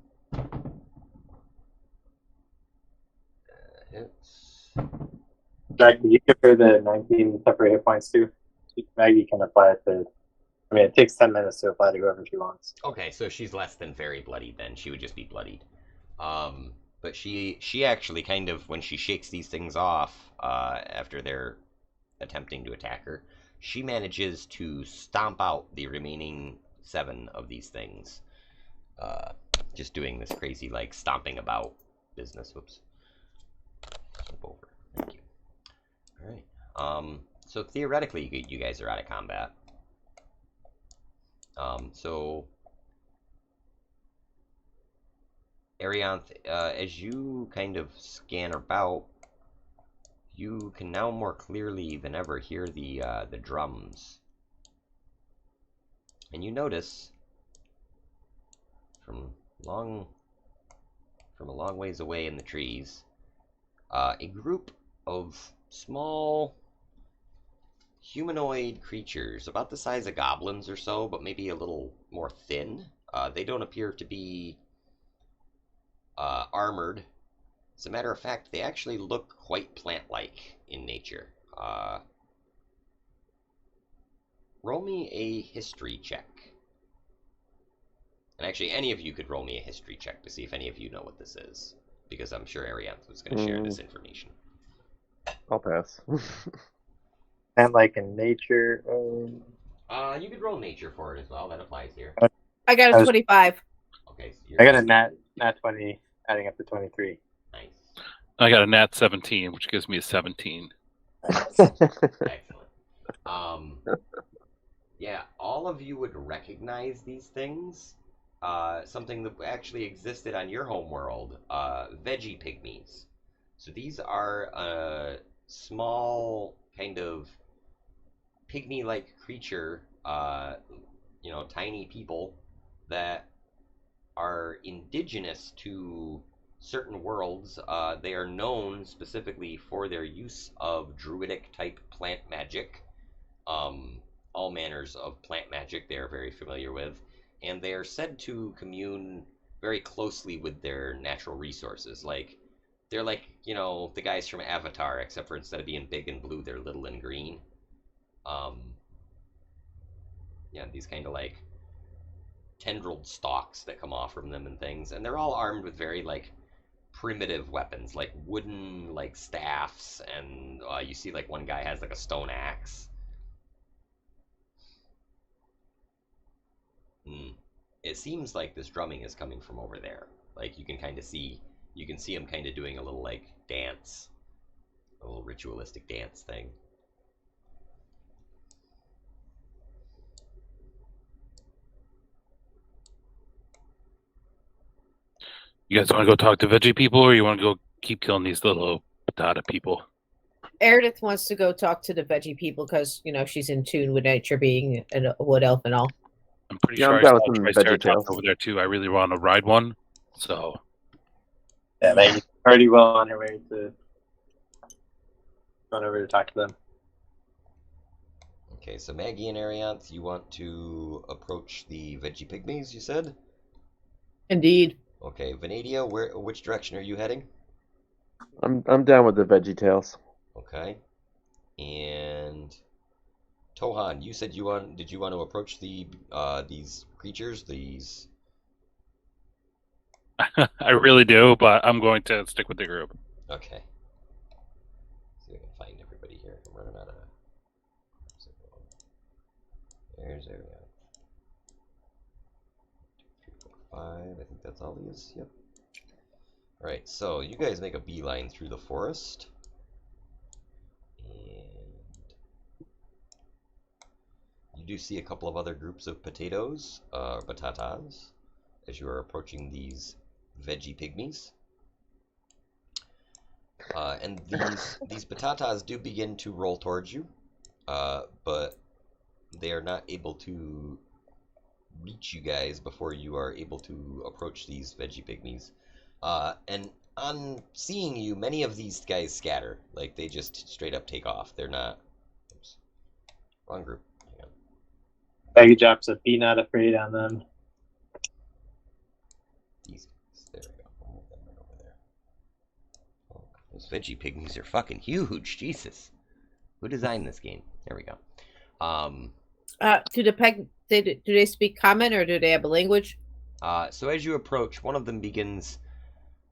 B: Hits.
F: Jack, did you give her the 19 separate hit points too? Maggie can apply it to. I mean, it takes 10 minutes to apply to whoever she wants.
B: Okay, so she's less than very bloodied then. She would just be bloodied. But she actually kind of, when she shakes these things off after they're attempting to attack her, she manages to stomp out the remaining 7 of these things. Just doing this crazy, like, stomping about business. Whoops. Jump over. Thank you. Alright. So theoretically, you guys are out of combat. So Airyainth, as you kind of scan about, you can now more clearly than ever hear the drums, and you notice from a long ways away in the trees, a group of small humanoid creatures, about the size of goblins or so, but maybe a little more thin. They don't appear to be armored. As a matter of fact, they actually look quite plant-like in nature. Roll me a history check. And actually, any of you could roll me a history check to see if any of you know what this is, because I'm sure Airyainth was going to share this information.
D: I'll pass.
F: And like in nature.
B: You could roll nature for it as well. That applies here.
C: I got
F: I
C: a
F: was-
C: 25.
B: Okay, so
F: I got a nat 20, adding up to 23.
B: Nice.
A: I got a nat 17, which gives me a 17.
B: Excellent. Yeah, all of you would recognize these things. Something that actually existed on your home world, veggie pygmies. So these are a small kind of pygmy-like creature, tiny people that are indigenous to certain worlds. They are known specifically for their use of druidic-type plant magic. All manners of plant magic they are very familiar with, and they are said to commune very closely with their natural resources. They're like, the guys from Avatar, except for instead of being big and blue, they're little and green. Yeah, these kind of like tendrilled stalks that come off from them and things, and they're all armed with very like primitive weapons, like wooden like staffs, and you see like one guy has like a stone axe. It seems like this drumming is coming from over there. Like you can see him kind of doing a little like dance, a little ritualistic dance thing.
A: You guys want to go talk to veggie people, or you want to go keep killing these little potato people?
C: Airyainth wants to go talk to the veggie people because, she's in tune with nature, being a wood elf and all.
A: I'm pretty
D: Yeah,
A: sure
D: I'm
A: I
D: down
A: saw
D: with some
A: Triceratops
D: VeggieTales.
A: over there too. I really want to ride one. So
F: Yeah, Maggie's already well on her way to going over to talk to them.
B: Okay, so Maggie and Airyainth, you want to approach the veggie pygmies, you said?
C: Indeed.
B: Okay, Venadia, which direction are you heading?
D: I'm down with the VeggieTales.
B: Okay. And Tohan, you said did you want to approach these creatures, these...
A: I really do, but I'm going to stick with the group.
B: Okay. See if I can find everybody here. I'm running out of... There's Airyainth. 2, 3, 4, 5. I think that's all he is. Yep. Alright, so you guys make a beeline through the forest. And you do see a couple of other groups of potatoes, batatas, as you are approaching these veggie pygmies. And these batatas do begin to roll towards you, but they are not able to reach you guys before you are able to approach these veggie pygmies. And on seeing you, many of these guys scatter. Like, they just straight up take off. They're not... Oops. Wrong group. Hang on.
F: Maggie drops a be not afraid on them.
B: These guys. There we go. I'll move them right over there. Oh, those veggie pygmies are fucking huge. Jesus. Who designed this game? There we go.
C: Do they speak common or do they have a language?
B: So as you approach, one of them begins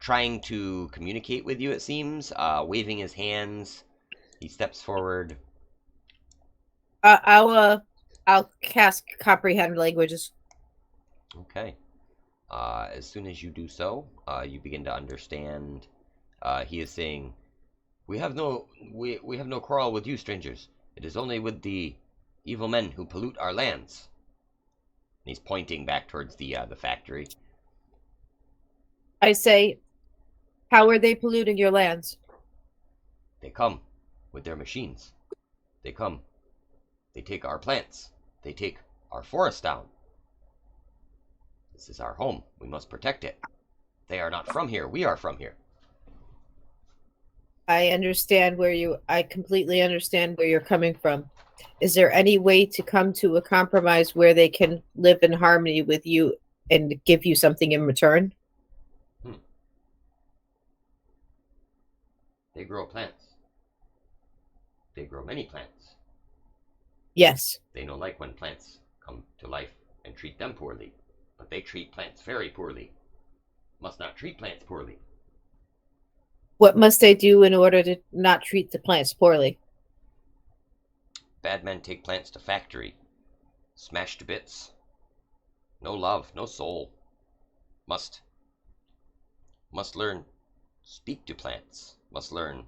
B: trying to communicate with you, it seems, waving his hands. He steps forward.
C: I'll cast comprehend languages.
B: Okay. As soon as you do so, you begin to understand. He is saying, we have no quarrel with you, strangers. It is only with the evil men who pollute our lands. And he's pointing back towards the factory.
C: I say, how are they polluting your lands?
B: They come with their machines. They come. They take our plants. They take our forest down. This is our home. We must protect it. They are not from here. We are from here.
C: I completely understand where you're coming from. Is there any way to come to a compromise where they can live in harmony with you and give you something in return?
B: They grow plants. They grow many plants.
C: Yes.
B: They don't like when plants come to life and treat them poorly. But they treat plants very poorly. Must not treat plants poorly.
C: What must they do in order to not treat the plants poorly?
B: Bad men take plants to factory. Smash to bits. No love, no soul. Must learn speak to plants. Must learn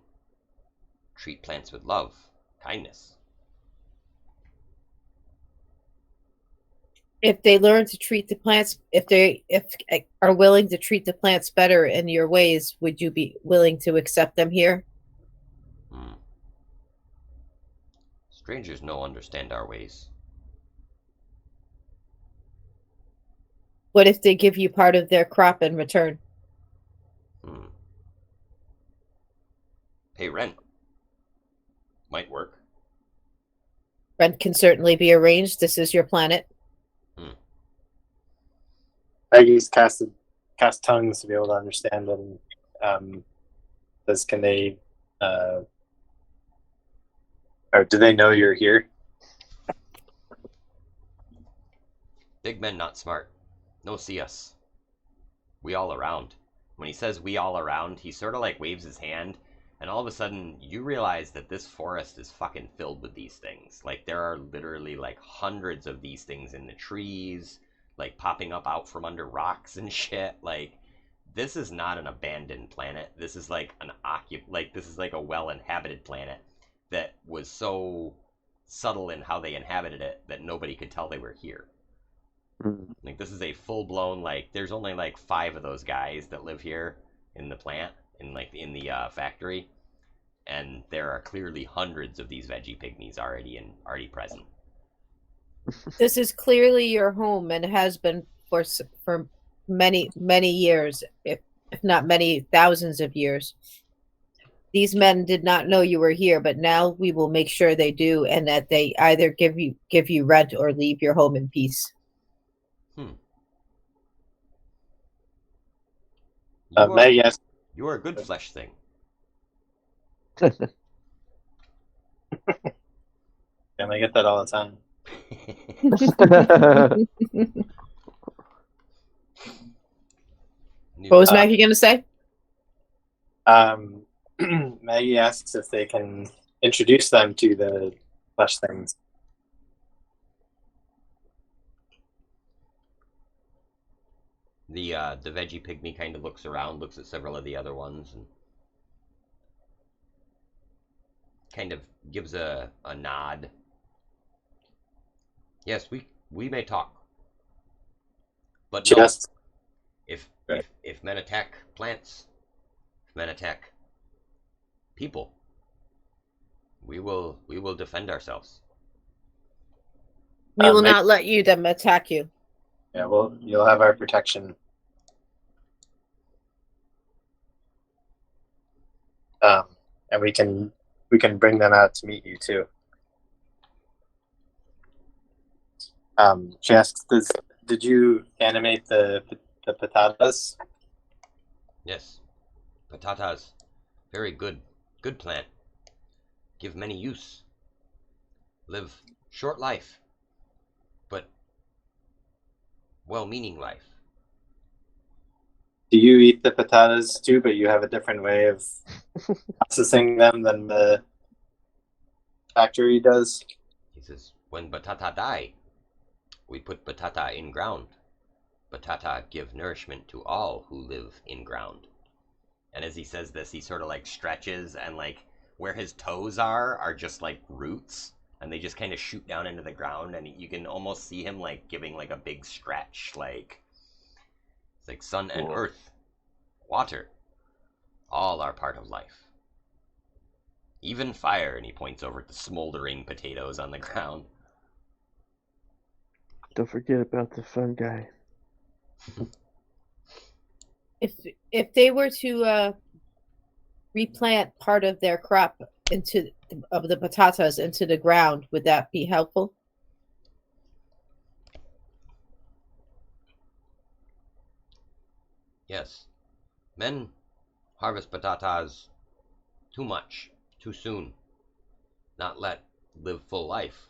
B: treat plants with love, kindness.
C: If they learn to treat the plants, if are willing to treat the plants better in your ways, would you be willing to accept them here?
B: Strangers no understand our ways.
C: What if they give you part of their crop in return?
B: Pay rent. Might work.
C: Rent can certainly be arranged. This is your planet.
F: Maggie's cast tongues to be able to understand them. Can they, or do they know you're here?
B: Big men not smart. No see us. We all around. When he says we all around, he sort of like waves his hand, and all of a sudden you realize that this forest is fucking filled with these things. Like, there are literally like hundreds of these things in the trees, like popping up out from under rocks and shit. Like, this is not an abandoned planet. This is like this is like a well-inhabited planet that was so subtle in how they inhabited it that nobody could tell they were here. Like, this is a full-blown, like, there's only like 5 of those guys that live here in the plant, in the factory, and there are clearly hundreds of these veggie pygmies already present.
C: This is clearly your home and has been for many, many years, if not many thousands of years. These men did not know you were here, but now we will make sure they do, and that they either give you rent or leave your home in peace.
F: Maggie asked,
B: You are a good flesh thing.
F: and I get that all the time.
C: What was Maggie going to say?
F: Maggie asks if they can introduce them to the flesh things.
B: The veggie pygmy kind of looks around, looks at several of the other ones, and kind of gives a nod. Yes, we may talk, but no.
E: Just
B: If men attack plants, if men attack people, we will defend ourselves.
C: We will
E: I-
C: not let them attack you.
E: yeah, well, you'll have our protection. And we can bring them out to meet you too. She asks, did you animate the patatas?
B: Yes, Batatas, very good plant. Give many use. Live short life, but well-meaning life.
E: Do you eat the patatas too, but you have a different way of processing them than the factory does?
B: He says, when batata die, we put batata in ground. Batata give nourishment to all who live in ground. And as he says this, he sort of like stretches, and like where his toes are just like roots, and they just kind of shoot down into the ground, and you can almost see him like giving like a big stretch, like it's like sun and
D: Cool.
B: earth, water, all are part of life. Even fire, and he points over at the smoldering potatoes on the ground.
D: Don't forget about the fungi.
C: If they were to replant part of their crop of the patatas into the ground, would that be helpful?
B: Yes, men harvest batatas too much, too soon, not let live full life.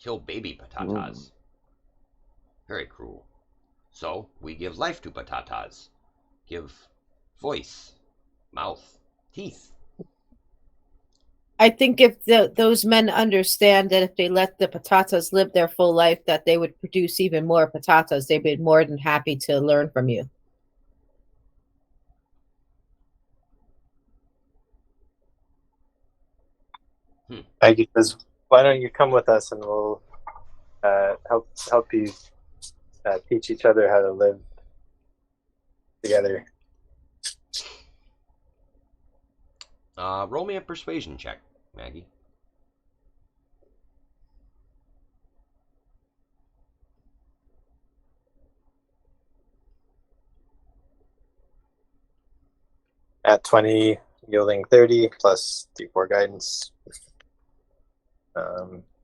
B: Kill baby patatas. Very cruel. So we give life to patatas. Give voice, mouth, teeth.
C: I think if those men understand that if they let the patatas live their full life, that they would produce even more patatas, they'd be more than happy to learn from you.
E: Maggie says, "Why don't you come with us and we'll help you teach each other how to live together."
B: Roll me a persuasion check, Maggie.
E: At 20, yielding 30 plus D4 guidance.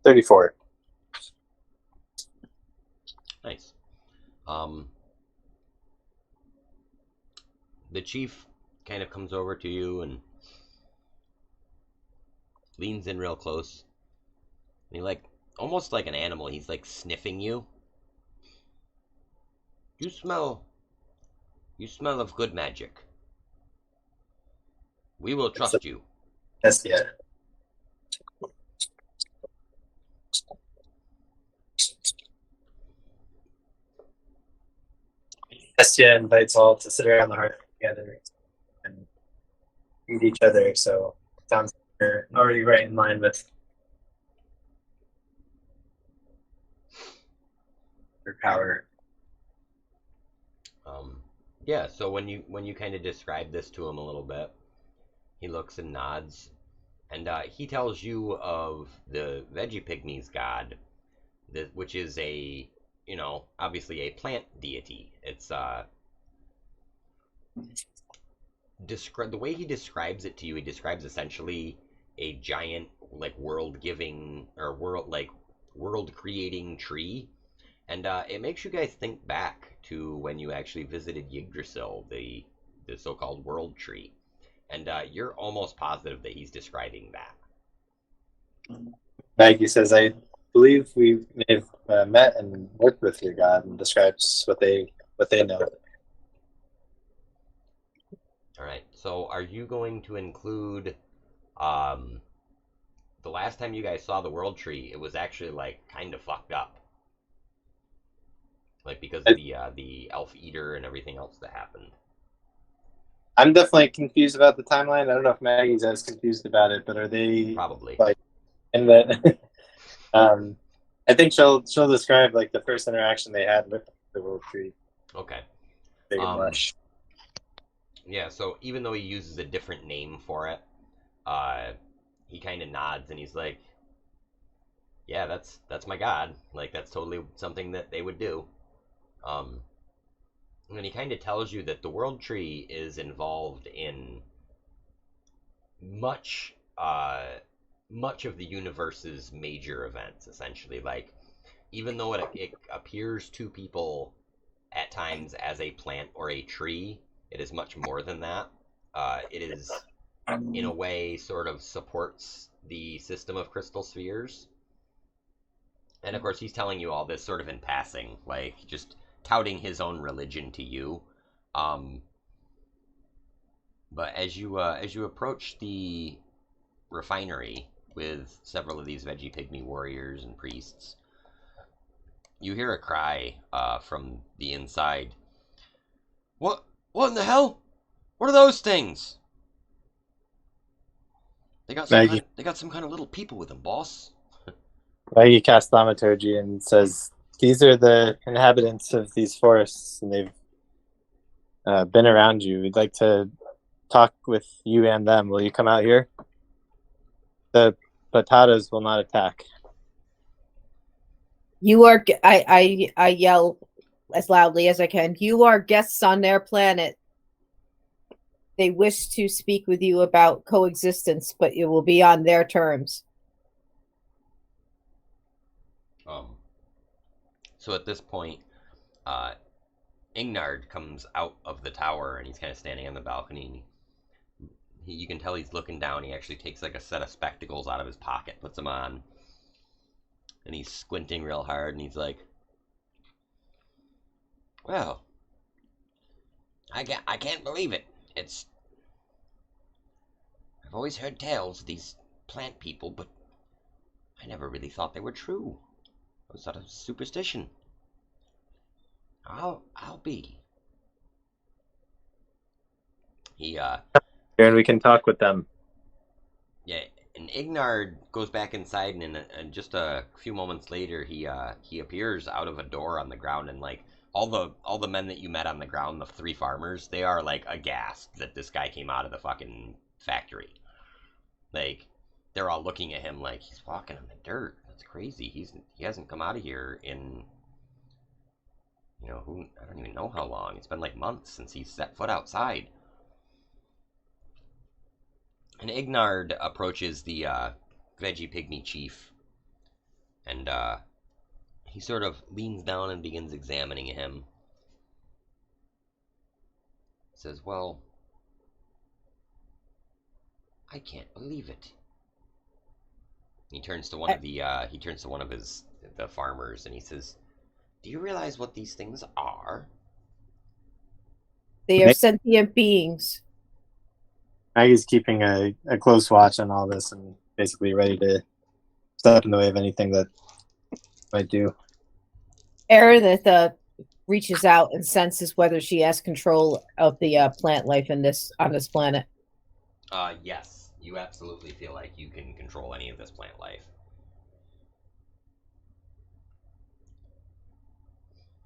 E: 34.
B: Nice. The chief kind of comes over to you and leans in real close. And he like almost like an animal. He's like sniffing you. You smell of good magic. We will trust you.
E: Yes, yeah. Estia invites all to sit around the hearth together and eat each other, so it sounds like we're already right in line with her power.
B: Yeah, so when you kind of describe this to him a little bit, he looks and nods, and he tells you of the veggie pygmies god, which is a, obviously a plant deity. It's the way he describes it to you, he describes essentially a giant like world-giving or world-creating tree, and it makes you guys think back to when you actually visited Yggdrasil, the so-called world tree, and you're almost positive that he's describing that.
E: Maggie says, "I believe we may have met and worked with your god," and describes what they know.
B: All right. So, are you going to include the last time you guys saw the world tree? It was actually like kind of fucked up. like because of the elf eater and everything else that happened.
E: I'm definitely confused about the timeline. I don't know if Maggie's as confused about it, but are they
B: Probably.
E: like in the? I think she'll describe like the first interaction they had with the World Tree.
B: Okay.
E: Big rush.
B: Yeah. So even though he uses a different name for it, he kind of nods and he's like, "Yeah, that's my god. Like that's totally something that they would do." And then he kind of tells you that the World Tree is involved in much of the universe's major events, essentially. Like, even though it appears to people at times as a plant or a tree, it is much more than that. It is, in a way, sort of supports the system of crystal spheres. And of course, he's telling you all this sort of in passing, like just touting his own religion to you. But as you approach the refinery with several of these veggie pygmy warriors and priests, you hear a cry from the inside. What in the hell? What are those things? They got some kind of little people with them, boss.
E: Maggie casts thaumaturgy and says, "These are the inhabitants of these forests, and they've been around you. We'd like to talk with you and them. Will you come out here? The Batatas will not attack."
C: You are. I yell as loudly as I can. You are guests on their planet. They wish to speak with you about coexistence, but it will be on their terms.
B: So at this point, Ignard comes out of the tower and he's kind of standing on the balcony. You can tell he's looking down. He actually takes like a set of spectacles out of his pocket, puts them on, and he's squinting real hard. And he's like, "Well, I can't believe it. I've always heard tales of these plant people, but I never really thought they were true. It was sort of superstition. I'll be."
E: And we can talk with them.
B: Yeah, and Ignard goes back inside, and just a few moments later, he appears out of a door on the ground, and like all the men that you met on the ground, the 3 farmers, they are like aghast that this guy came out of the fucking factory. Like they're all looking at him like he's walking on the dirt. That's crazy. He hasn't come out of here in I don't even know how long. It's been like months since he's set foot outside. And Ignard approaches the veggie pygmy chief, and he sort of leans down and begins examining him. He says, "Well, I can't believe it." He turns to one of the farmers, and he says, "Do you realize what these things are?"
C: They are sentient beings.
E: Maggie's keeping a close watch on all this and basically ready to step in the way of anything that might do.
C: Airyainth reaches out and senses whether she has control of the plant life on this planet.
B: Yes, you absolutely feel like you can control any of this plant life.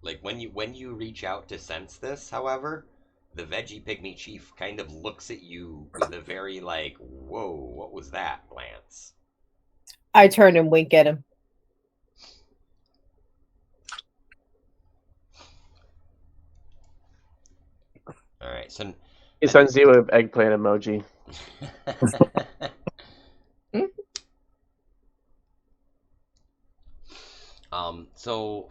B: Like when you reach out to sense this, however, the veggie pygmy chief kind of looks at you with a very like, "Whoa, what was that?" glance.
C: I turn and wink at him.
B: All right, so
D: He sends you an eggplant emoji.
B: So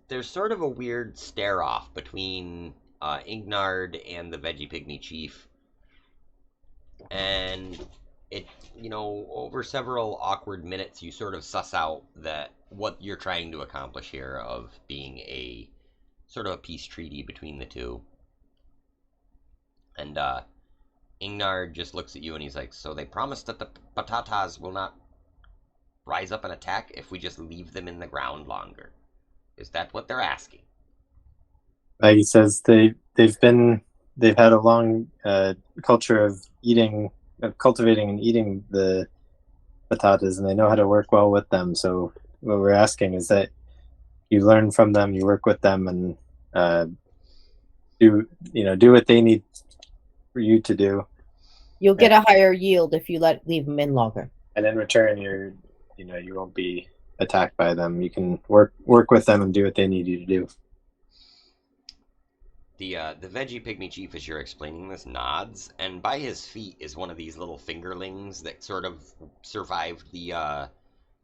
B: there's sort of a weird stare off between Ignard and the veggie pygmy chief, and it over several awkward minutes you sort of suss out that what you're trying to accomplish here of being a sort of a peace treaty between the two. And Ignard just looks at you and he's like, "So they promised that the Batatas will not rise up and attack if we just leave them in the ground longer. Is that what they're asking?
E: Maggie says they've had a long culture of cultivating and eating the batatas, and they know how to work well with them. So what we're asking is that you learn from them, you work with them, and do what they need for you to do.
C: You'll get a higher yield if you leave them in longer.
E: And in return, you won't be attacked by them. You can work with them and do what they need you to do.
B: The veggie pygmy chief, as you're explaining this, nods, and by his feet is one of these little fingerlings that sort of survived the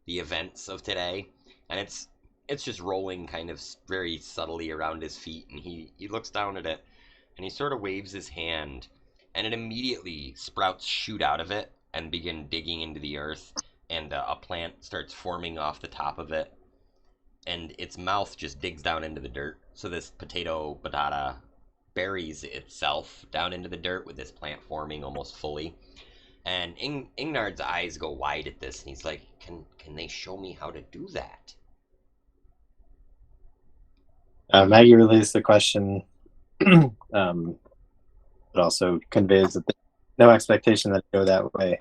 B: events of today, and it's just rolling kind of very subtly around his feet, and he looks down at it, and he sort of waves his hand, and it immediately sprouts shoot out of it and begin digging into the earth, and a plant starts forming off the top of it, and its mouth just digs down into the dirt. So this batata buries itself down into the dirt with this plant forming almost fully. And Ingnard's eyes go wide at this, and he's like, "Can they show me how to do that?"
E: Maggie relays the question, but also conveys that there's no expectation that it go that way.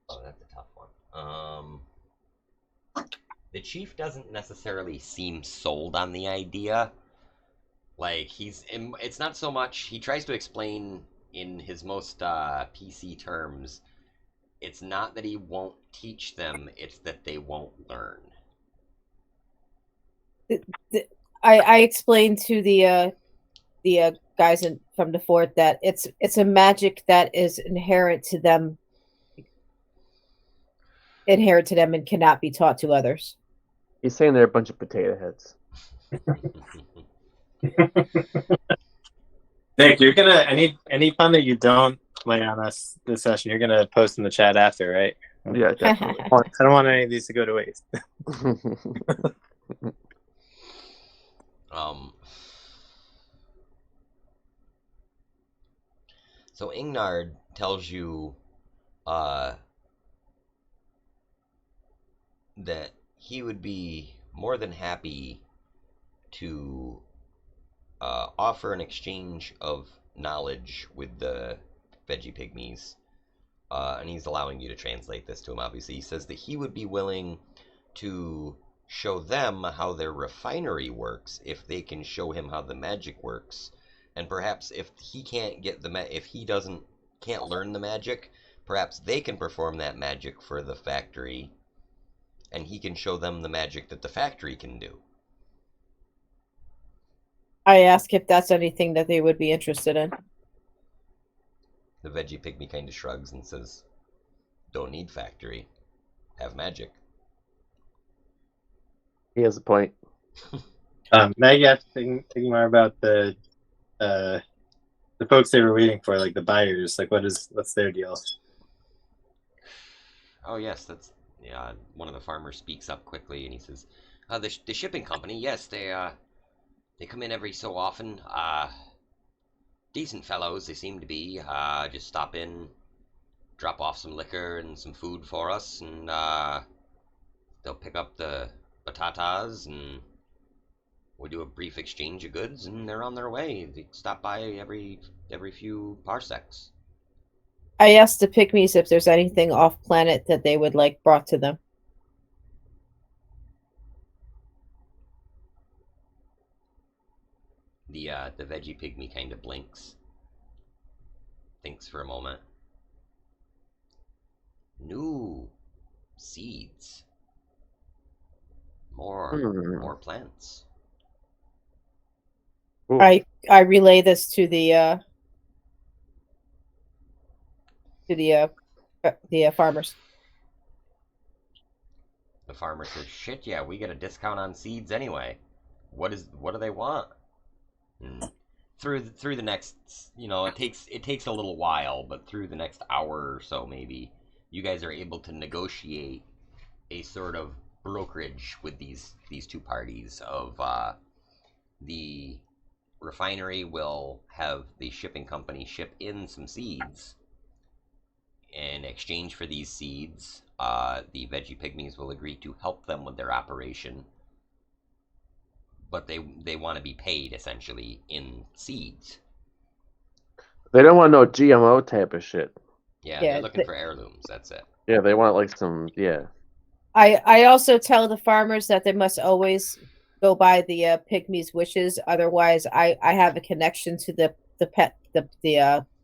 B: Oh, that's a tough one. The chief doesn't necessarily seem sold on the idea. Like, it's not so much, he tries to explain in his most PC terms, it's not that he won't teach them, it's that they won't learn.
C: I explained to the guys from the fort that it's a magic that is inherent to them and cannot be taught to others.
D: He's saying they're a bunch of potato heads.
E: Nick, you're gonna any pun that you don't lay on us this session, you're gonna post in the chat after, right?
D: Yeah, definitely.
E: I don't want any of these to go to waste.
B: So Ingnard tells you that he would be more than happy to offer an exchange of knowledge with the veggie pygmies, and he's allowing you to translate this to him. Obviously, he says that he would be willing to show them how their refinery works if they can show him how the magic works, and perhaps if he can't get if he can't learn the magic, perhaps they can perform that magic for the factory, and he can show them the magic that the factory can do.
C: I ask if that's anything that they would be interested in.
B: The veggie pygmy kind of shrugs and says, "Don't need factory. Have magic."
D: He has a point.
E: Maggie asked more about the folks they were waiting for, like the buyers. Like, what's their deal?
B: Oh yes, that's one of the farmers speaks up quickly, and he says, "The shipping company, yes, they come in every so often. Decent fellows they seem to be. Just stop in, drop off some liquor and some food for us, and they'll pick up the batatas, and we do a brief exchange of goods, and they're on their way. They stop by every few parsecs."
C: I asked the pygmies if there's anything off planet that they would like brought to them.
B: The veggie pygmy kind of blinks, thinks for a moment. New seeds, more plants.
D: Ooh.
C: I relay this to the farmers.
B: The farmer says, "Shit, yeah, we get a discount on seeds anyway. What do they want?" And through the next, it takes a little while, but through the next hour or so, maybe, you guys are able to negotiate a sort of brokerage with these two parties. Of the refinery will have the shipping company ship in some seeds, in exchange for these seeds, the veggie pygmies will agree to help them with their operation, but they want to be paid essentially in seeds.
D: They don't want no GMO type of shit.
B: Yeah,
C: Yeah,
B: they're looking for heirlooms. That's it.
D: Yeah, they want like some, yeah.
C: I also tell the farmers that they must always go by the pygmies' wishes. Otherwise, I have a connection to the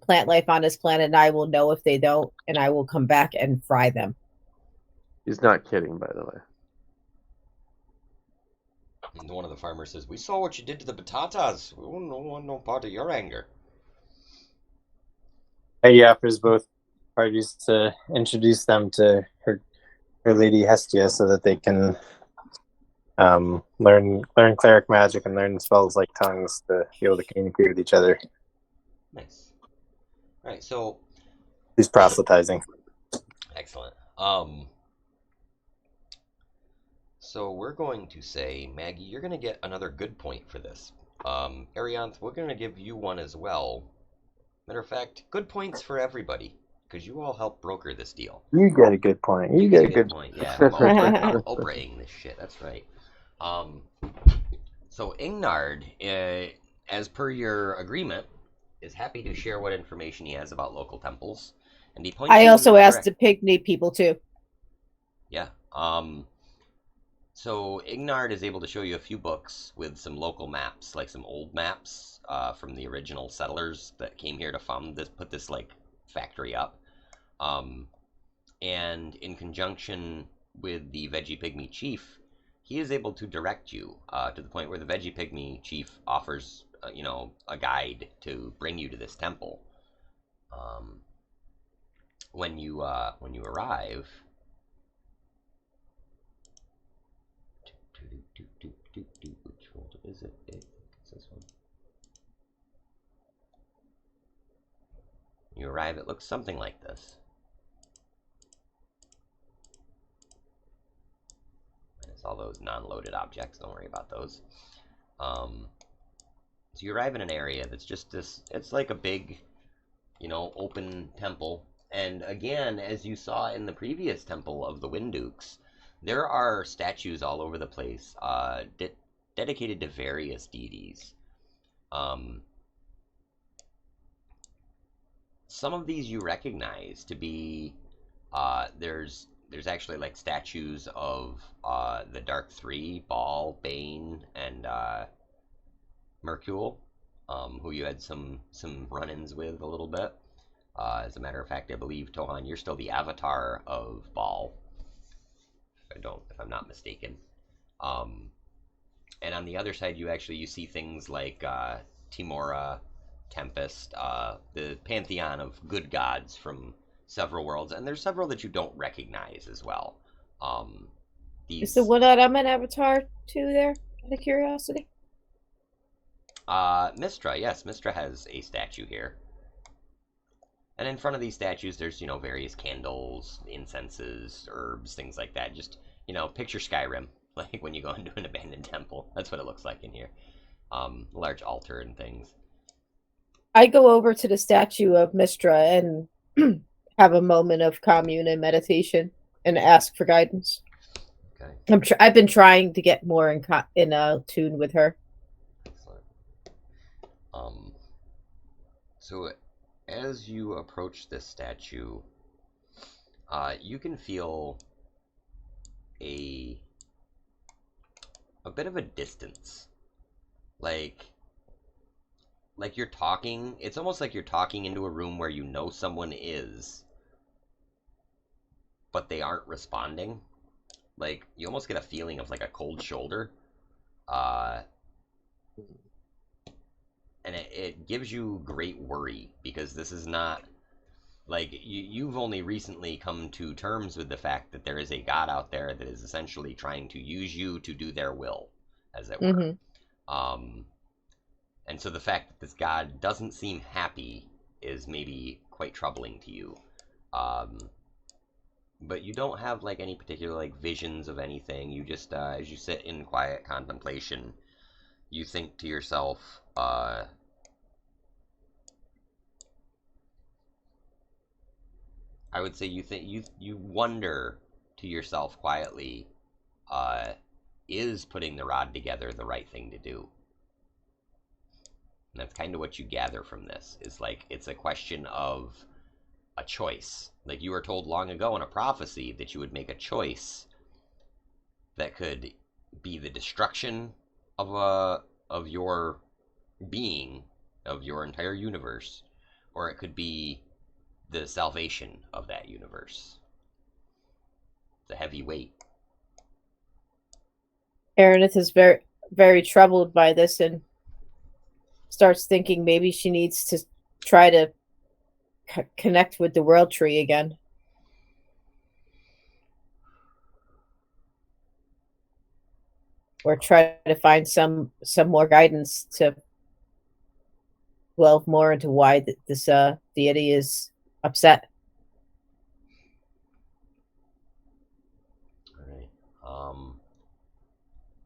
C: plant life on this planet, and I will know if they don't, and I will come back and fry them.
D: He's not kidding, by the way.
B: And one of the farmers says, "We saw what you did to the batatas. We don't want no part of your anger."
E: He offers both parties to introduce them to her lady Hestia so that they can learn cleric magic and learn spells like tongues to be able to communicate with each other.
B: Nice. All right, so
E: He's proselytizing.
B: excellent. So we're going to say, Maggie, you're going to get another good point for this. Airyainth, we're going to give you one as well. Matter of fact, good points for everybody, because you all helped broker this deal.
E: You get a good point. You get a good
B: point. Yeah, I'm Oprahing this shit. That's right. So Ingnard, as per your agreement, is happy to share what information he has about local temples, and he points.
C: I also asked the pygmy people too.
B: Yeah. So Ignard is able to show you a few books with some local maps, like some old maps from the original settlers that came here to put this like factory up. And in conjunction with the Veggie Pygmy Chief, he is able to direct you to the point where the Veggie Pygmy Chief offers, a guide to bring you to this temple. When you arrive. Which folder is it? It's this one. You arrive, it looks something like this. Minus all those non-loaded objects, don't worry about those. So you arrive in an area that's just this, it's like a big, open temple. And again, as you saw in the previous temple of the Windukes, there are statues all over the place, dedicated to various deities. Some of these you recognize to be, there's actually like statues of the Dark Three, Baal, Bane, and Mercule, who you had some run-ins with a little bit. As a matter of fact, I believe, Tohan, you're still the avatar of Baal. If I'm not mistaken. And on the other side, you see things like Timora, Tempest, the pantheon of good gods from several worlds, and there's several that you don't recognize as well.
C: Is the one-eyed I'm an avatar too there? Out of curiosity.
B: Mistra, yes, Mistra has a statue here. And in front of these statues, there's, various candles, incenses, herbs, things like that. Just, picture Skyrim, like when you go into an abandoned temple. That's what it looks like in here. Large altar and things.
C: I go over to the statue of Mistra and have a moment of commune and meditation and ask for guidance.
B: Okay.
C: I've been trying to get more in tune with her.
B: Excellent. So as you approach this statue, you can feel a bit of a distance. Like you're talking, it's almost like you're talking into a room where someone is, but they aren't responding. Like, you almost get a feeling of like a cold shoulder. And it gives you great worry, because this is not, like, you've only recently come to terms with the fact that there is a god out there that is essentially trying to use you to do their will, as it were. And so the fact that this god doesn't seem happy is maybe quite troubling to you. But you don't have like any particular like visions of anything. You just, as you sit in quiet contemplation, you think to yourself, I would say you think you wonder to yourself quietly, uh, is putting the rod together the right thing to do? And that's kind of what you gather from this. Is like it's a question of a choice. Like you were told long ago in a prophecy that you would make a choice that could be the destruction of your being, of your entire universe, or it could be the salvation of that universe. It's a heavy weight.
C: Airyainth is very, very troubled by this and starts thinking maybe she needs to try to connect with the world tree again. Or try to find some more guidance to delve more into why this deity is upset.
B: All right.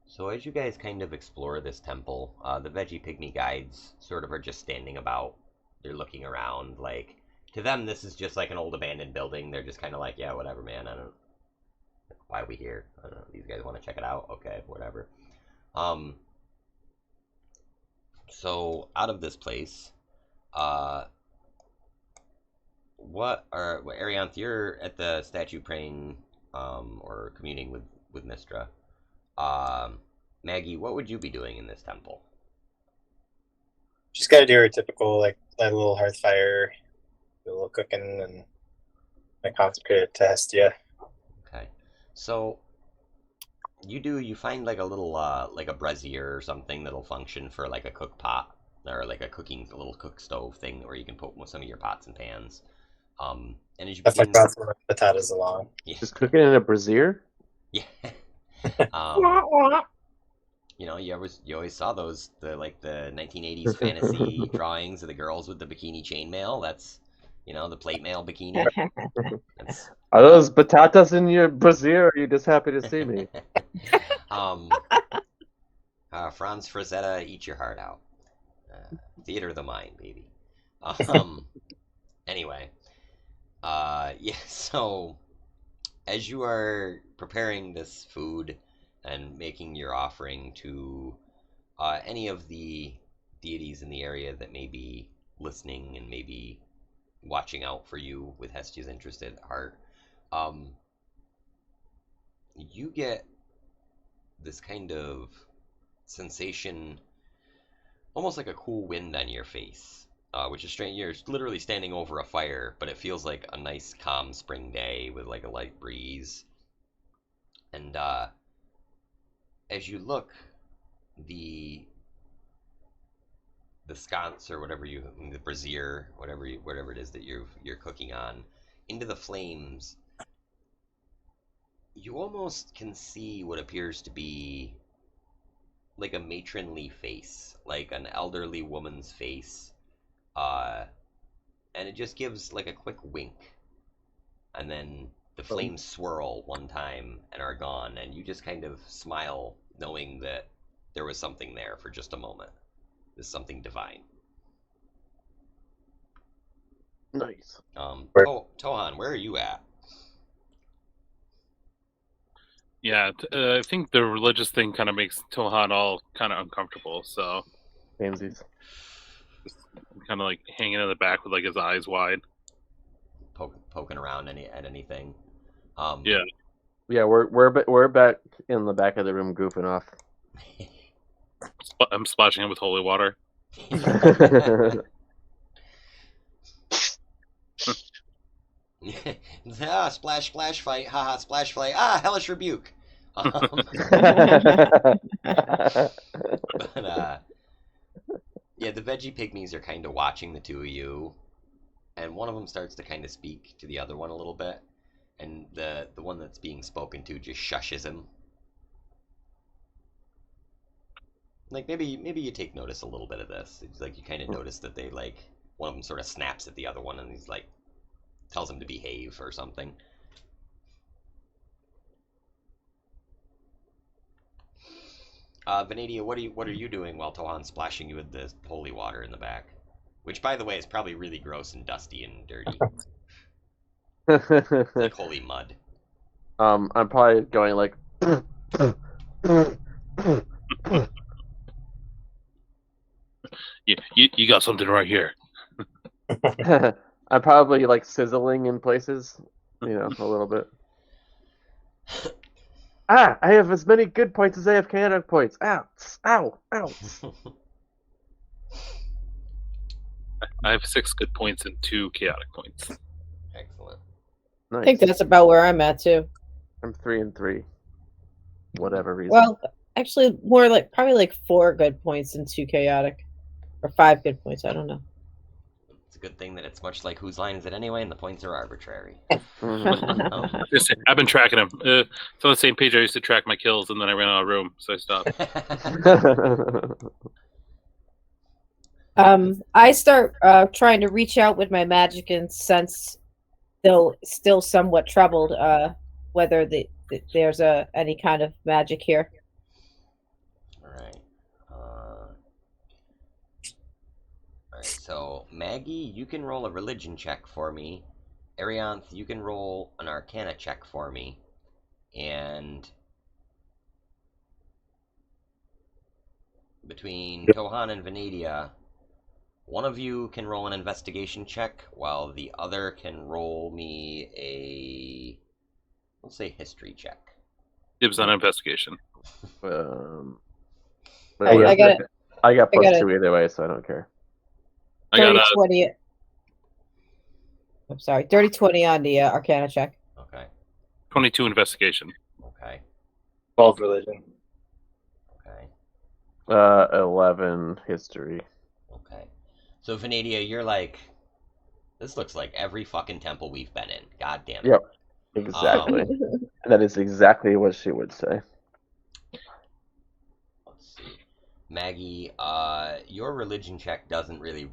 B: So as you guys kind of explore this temple, the veggie pygmy guides sort of are just standing about. They're looking around. Like to them, this is just like an old abandoned building. They're just kind of like, yeah, whatever, man. I don't. Why are we here? I don't know. These guys want to check it out. Okay, whatever. Um. So out of this place, uh, Airyainth, you're at the statue praying, or communing with Mistra. Um, Maggie, what would you be doing in this temple?
F: She's got to do her typical, like, light a little hearth fire, do a little cooking, and like consecrate it to Hestia.
B: Okay, so you find like a little like a brazier or something that'll function for like a cook pot or like a little cook stove thing where you can put some of your pots and pans. And as you
F: That's like
B: begin,
F: brought some batatas along.
B: yeah,
D: Just cooking in a brazier?
B: yeah. You know, you always saw the 1980s fantasy drawings of the girls with the bikini chainmail. That's the plate mail bikini. That's
D: Are those batatas in your brazier, or are you just happy to see me?
B: um Franz Frazetta, eat your heart out. Theater of the mind, baby. Anyway, yeah. So as you are preparing this food and making your offering to any of the deities in the area that may be listening and maybe watching out for you with Hestia's interested heart, you get this kind of sensation, almost like a cool wind on your face, which is strange. You're literally standing over a fire, but it feels like a nice, calm spring day with like a light breeze. And as you look, the sconce or the brazier, whatever it is that you're cooking on, into the flames, you almost can see what appears to be like a matronly face, like an elderly woman's face, and it just gives like a quick wink, and then the flames swirl one time and are gone, and you just kind of smile, knowing that there was something there for just a moment. There's something divine.
D: Nice.
B: Tohan, where are you at?
A: Yeah, I think the religious thing kind of makes Tohan all kind of uncomfortable. So
D: Pansies.
A: kind of like hanging in the back with like his eyes wide.
B: Poking around at anything.
A: Yeah.
D: Yeah, we're back in the back of the room goofing off.
A: I'm splashing him with holy water.
B: Splash, splash, fight, haha, splash, fight, hellish rebuke. But yeah, the veggie pygmies are kind of watching the two of you, and one of them starts to kind of speak to the other one a little bit, and the one that's being spoken to just shushes him. Like maybe you take notice a little bit of this. It's like you kind of notice that they like one of them sort of snaps at the other one, and he's like tells him to behave or something. Venadia, what are you doing while Tohan's splashing you with the holy water in the back? Which, by the way, is probably really gross and dusty and dirty. Like holy mud.
D: I'm probably going like.
A: You got something right here.
D: I'm probably like sizzling in places, a little bit. I have as many good points as I have chaotic points. Ow, ow, ow.
A: I have 6 good points and 2 chaotic points.
B: Excellent.
C: I think
D: Nice.
C: that's about where I'm at too.
D: I'm 3 and 3. Whatever reason.
C: Well, actually, more like probably like 4 good points and 2 chaotic, or 5 good points. I don't know.
B: It's a good thing that it's much like whose line is it anyway, and the points are arbitrary.
D: Mhm.
A: I've been tracking them. It's on the same page I used to track my kills, and then I ran out of room, so I stopped.
C: I start trying to reach out with my magic and sense, though still somewhat troubled, whether there's any kind of magic here.
B: Alright. Alright, so Maggie, you can roll a religion check for me. Airyainth, you can roll an arcana check for me. And between Tohan and Venedia, one of you can roll an investigation check, while the other can roll me we'll say history check.
A: Dibs on investigation.
C: I got it.
D: I got plus
C: got it.
D: 2 either way, so I don't care.
A: I got
C: 30 20. I'm sorry, 30 20 on the arcana check.
B: Okay.
A: 22 investigation.
B: Okay.
F: 12 religion.
B: Okay.
D: 11 history.
B: Okay. So Venedia, you're like, this looks like every fucking temple we've been in. God damn it.
D: Yep. Exactly. That is exactly what she would say.
B: Let's see. Maggie, your religion check doesn't really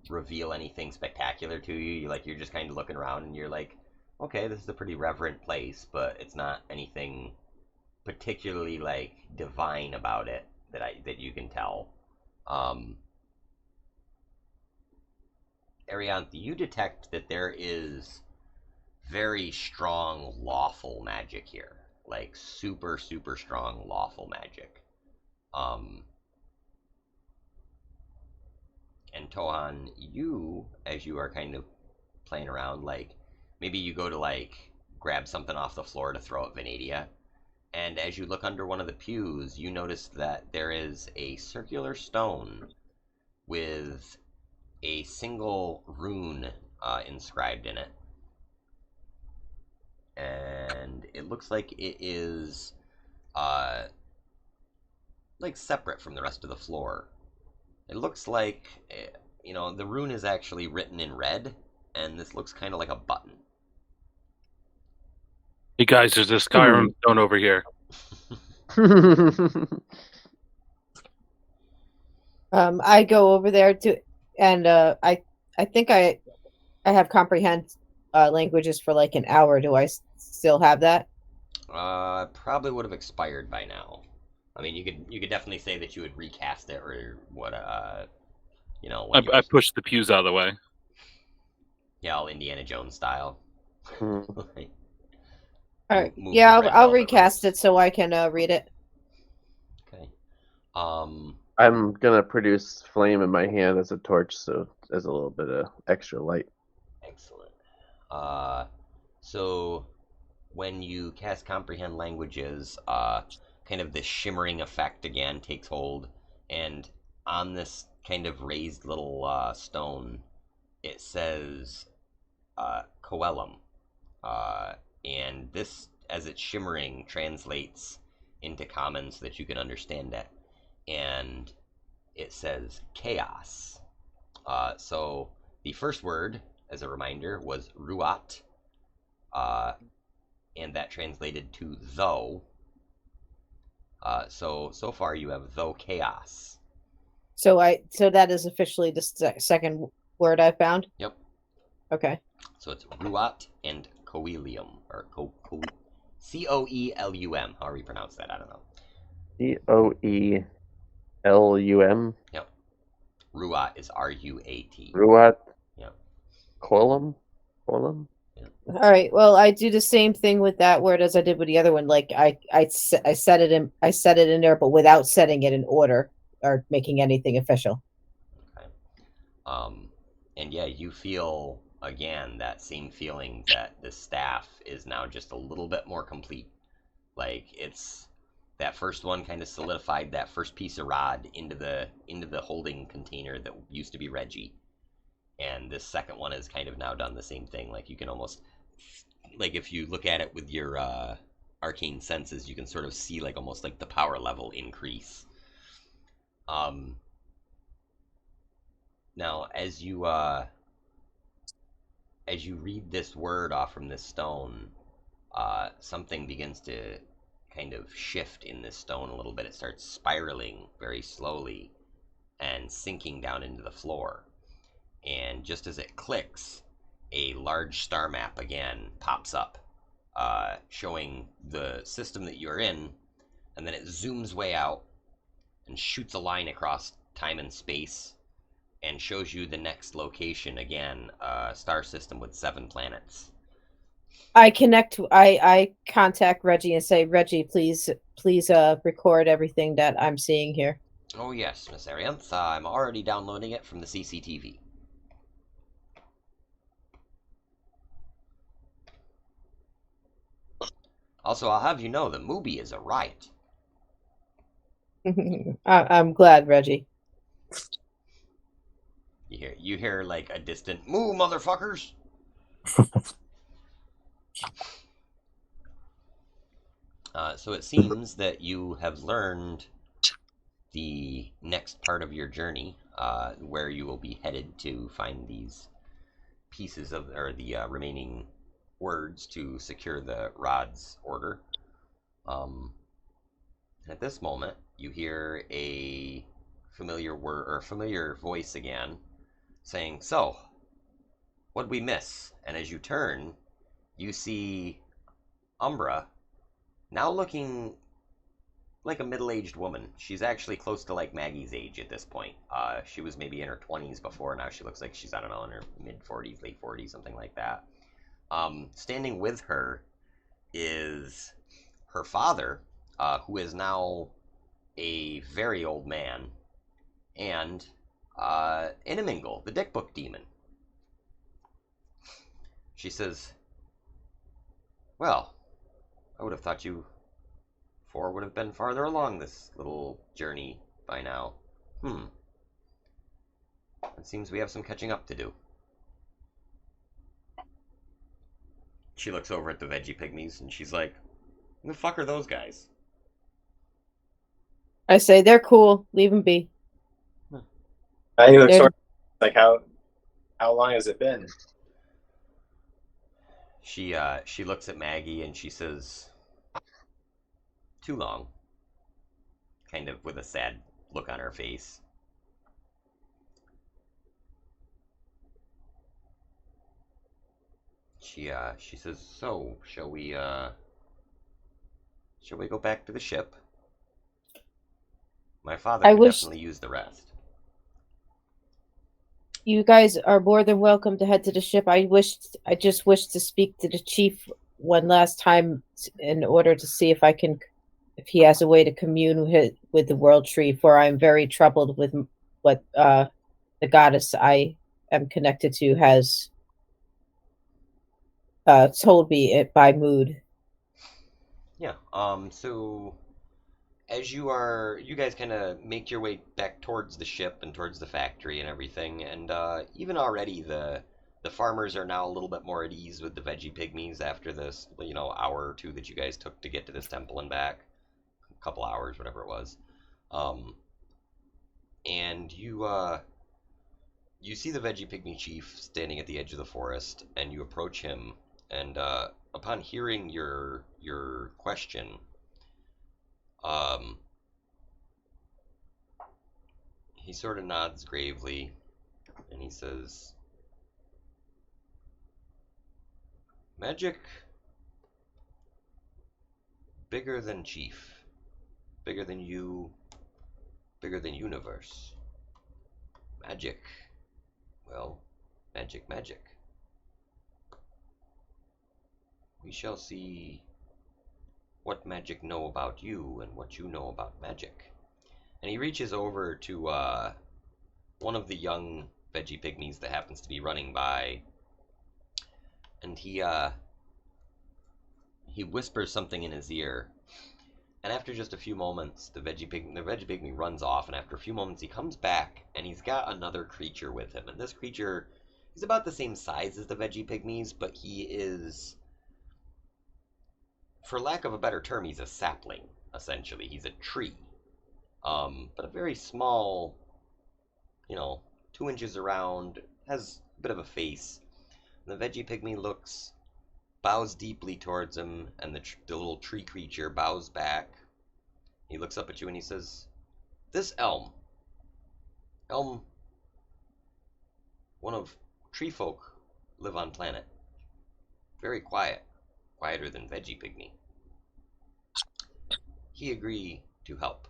B: reveal anything spectacular to you. You're just kind of looking around and you're like, okay, this is a pretty reverent place, but it's not anything particularly divine about it that you can tell. Airyainth, you detect that there is very strong lawful magic here. Super, super strong lawful magic. And Tohan, you, as you are kind of playing around, maybe you go to grab something off the floor to throw at Venedia, and as you look under one of the pews, you notice that there is a circular stone with a single rune inscribed in it. And it looks like it is separate from the rest of the floor. It looks like, the rune is actually written in red, and this looks kind of like a button.
A: Hey guys, there's this Skyrim stone over here.
C: I go over there and I think I have comprehend languages for like an hour. Do I still have that?
B: Probably would have expired by now. I mean, you could definitely say that you would recast it or what.
A: I pushed the pews out of the way.
B: Yeah, all Indiana Jones style.
C: All right. Yeah, I'll recast it so I can read it.
B: Okay.
D: I'm gonna produce flame in my hand as a torch, so there's a little bit of extra light.
B: Excellent. So when you cast comprehend languages, kind of this shimmering effect again takes hold, and on this kind of raised little stone, it says Coelum. And this, as it's shimmering, translates into common so that you can understand it. And it says chaos. So the first word, as a reminder, was ruat, and that translated to though. So far you have though chaos.
C: So that is officially the second word I found.
B: Yep.
C: Okay.
B: So it's ruat and coelium, or Coelum. However you pronounce that, I don't know.
D: Coelum.
B: Yep. Ruat is Ruat.
D: Ruat.
B: Yep.
D: Coelum. Coelum.
C: All right. Well, I do the same thing with that word as I did with the other one. Like I set it in there, but without setting it in order or making anything official.
B: Okay. And yeah, you feel again that same feeling that the staff is now just a little bit more complete. Like it's that first one kind of solidified that first piece of rod into the holding container that used to be Reggie, and this second one has kind of now done the same thing. Like you can almost, like if you look at it with your arcane senses, you can sort of see like almost like the power level increase. Now as you read this word off from this stone, something begins to kind of shift in this stone a little bit. It starts spiraling very slowly and sinking down into the floor. And just as it clicks, a large star map again pops up, showing the system that you're in, and then it zooms way out and shoots a line across time and space and shows you the next location again, a star system with 7 planets.
C: I contact Reggie and say, Reggie, please record everything that I'm seeing here.
B: Oh yes, Miss Airyainth, I'm already downloading it from the CCTV. Also, I'll have you know the movie is a riot.
C: I'm glad, Reggie.
B: You hear like a distant "Moo, motherfuckers!" So it seems that you have learned the next part of your journey, where you will be headed to find these pieces of, or the remaining words to secure the rod's order. At this moment, you hear a familiar word or familiar voice again, saying, "So, what'd we miss?" And as you turn, you see Umbra, now looking like a middle-aged woman. She's actually close to like Maggie's age at this point. She was maybe in her 20s before. Now she looks like she's, I don't know, in her mid-40s, late 40s, something like that. Standing with her is her father, who is now a very old man, and Inamingle, the dick book demon. She says, "Well, I would have thought you four would have been farther along this little journey by now. It seems we have some catching up to do." She looks over at the veggie pygmies and she's like, "Who the fuck are those guys?"
C: I say, they're cool. Leave them be.
F: He looks
C: They're-
F: sort of like how long has it been?
B: She looks at Maggie and she says, "Too long," kind of with a sad look on her face. She says, "So, shall we go back to the ship? My father
C: I
B: could
C: wish-
B: definitely use the rest."
C: You guys are more than welcome to head to the ship. I just wish to speak to the chief one last time in order to see if he has a way to commune with the world tree, for I am very troubled with what the goddess I am connected to has told me it by mood.
B: Yeah. So as you guys kind of make your way back towards the ship and towards the factory and everything, and even already the farmers are now a little bit more at ease with the veggie pygmies after this, hour or two that you guys took to get to this temple and back, a couple hours, whatever it was. And you see the veggie pygmy chief standing at the edge of the forest, and you approach him, and upon hearing your question, he sort of nods gravely, and he says, "Magic bigger than chief, bigger than you, bigger than universe. Magic, well, magic. we shall see what magic know about you and what you know about magic. And he reaches over to one of the young veggie pygmies that happens to be running by, and he whispers something in his ear. And after just a few moments, the veggie pygmy runs off, and after a few moments he comes back, and he's got another creature with him. And this creature is about the same size as the veggie pygmies, but he is, for lack of a better term, he's a sapling, essentially. He's a tree. But a very small, 2 inches around, has a bit of a face. And the veggie pygmy bows deeply towards him, and the little tree creature bows back. He looks up at you and he says, "This elm, one of tree folk, live on planet. Very quiet, quieter than veggie pygmy. He agree to help."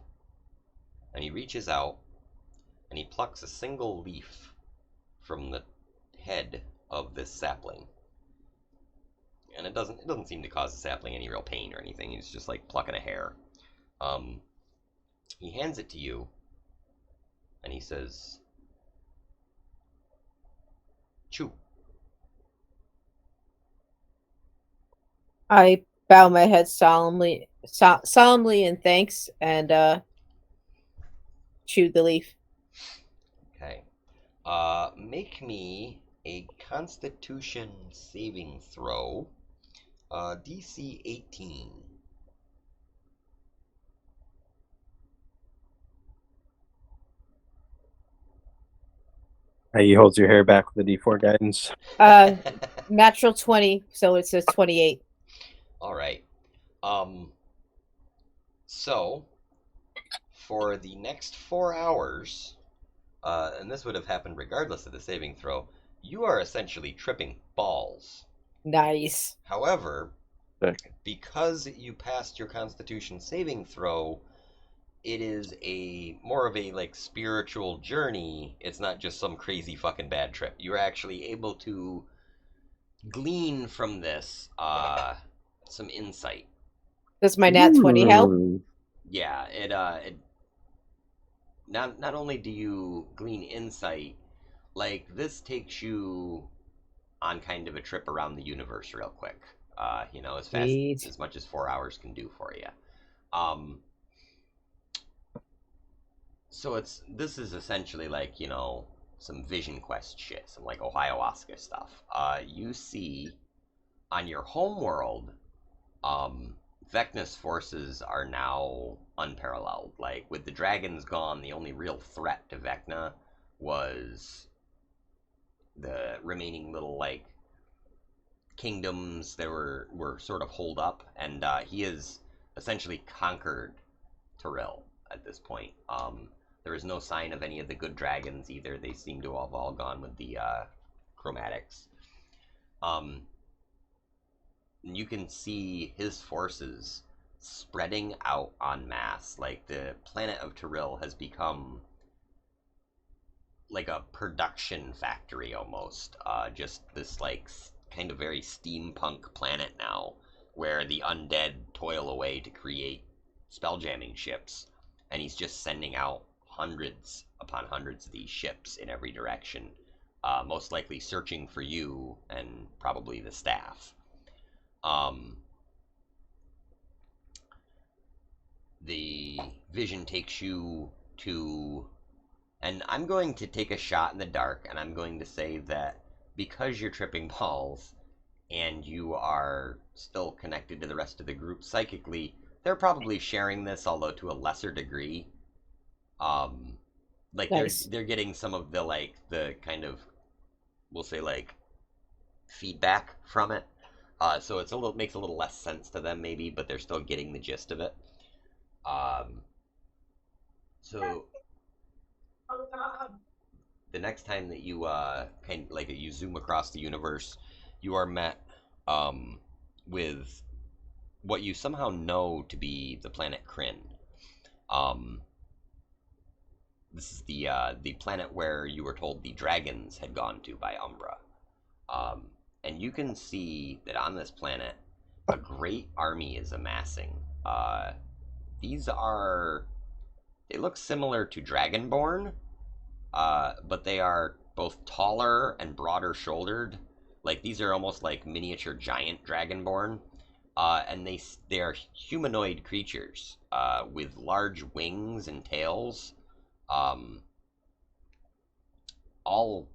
B: And he reaches out and he plucks a single leaf from the head of this sapling. And it doesn't seem to cause the sapling any real pain or anything. He's just like plucking a hair. He hands it to you, and he says, "Chew."
C: I bow my head solemnly in thanks and chew the leaf.
B: Okay. Make me a Constitution saving throw. DC 18.
E: He holds your hair back with the D4 guidance.
C: Natural 20, so it says 28.
B: All right. So for the next 4 hours, and this would have happened regardless of the saving throw, you are essentially tripping balls.
C: Nice.
B: However,
D: Sick.
B: because you passed your Constitution saving throw, it is more of a like spiritual journey. It's not just some crazy fucking bad trip. You're actually able to glean from this some insight.
C: Does my nat 20 help?
D: Ooh.
B: Yeah, it not only do you glean insight, like this takes you on kind of a trip around the universe real quick. As fast
C: Sweet.
B: as much as 4 hours can do for you. So this is essentially like, some Vision Quest shit, some like ayahuasca stuff. You see on your home world, Vecna's forces are now unparalleled. Like with the dragons gone, the only real threat to Vecna was the remaining little like kingdoms that were sort of holed up, and he has essentially conquered Tyrell at this point. There is no sign of any of the good dragons either. They seem to have all gone with the chromatics. And you can see his forces spreading out en masse. Like the planet of Tyrell has become like a production factory almost. Just this like kind of very steampunk planet now, where the undead toil away to create spelljamming ships, and he's just sending out hundreds upon hundreds of these ships in every direction, most likely searching for you and probably the staff. The vision takes you to, and I'm going to take a shot in the dark, and I'm going to say that because you're tripping balls and you are still connected to the rest of the group psychically, they're probably sharing this, although to a lesser degree.
C: Nice.
B: They're getting some of the kind of, we'll say like feedback from it. So makes a little less sense to them maybe, but they're still getting the gist of it. So the next time that you you zoom across the universe, you are met with what you somehow know to be the planet Kryn. This is the planet where you were told the dragons had gone to by Umbra. And you can see that on this planet a great army is amassing. These are, they look similar to Dragonborn, but they are both taller and broader shouldered. Like these are almost like miniature giant Dragonborn, and they are humanoid creatures with large wings and tails, all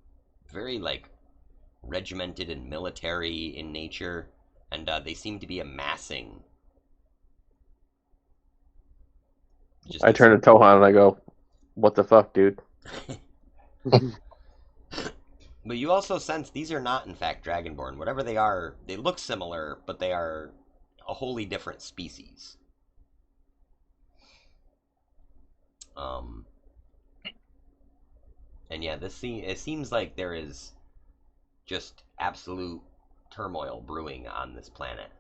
B: very like regimented and military in nature, and they seem to be amassing.
D: I turn to Tohan and I go, "What the fuck, dude?"
B: But you also sense these are not, in fact, Dragonborn. Whatever they are, they look similar, but they are a wholly different species. And yeah, it seems like there is just absolute turmoil brewing on this planet.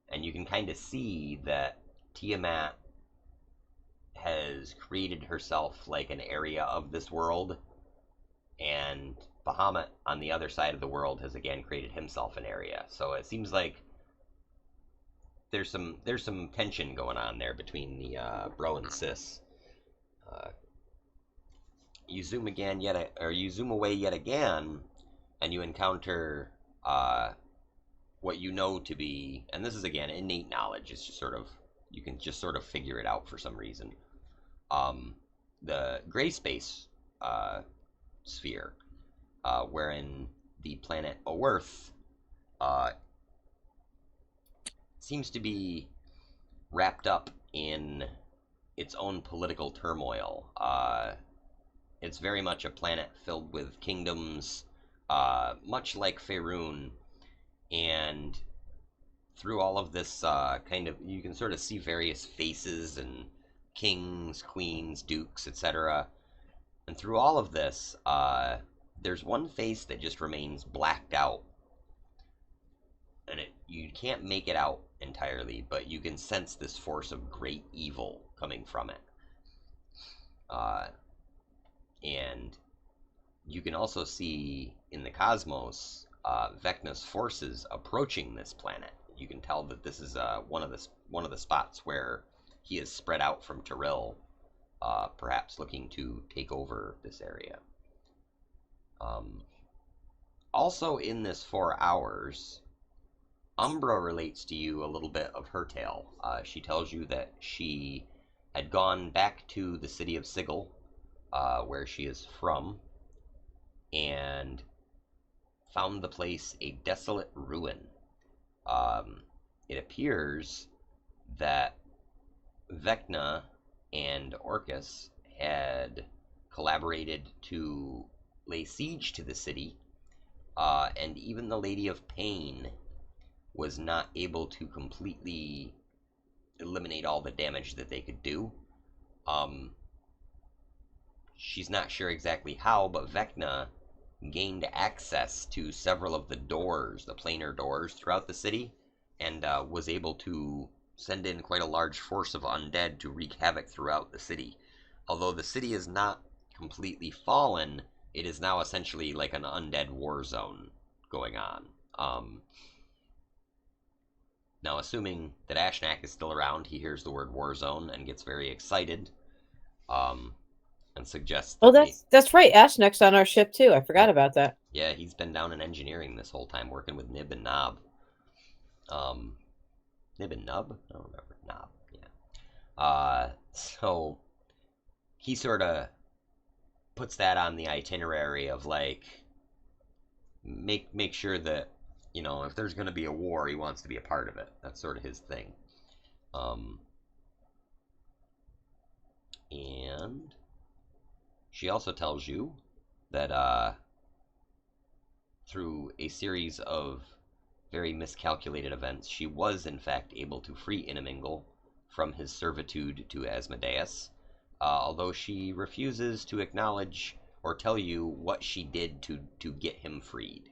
B: And you can kind of see that Tiamat has created herself like an area of this world, and Bahamut on the other side of the world has again created himself an area. So it seems like there's some tension going on there between the bro and sis. You zoom away yet again, and you encounter what you know to be, and this is again innate knowledge. It's just sort of, you can just sort of figure it out for some reason. The gray space sphere, wherein the planet Oerth seems to be wrapped up in its own political turmoil. It's very much a planet filled with kingdoms, much like Faerun, and through all of this kind of, you can sort of see various faces and kings, queens, dukes, etc. And through all of this, there's one face that just remains blacked out, and you can't make it out entirely, but you can sense this force of great evil coming from it. And you can also see in the cosmos Vecna's forces approaching this planet. You can tell that this is one of the spots where he is spread out from Tyrell, perhaps looking to take over this area. Also in this 4 hours, Umbra relates to you a little bit of her tale. She tells you that she had gone back to the city of Sigil, where she is from, and found the place a desolate ruin. It appears that Vecna and Orcus had collaborated to lay siege to the city, and even the Lady of Pain was not able to completely eliminate all the damage that they could do. She's not sure exactly how, but Vecna gained access to several of the doors, the planar doors throughout the city, and was able to send in quite a large force of undead to wreak havoc throughout the city. Although the city is not completely fallen, it is now essentially like an undead war zone going on. Now, assuming that Ashnak is still around, he hears the word war zone and gets very excited, and suggests that
C: that's right. Ashnek's on our ship too. I forgot about that.
B: Yeah, he's been down in engineering this whole time, working with Nib and Nob. Nib and Nub? I don't remember. Nob, yeah. So he sort of puts that on the itinerary of like, make sure that, you know, if there's going to be a war, he wants to be a part of it. That's sort of his thing. And she also tells you that through a series of very miscalculated events, she was in fact able to free Inamingle from his servitude to Asmodeus, although she refuses to acknowledge or tell you what she did to get him freed.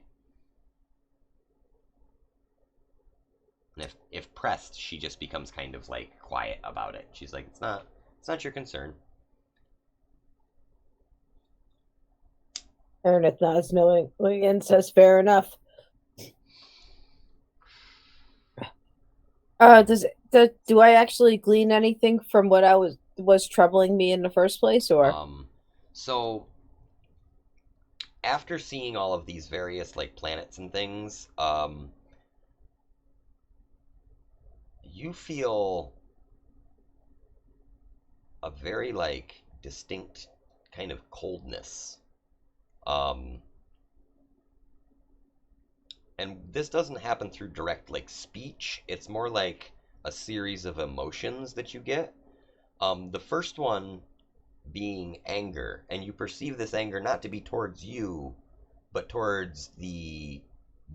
B: And if pressed, she just becomes kind of like quiet about it. She's like, it's not your concern.
C: Ernest nods knowingly and says, fair enough. Do I actually glean anything from what I was troubling me in the first place, or?
B: So after seeing all of these various like planets and things, you feel a very like distinct kind of coldness. Um, and this doesn't happen through direct like speech. It's more like a series of emotions that you get. The first one being anger, and you perceive this anger not to be towards you, but towards the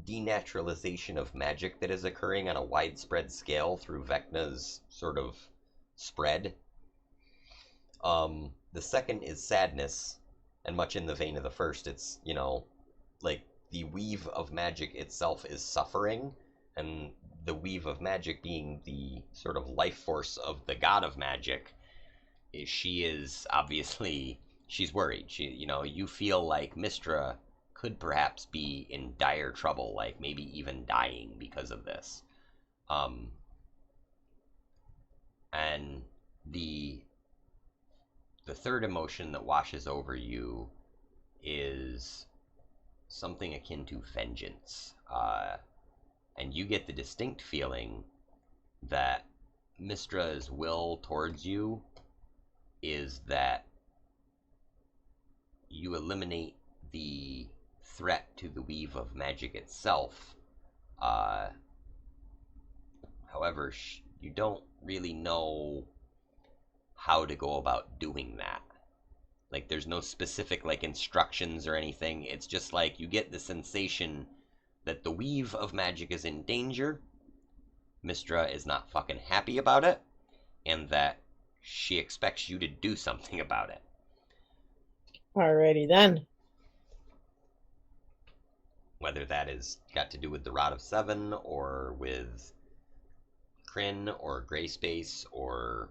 B: denaturalization of magic that is occurring on a widespread scale through Vecna's sort of spread. The second is sadness, and much in the vein of the first, it's, like the weave of magic itself is suffering, and the weave of magic being the sort of life force of the god of magic, she is obviously, she's worried. You feel like Mistra could perhaps be in dire trouble, like maybe even dying because of this. And the third emotion that washes over you is something akin to vengeance. And you get the distinct feeling that Mistra's will towards you is that you eliminate the threat to the weave of magic itself. However, you don't really know how to go about doing that. Like, there's no specific, like, instructions or anything. It's just like you get the sensation that the weave of magic is in danger. Mistra is not fucking happy about it, and that she expects you to do something about it.
C: Alrighty then.
B: Whether that is got to do with the Rod of Seven, or with Kryn, or Gray Space, or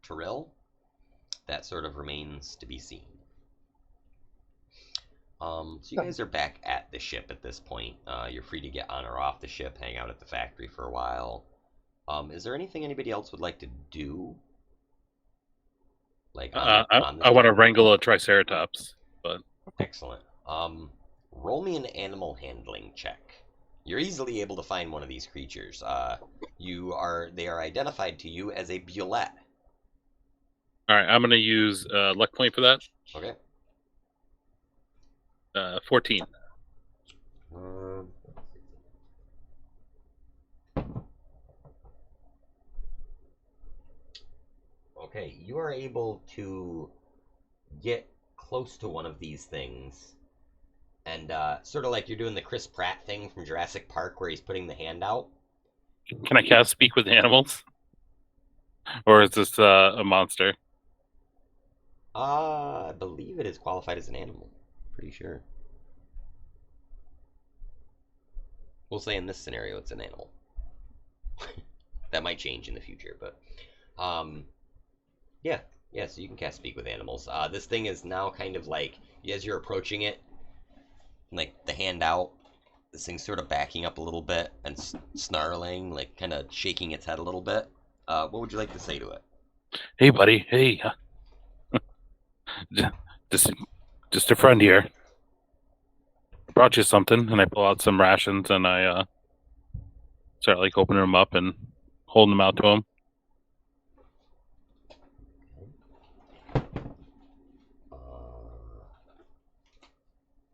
B: Tyrell, that sort of remains to be seen. So you guys are back at the ship at this point. You're free to get on or off the ship, hang out at the factory for a while. Is there anything anybody else would like to do? Like on
A: I want to wrangle a Triceratops, but
B: excellent. Roll me an animal handling check. You're easily able to find one of these creatures. They are identified to you as a bulette.
A: all right, I'm gonna use luck point for that.
B: Okay.
A: 14.
B: Okay, you are able to get close to one of these things, and sort of like you're doing the Chris Pratt thing from Jurassic Park where he's putting the hand out.
A: Can I cast Speak with Animals? Or is this a monster?
B: I believe it is qualified as an animal. Pretty sure. We'll say in this scenario it's an animal. That might change in the future, but yeah, so you can cast Speak with Animals. This thing is now kind of like, as you're approaching it, like the hand out, this thing's sort of backing up a little bit and snarling, like kind of shaking its head a little bit. What would you like to say to it?
A: Hey, buddy. Hey. Just a friend here. I brought you something, and I pull out some rations, and I start like opening them up and holding them out to him.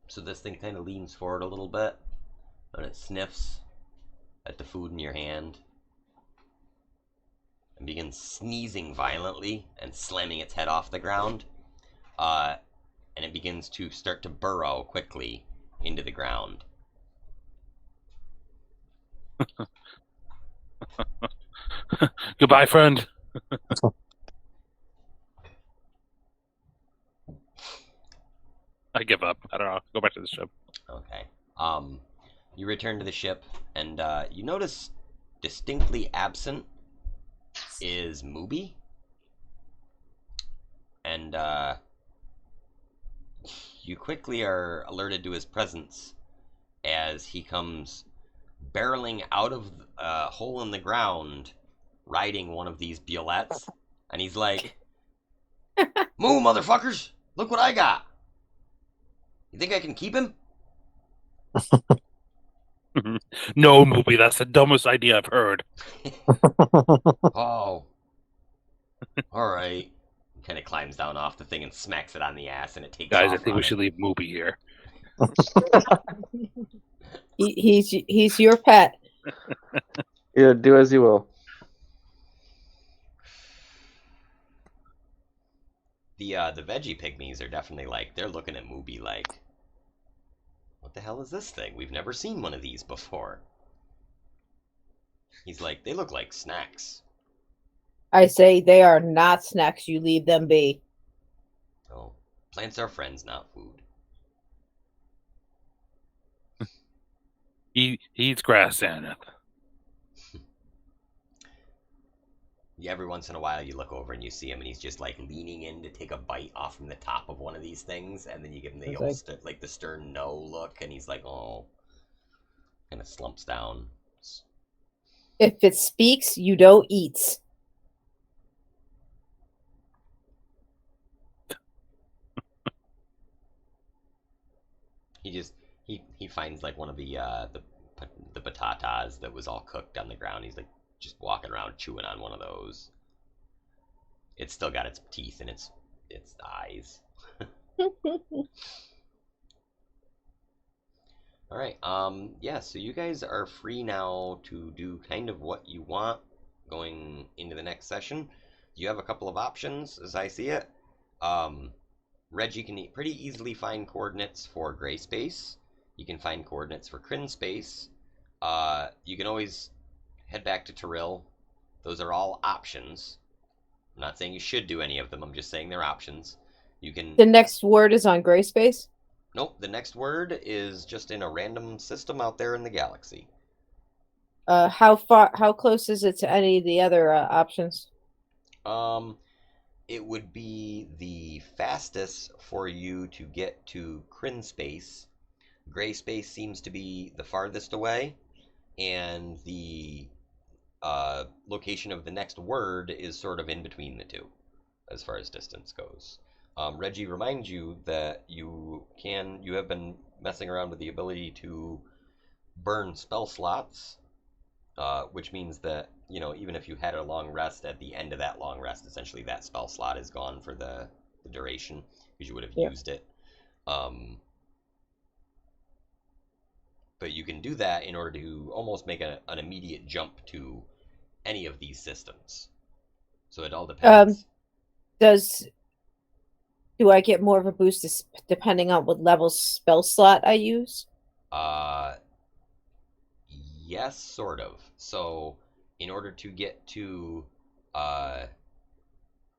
B: So this thing kind of leans forward a little bit, and it sniffs at the food in your hand, and begins sneezing violently and slamming its head off the ground. And it begins to start to burrow quickly into the ground.
A: Goodbye, friend. I give up. I don't know. Go back to the ship.
B: Okay. You return to the ship, and you notice distinctly absent is Mooby. And you quickly are alerted to his presence as he comes barreling out of a hole in the ground, riding one of these bullets, and he's like, "Moo, motherfuckers! Look what I got! You think I can keep him?"
A: No, movie. That's the dumbest idea I've heard.
B: Oh, all right. He kind of climbs down off the thing and smacks it on the ass, and it takes
A: Guys,
B: off
A: I think we
B: running.
A: should leave movie here.
C: He's your pet.
D: Yeah, do as you will.
B: The veggie pygmies are definitely like, they're looking at Mooby like, what the hell is this thing? We've never seen one of these before. He's like, they look like snacks.
C: I say they are not snacks. You leave them be.
B: Oh, plants are friends, not food.
A: He eats grass, Anna.
B: Every once in a while you look over and you see him and he's just like leaning in to take a bite off from the top of one of these things, and then you give him the
C: It's
B: old like the stern no look, and he's like, oh, kind of slumps down.
C: If it speaks, you don't eat.
B: He finds like one of the batatas that was all cooked on the ground. He's like just walking around chewing on one of those. It's still got its teeth and its eyes. All right. Yeah, so you guys are free now to do kind of what you want going into the next session. You have a couple of options as I see it. Reggie can pretty easily find coordinates for gray space. You can find coordinates for Kryn space. You can always head back to Tyrell. Those are all options. I'm not saying you should do any of them. I'm just saying they're options. You can.
C: The next word is on gray space.
B: Nope. The next word is just in a random system out there in the galaxy.
C: How close is it to any of the other options?
B: It would be the fastest for you to get to Kryn space. Gray space seems to be the farthest away, and the location of the next word is sort of in between the two, as far as distance goes. Reggie reminds you that you have been messing around with the ability to burn spell slots, which means that, even if you had a long rest, at the end of that long rest, essentially that spell slot is gone for the duration, because you would have used it. But you can do that in order to almost make an immediate jump to any of these systems. So it all depends.
C: Do I get more of a boost depending on what level spell slot I use?
B: Yes, sort of. So in order to get to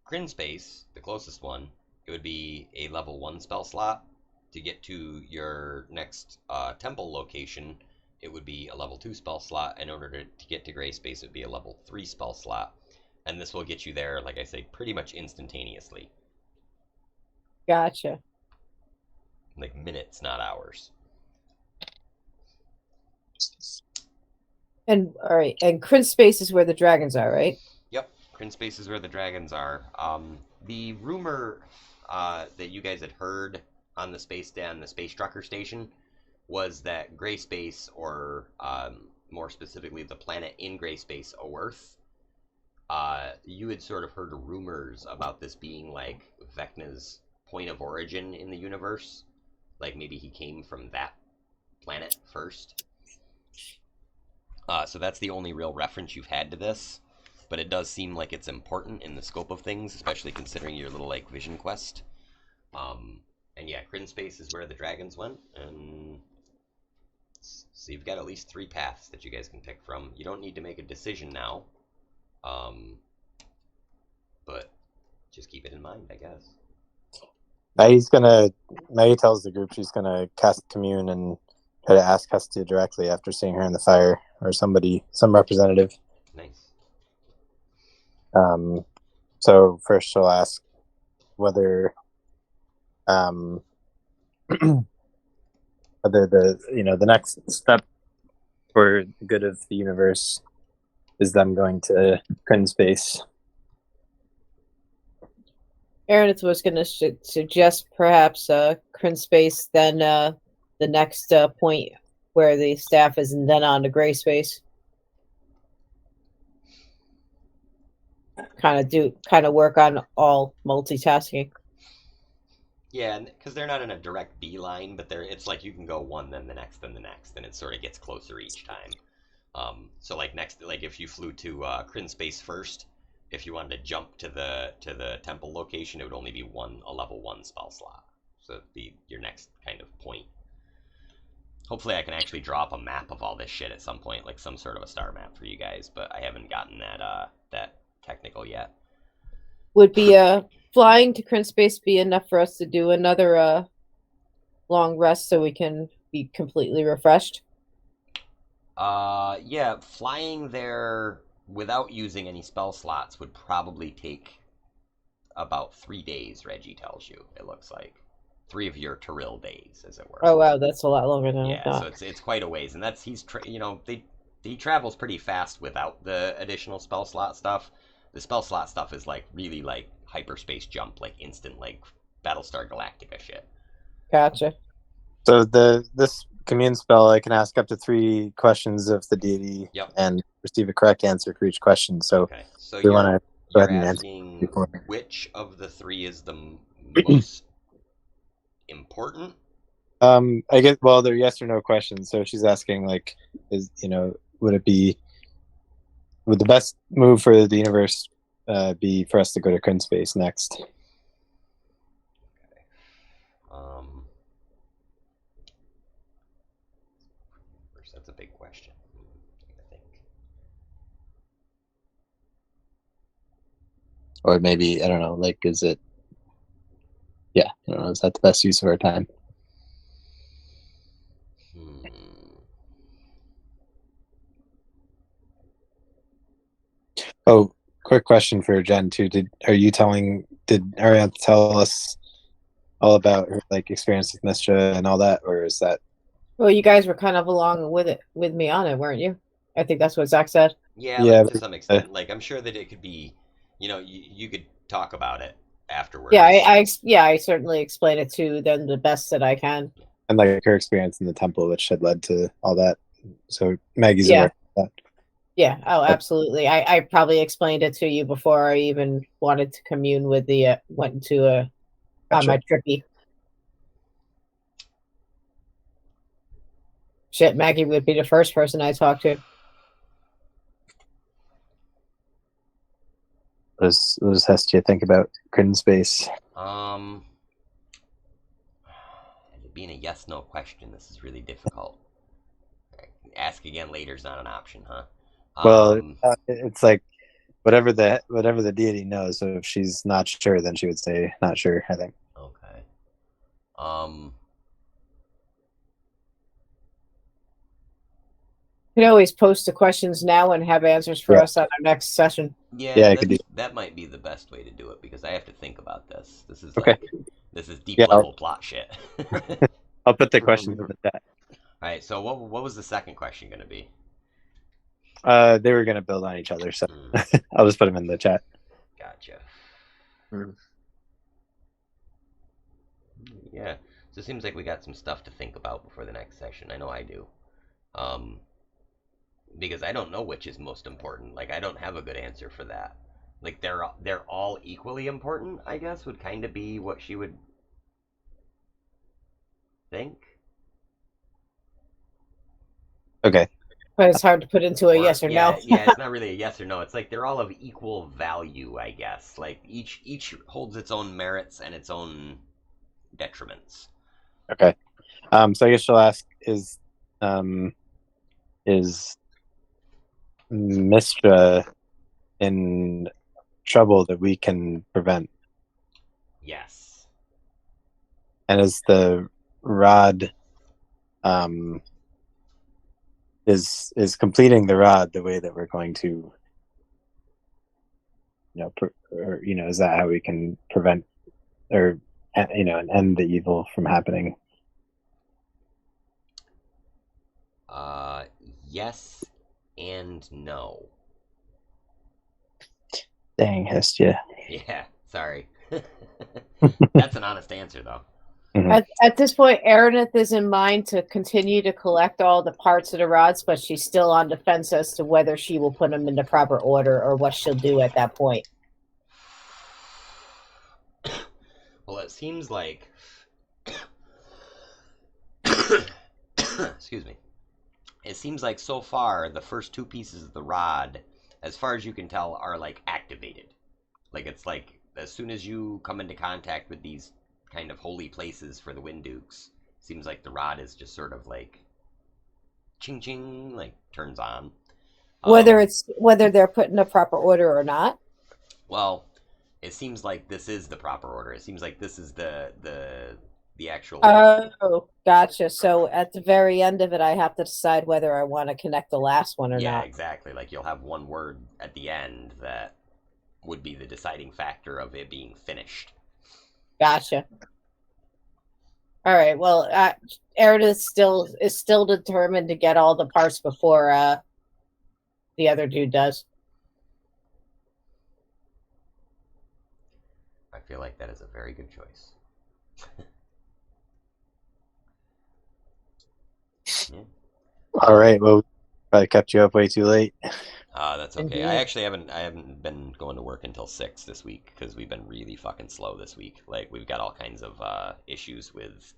B: Kryn space, the closest one, it would be a level 1 spell slot. To get to your next temple location, it would be a level 2 spell slot. In order to get to gray space, it would be a level 3 spell slot. And this will get you there, like I say, pretty much instantaneously.
C: Gotcha.
B: Like minutes, not hours.
C: And all right, and Kryn space is where the dragons are, right?
B: Yep, Kryn space is where the dragons are. The rumor that you guys had heard on the space trucker station, was that gray space, or more specifically the planet in gray space, Oerth, you had sort of heard rumors about this being like Vecna's point of origin in the universe. Like maybe he came from that planet first. So that's the only real reference you've had to this. But it does seem like it's important in the scope of things, especially considering your little like vision quest. And yeah, Kryn space is where the dragons went, and so you've got at least 3 paths that you guys can pick from. You don't need to make a decision now, but just keep it in mind, I guess.
E: Maggie tells the group she's gonna cast commune and try to ask Hestia directly after seeing her in the fire, or some representative.
B: Nice.
E: So first she'll ask whether whether the next step for the good of the universe is them going to Kryn space.
C: Airyainth was going to suggest perhaps Kryn space, then the next point where the staff is, and then on to gray space. Kind of work on all multitasking.
B: Yeah, because they're not in a direct beeline, but it's like you can go one, then the next, and it sort of gets closer each time. So like if you flew to Kryn space first, if you wanted to jump to the temple location, it would only be a level 1 spell slot. So it'd be your next kind of point. Hopefully I can actually draw up a map of all this shit at some point, like some sort of a star map for you guys, but I haven't gotten that technical yet.
C: Would be flying to Kryn space be enough for us to do another long rest so we can be completely refreshed?
B: Yeah, flying there without using any spell slots would probably take about 3 days, Reggie tells you, it looks like. 3 of your Tyrell days, as it were.
C: Oh wow, that's a lot longer than I
B: Yeah,
C: thought.
B: so it's quite a ways, and he travels pretty fast without the additional spell slot stuff. The spell slot stuff is like really like hyperspace jump, like instant like Battlestar Galactica shit.
C: Gotcha.
E: So this commune spell, I can ask up to 3 questions of the deity and receive a correct answer for each question. So,
B: okay. So
E: we want to go
B: you're
E: ahead and
B: asking
E: answer
B: which of the 3 is the most important?
E: I guess, well, they're yes or no questions. So she's asking, like, would the best move for the universe be for us to go to Kryn space next?
B: That's a big question. I think.
E: Or maybe, I don't know, like, is it, I don't know, is that the best use of our time? Oh, quick question for Jen too. Did Airyainth tell us all about her like experience with Mistra and all that, or is that?
C: Well, you guys were kind of along with me on it, weren't you? I think that's what Zach said.
B: Yeah, like, to some extent. Like, I'm sure that it could be, you could talk about it afterwards.
C: Yeah, I certainly explain it to them the best that I can.
E: And like her experience in the temple, which had led to all that. So Maggie's aware of that.
C: Yeah. Oh, absolutely. I probably explained it to you before I even wanted to commune with went to on my trippy. Shit, Maggie would be the first person I talked to.
E: What does Hestia think about Kryn space?
B: Being a yes/no question, this is really difficult. Ask again later is not an option, huh?
E: Well, it's like whatever the deity knows. So if she's not sure, then she would say not sure, I think.
B: Okay.
C: You can always post the questions now and have answers for us on our next session.
B: Yeah, that might be the best way to do it because I have to think about this. This is this is deep level plot shit.
E: I'll put the questions in the chat.
B: All right. So what was the second question going to be?
E: They were going to build on each other, so I'll just put them in the chat.
B: Gotcha. Yeah. So it seems like we got some stuff to think about before the next session. I know I do. Because I don't know which is most important. Like, I don't have a good answer for that. Like, they're all equally important, I guess, would kind of be what she would think.
E: Okay.
C: But it's hard to put into a yes or no.
B: Yeah, it's not really a yes or no. It's like they're all of equal value, I guess. Like, each holds its own merits and its own detriments.
E: Okay. So I guess she'll ask, is Mistra in trouble that we can prevent?
B: Yes.
E: And is the rod is completing the rod the way that we're going to is that how we can prevent or and end the evil from happening?
B: yes and no.
E: Dang, Hestia.
B: Yeah, sorry. That's an honest answer, though.
C: At this point, Airyainth is in mind to continue to collect all the parts of the rods, but she's still on the fence as to whether she will put them in the proper order or what she'll do at that point.
B: Well, it seems like... Excuse me. It seems like so far, the first two pieces of the rod, as far as you can tell, are, like, activated. Like, it's like, as soon as you come into contact with these kind of holy places for the Wind Dukes, seems like the rod is just sort of, like, ching ching, like, turns on.
C: Whether they're put in a proper order or not.
B: Well, it seems like this is the proper order. It seems like this is the actual...
C: Oh, gotcha. So at the very end of it, I have to decide whether I want to connect the last one or
B: yeah,
C: not.
B: exactly. Like, you'll have one word at the end that would be the deciding factor of it being finished.
C: Gotcha. All right. Well, Airyainth is still determined to get all the parts before the other dude does.
B: I feel like that is a very good choice. Yeah.
E: All right. Well, probably kept you up way too late.
B: That's okay. I actually haven't been going to work until 6 this week because we've been really fucking slow this week. Like, we've got all kinds of issues with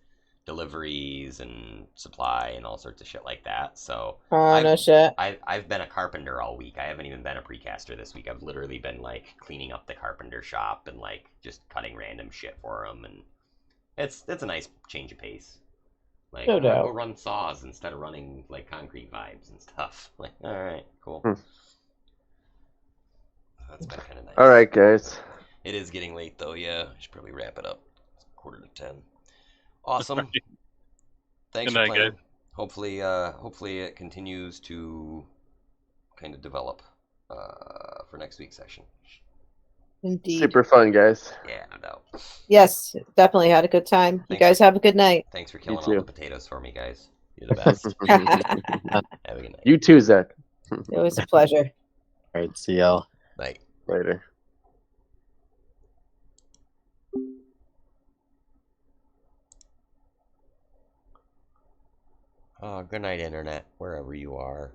B: deliveries and supply and all sorts of shit like that. So
C: No shit.
B: I've been a carpenter all week. I haven't even been a precaster this week. I've literally been like cleaning up the carpenter shop and like just cutting random shit for them, and it's a nice change of pace. Like,
C: No
B: I'm gonna
C: doubt.
B: go run saws instead of running like concrete vibes and stuff. Like, all right, cool. That's been kind of nice.
D: All right, guys.
B: It is getting late though. Yeah, I should probably wrap it up. It's 9:45. Awesome. Thanks
A: Good
B: for
A: night,
B: playing.
A: guys.
B: Hopefully it continues to kind of develop for next week's session.
C: Indeed.
D: Super fun, guys.
B: Yeah, no doubt.
C: Yes, definitely had a good time. You guys have a good night.
B: Thanks for killing all
D: too.
B: the potatoes for me, guys. You're the best.
C: It
B: Have a good night.
D: You too, Zach.
C: was a pleasure.
E: All right. See y'all.
B: Night.
D: Later.
B: Oh, good night, Internet, wherever you are.